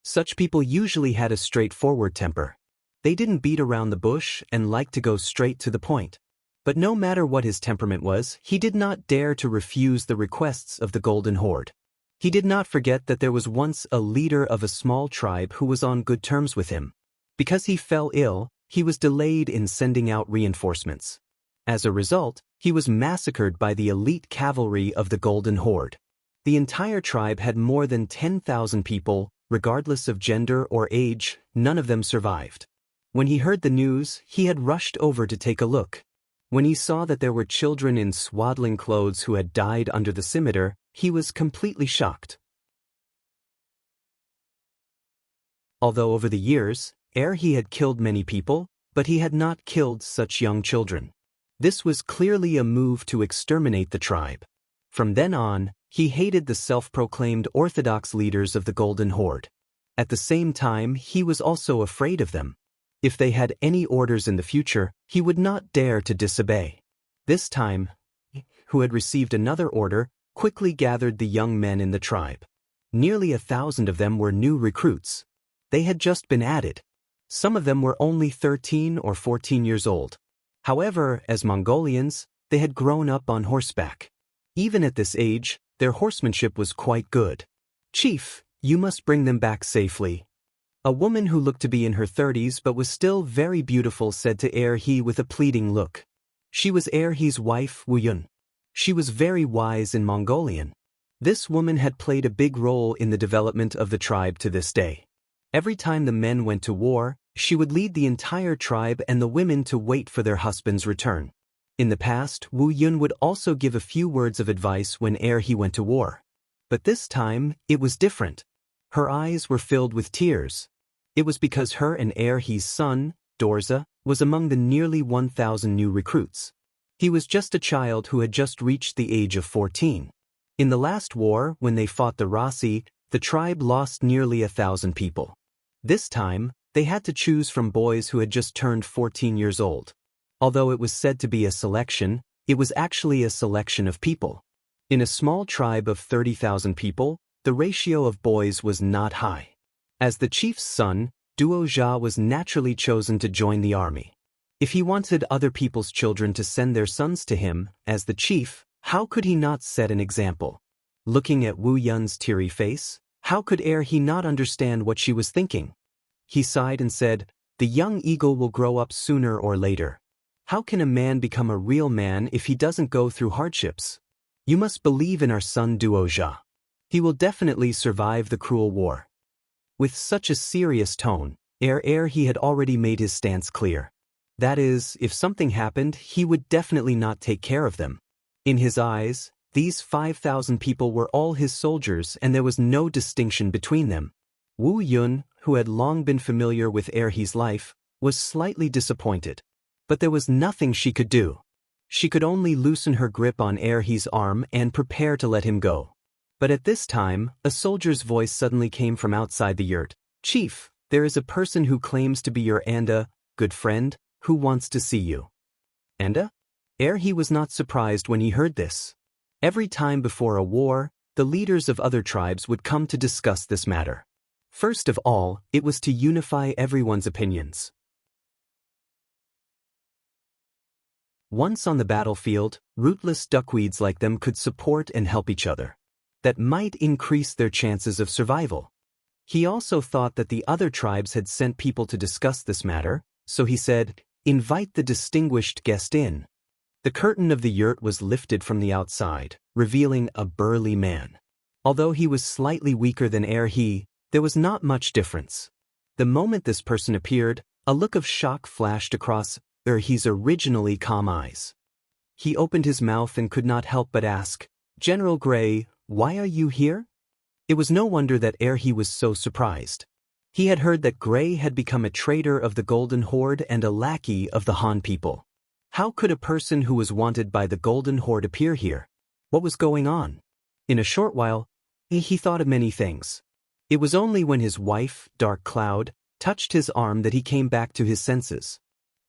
Such people usually had a straightforward temper. They didn't beat around the bush and liked to go straight to the point. But no matter what his temperament was, he did not dare to refuse the requests of the Golden Horde. He did not forget that there was once a leader of a small tribe who was on good terms with him. Because he fell ill, he was delayed in sending out reinforcements. As a result, he was massacred by the elite cavalry of the Golden Horde. The entire tribe had more than 10,000 people, regardless of gender or age, none of them survived. When he heard the news, he had rushed over to take a look. When he saw that there were children in swaddling clothes who had died under the scimitar, he was completely shocked. Although over the years, he had killed many people, but he had not killed such young children. This was clearly a move to exterminate the tribe. From then on, he hated the self-proclaimed orthodox leaders of the Golden Horde. At the same time, he was also afraid of them. If they had any orders in the future, he would not dare to disobey. This time, who had received another order, quickly gathered the young men in the tribe. Nearly 1,000 of them were new recruits. They had just been added. Some of them were only 13 or 14 years old. However, as Mongolians, they had grown up on horseback. Even at this age, their horsemanship was quite good. "Chief, you must bring them back safely." A woman who looked to be in her 30s but was still very beautiful said to He with a pleading look. She was He's wife, Wu Yun. She was very wise in Mongolian. This woman had played a big role in the development of the tribe to this day. Every time the men went to war, she would lead the entire tribe and the women to wait for their husband's return. In the past, Wu Yun would also give a few words of advice when he went to war. But this time, it was different. Her eyes were filled with tears. It was because her and he's son, Dorza, was among the nearly 1,000 new recruits. He was just a child who had just reached the age of 14. In the last war, when they fought the Rasi, the tribe lost nearly 1,000 people. This time, they had to choose from boys who had just turned 14 years old. Although it was said to be a selection, it was actually a selection of people. In a small tribe of 30,000 people, the ratio of boys was not high. As the chief's son, Duo Jia was naturally chosen to join the army. If he wanted other people's children to send their sons to him, as the chief, how could he not set an example? Looking at Wu Yun's teary face, how could he not understand what she was thinking? He sighed and said, "The young eagle will grow up sooner or later. How can a man become a real man if he doesn't go through hardships? You must believe in our son Duozha. He will definitely survive the cruel war." With such a serious tone, he had already made his stance clear. That is, if something happened, he would definitely not take care of them. In his eyes, these 5,000 people were all his soldiers and there was no distinction between them. Wu Yun, who had long been familiar with He's life, was slightly disappointed. But there was nothing she could do. She could only loosen her grip on He's arm and prepare to let him go. But at this time, a soldier's voice suddenly came from outside the yurt. "Chief, there is a person who claims to be your good friend, who wants to see you." Anda? He was not surprised when he heard this. Every time before a war, the leaders of other tribes would come to discuss this matter. First of all, it was to unify everyone's opinions. Once on the battlefield, rootless duckweeds like them could support and help each other. That might increase their chances of survival. He also thought that the other tribes had sent people to discuss this matter, so he said, "Invite the distinguished guest in." The curtain of the yurt was lifted from the outside, revealing a burly man. Although he was slightly weaker than there was not much difference. The moment this person appeared, a look of shock flashed across his originally calm eyes. He opened his mouth and could not help but ask, "General Gray, why are you here?" It was no wonder that he was so surprised. He had heard that Gray had become a traitor of the Golden Horde and a lackey of the Han people. How could a person who was wanted by the Golden Horde appear here? What was going on? In a short while, he thought of many things. It was only when his wife, Dark Cloud, touched his arm that he came back to his senses.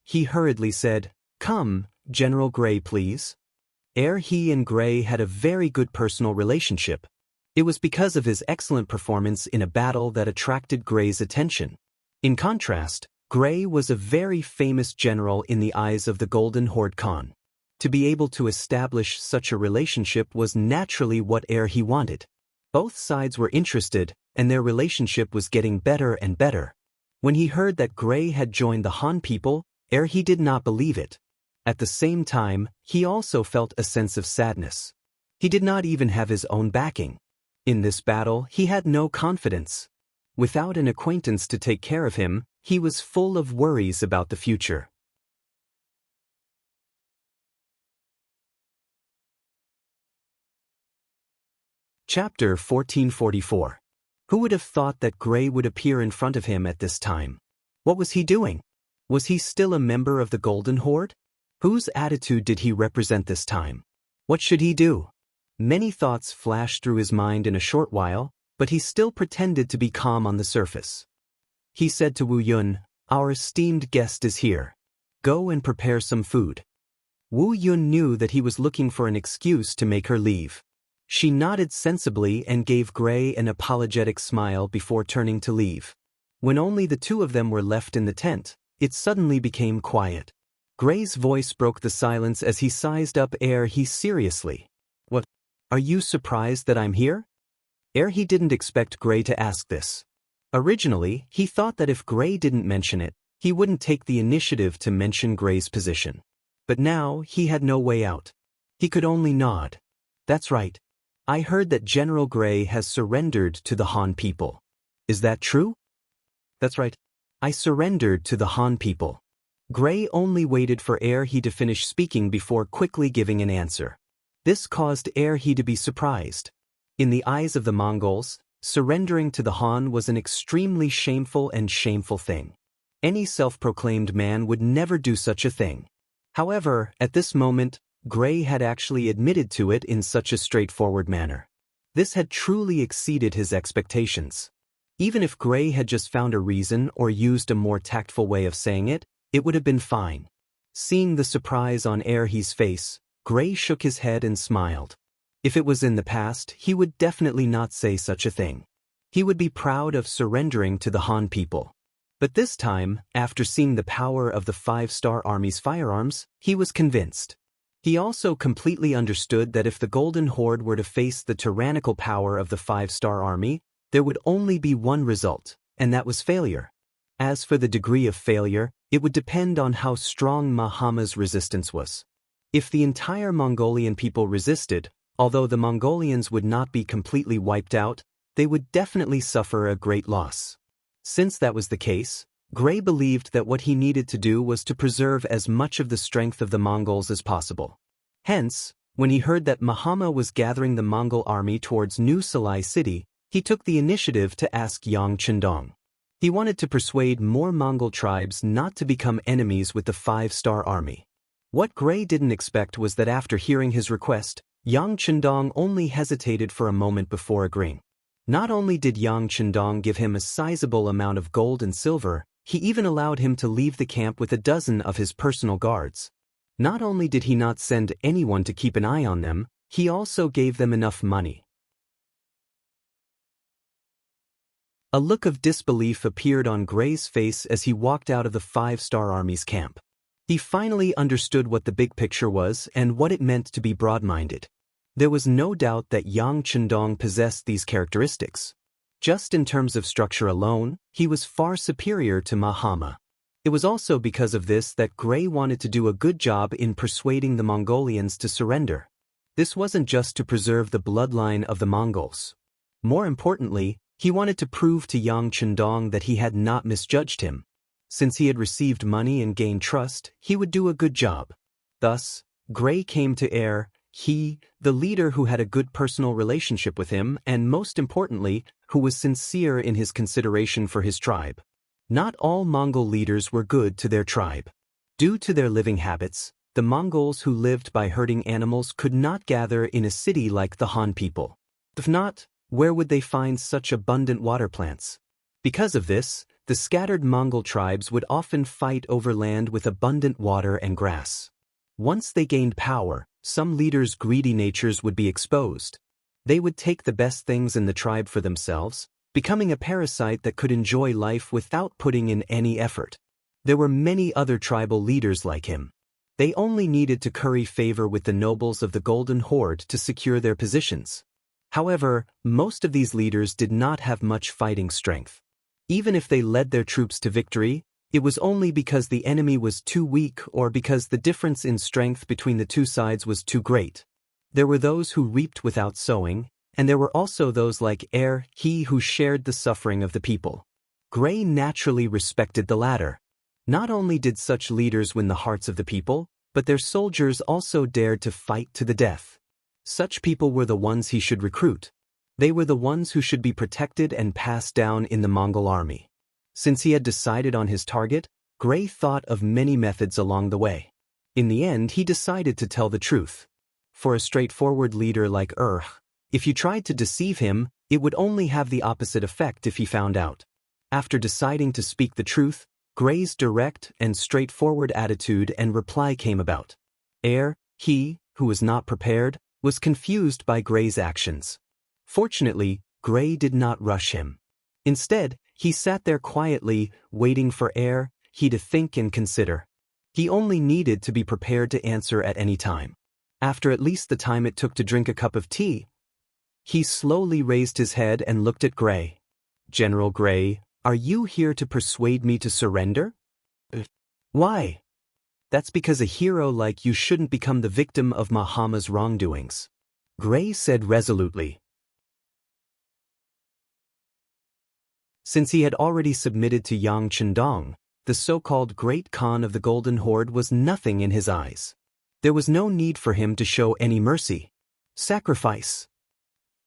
He hurriedly said, "Come, General Gray, please." He and Gray had a very good personal relationship. It was because of his excellent performance in a battle that attracted Gray's attention. In contrast, Gray was a very famous general in the eyes of the Golden Horde Khan. To be able to establish such a relationship was naturally what he wanted. Both sides were interested, and their relationship was getting better and better. When he heard that Gray had joined the Han people, he did not believe it. At the same time, he also felt a sense of sadness. He did not even have his own backing. In this battle, he had no confidence. Without an acquaintance to take care of him, he was full of worries about the future. Chapter 1444. Who would have thought that Gray would appear in front of him at this time? What was he doing? Was he still a member of the Golden Horde? Whose attitude did he represent this time? What should he do? Many thoughts flashed through his mind in a short while, but he still pretended to be calm on the surface. He said to Wu Yun, "Our esteemed guest is here. Go and prepare some food." Wu Yun knew that he was looking for an excuse to make her leave. She nodded sensibly and gave Gray an apologetic smile before turning to leave. When only the two of them were left in the tent, it suddenly became quiet. Gray's voice broke the silence as he sized up he seriously. "What? Are you surprised that I'm here?" He didn't expect Gray to ask this. Originally, he thought that if Gray didn't mention it, he wouldn't take the initiative to mention Gray's position. But now, he had no way out. He could only nod. "That's right. I heard that General Gray has surrendered to the Han people. Is that true?" "That's right. I surrendered to the Han people." Gray only waited for he to finish speaking before quickly giving an answer. This caused he to be surprised. In the eyes of the Mongols, surrendering to the Han was an extremely shameful thing. Any self-proclaimed man would never do such a thing. However, at this moment, Gray had actually admitted to it in such a straightforward manner. This had truly exceeded his expectations. Even if Gray had just found a reason or used a more tactful way of saying it, it would have been fine. Seeing the surprise on he's face, Gray shook his head and smiled. If it was in the past, he would definitely not say such a thing. He would be proud of surrendering to the Han people. But this time, after seeing the power of the five-star army's firearms, he was convinced. He also completely understood that if the Golden Horde were to face the tyrannical power of the five-star army, there would only be one result, and that was failure. As for the degree of failure, it would depend on how strong Mahama's resistance was. If the entire Mongolian people resisted, although the Mongolians would not be completely wiped out, they would definitely suffer a great loss. Since that was the case, Gray believed that what he needed to do was to preserve as much of the strength of the Mongols as possible. Hence, when he heard that Mahama was gathering the Mongol army towards New Salai City, he took the initiative to ask Yang Chendong. He wanted to persuade more Mongol tribes not to become enemies with the five-star army. What Gray didn't expect was that after hearing his request, Yang Chendong only hesitated for a moment before agreeing. Not only did Yang Chendong give him a sizable amount of gold and silver, he even allowed him to leave the camp with a dozen of his personal guards. Not only did he not send anyone to keep an eye on them, he also gave them enough money. A look of disbelief appeared on Gray's face as he walked out of the five-star army's camp. He finally understood what the big picture was and what it meant to be broad-minded. There was no doubt that Yang Chendong possessed these characteristics. Just in terms of structure alone, he was far superior to Mahama. It was also because of this that Gray wanted to do a good job in persuading the Mongolians to surrender. This wasn't just to preserve the bloodline of the Mongols. More importantly, he wanted to prove to Yang Chendong that he had not misjudged him. Since he had received money and gained trust, he would do a good job. Thus, Gray came to heir the leader who had a good personal relationship with him and, most importantly, who was sincere in his consideration for his tribe. Not all Mongol leaders were good to their tribe. Due to their living habits, the Mongols who lived by herding animals could not gather in a city like the Han people. If not, where would they find such abundant water plants? Because of this, the scattered Mongol tribes would often fight over land with abundant water and grass. Once they gained power, some leaders' greedy natures would be exposed. They would take the best things in the tribe for themselves, becoming a parasite that could enjoy life without putting in any effort. There were many other tribal leaders like him. They only needed to curry favor with the nobles of the Golden Horde to secure their positions. However, most of these leaders did not have much fighting strength. Even if they led their troops to victory, it was only because the enemy was too weak or because the difference in strength between the two sides was too great. There were those who reaped without sowing, and there were also those like he who shared the suffering of the people. Gray naturally respected the latter. Not only did such leaders win the hearts of the people, but their soldiers also dared to fight to the death. Such people were the ones he should recruit. They were the ones who should be protected and passed down in the Mongol army. Since he had decided on his target, Gray thought of many methods along the way. In the end, he decided to tell the truth. For a straightforward leader like if you tried to deceive him, it would only have the opposite effect if he found out. After deciding to speak the truth, Gray's direct and straightforward attitude and reply came about. He, who was not prepared, was confused by Gray's actions. Fortunately, Gray did not rush him. Instead, he sat there quietly, waiting for he to think and consider. He only needed to be prepared to answer at any time. After at least the time it took to drink a cup of tea, he slowly raised his head and looked at Gray. "General Gray, are you here to persuade me to surrender?" "Why?" "That's because a hero like you shouldn't become the victim of Mahama's wrongdoings," Gray said resolutely. Since he had already submitted to Yang Chendong, the so-called Great Khan of the Golden Horde was nothing in his eyes. There was no need for him to show any mercy. Sacrifice.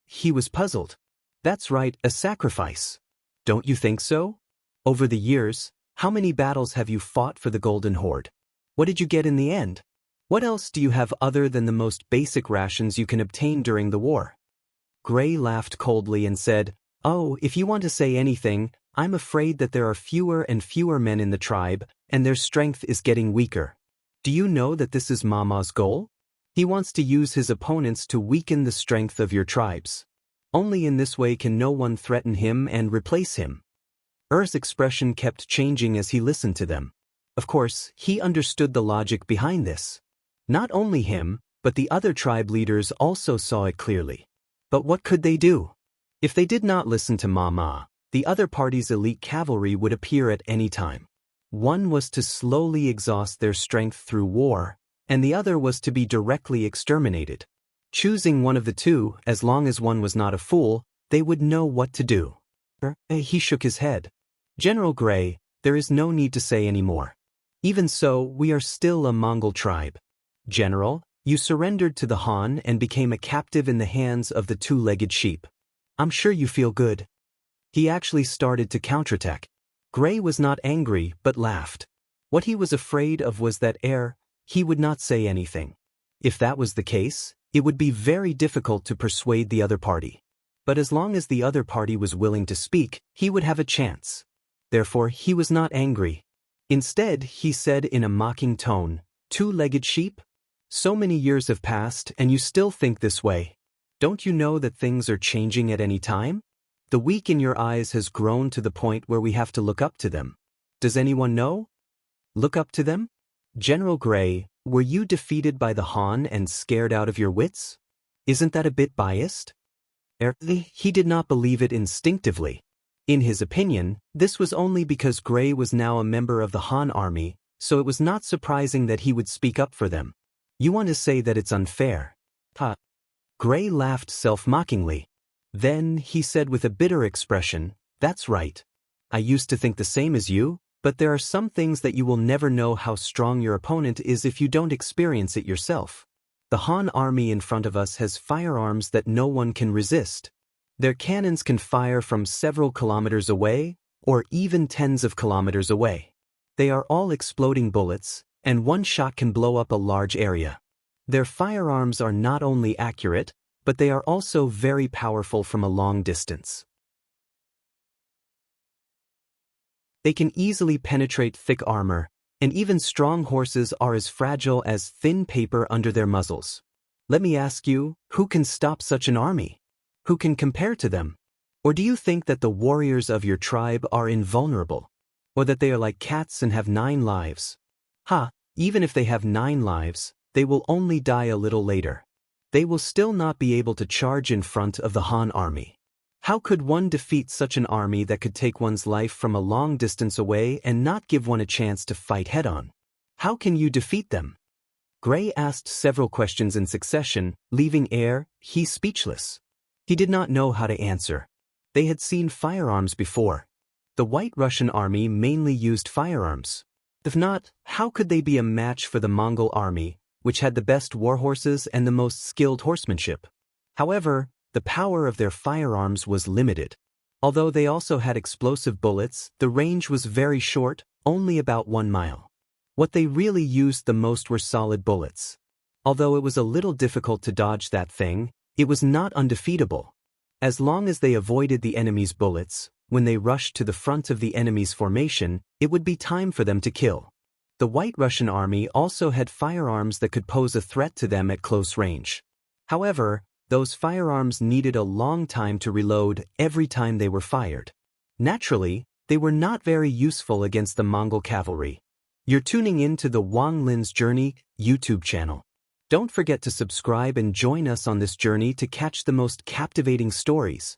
He was puzzled. That's right, a sacrifice. Don't you think so? Over the years, how many battles have you fought for the Golden Horde? What did you get in the end? What else do you have other than the most basic rations you can obtain during the war? Gray laughed coldly and said, "Oh, if you want to say anything, I'm afraid that there are fewer and fewer men in the tribe, and their strength is getting weaker. Do you know that this is Mama's goal? He wants to use his opponents to weaken the strength of your tribes. Only in this way can no one threaten him and replace him." Er's expression kept changing as he listened to them. Of course, he understood the logic behind this. Not only him, but the other tribe leaders also saw it clearly. But what could they do? If they did not listen to Mama, the other party's elite cavalry would appear at any time. One was to slowly exhaust their strength through war, and the other was to be directly exterminated. Choosing one of the two, as long as one was not a fool, they would know what to do. He shook his head. General Gray, there is no need to say any more. Even so, we are still a Mongol tribe. General, you surrendered to the Han and became a captive in the hands of the two-legged sheep. I'm sure you feel good. He actually started to counterattack. Gray was not angry, but laughed. What he was afraid of was that he would not say anything. If that was the case, it would be very difficult to persuade the other party. But as long as the other party was willing to speak, he would have a chance. Therefore, he was not angry. Instead, he said in a mocking tone, "Two-legged sheep? So many years have passed and you still think this way. Don't you know that things are changing at any time? The weak in your eyes has grown to the point where we have to look up to them. Does anyone know? Look up to them? General Gray, were you defeated by the Han and scared out of your wits? Isn't that a bit biased?" He did not believe it instinctively. In his opinion, this was only because Gray was now a member of the Han army, so it was not surprising that he would speak up for them. You want to say that it's unfair? Gray laughed self-mockingly. Then he said with a bitter expression, "That's right. I used to think the same as you, but there are some things that you will never know how strong your opponent is if you don't experience it yourself. The Han army in front of us has firearms that no one can resist. Their cannons can fire from several kilometers away, or even tens of kilometers away. They are all exploding bullets, and one shot can blow up a large area. Their firearms are not only accurate, but they are also very powerful from a long distance. They can easily penetrate thick armor, and even strong horses are as fragile as thin paper under their muzzles. Let me ask you, who can stop such an army? Who can compare to them? Or do you think that the warriors of your tribe are invulnerable? Or that they are like cats and have 9 lives? Even if they have 9 lives, they will only die a little later. They will still not be able to charge in front of the Han army. How could one defeat such an army that could take one's life from a long distance away and not give one a chance to fight head-on? How can you defeat them?" Gray asked several questions in succession, leaving he speechless. He did not know how to answer. They had seen firearms before. The White Russian army mainly used firearms. If not, how could they be a match for the Mongol army, which had the best war horses and the most skilled horsemanship? However, the power of their firearms was limited. Although they also had explosive bullets, the range was very short, only about 1 mile. What they really used the most were solid bullets. Although it was a little difficult to dodge that thing, it was not undefeatable. As long as they avoided the enemy's bullets, when they rushed to the front of the enemy's formation, it would be time for them to kill. The White Russian army also had firearms that could pose a threat to them at close range. However, those firearms needed a long time to reload every time they were fired. Naturally, they were not very useful against the Mongol cavalry. You're tuning in to the Wang Lin's Journey YouTube channel. Don't forget to subscribe and join us on this journey to catch the most captivating stories.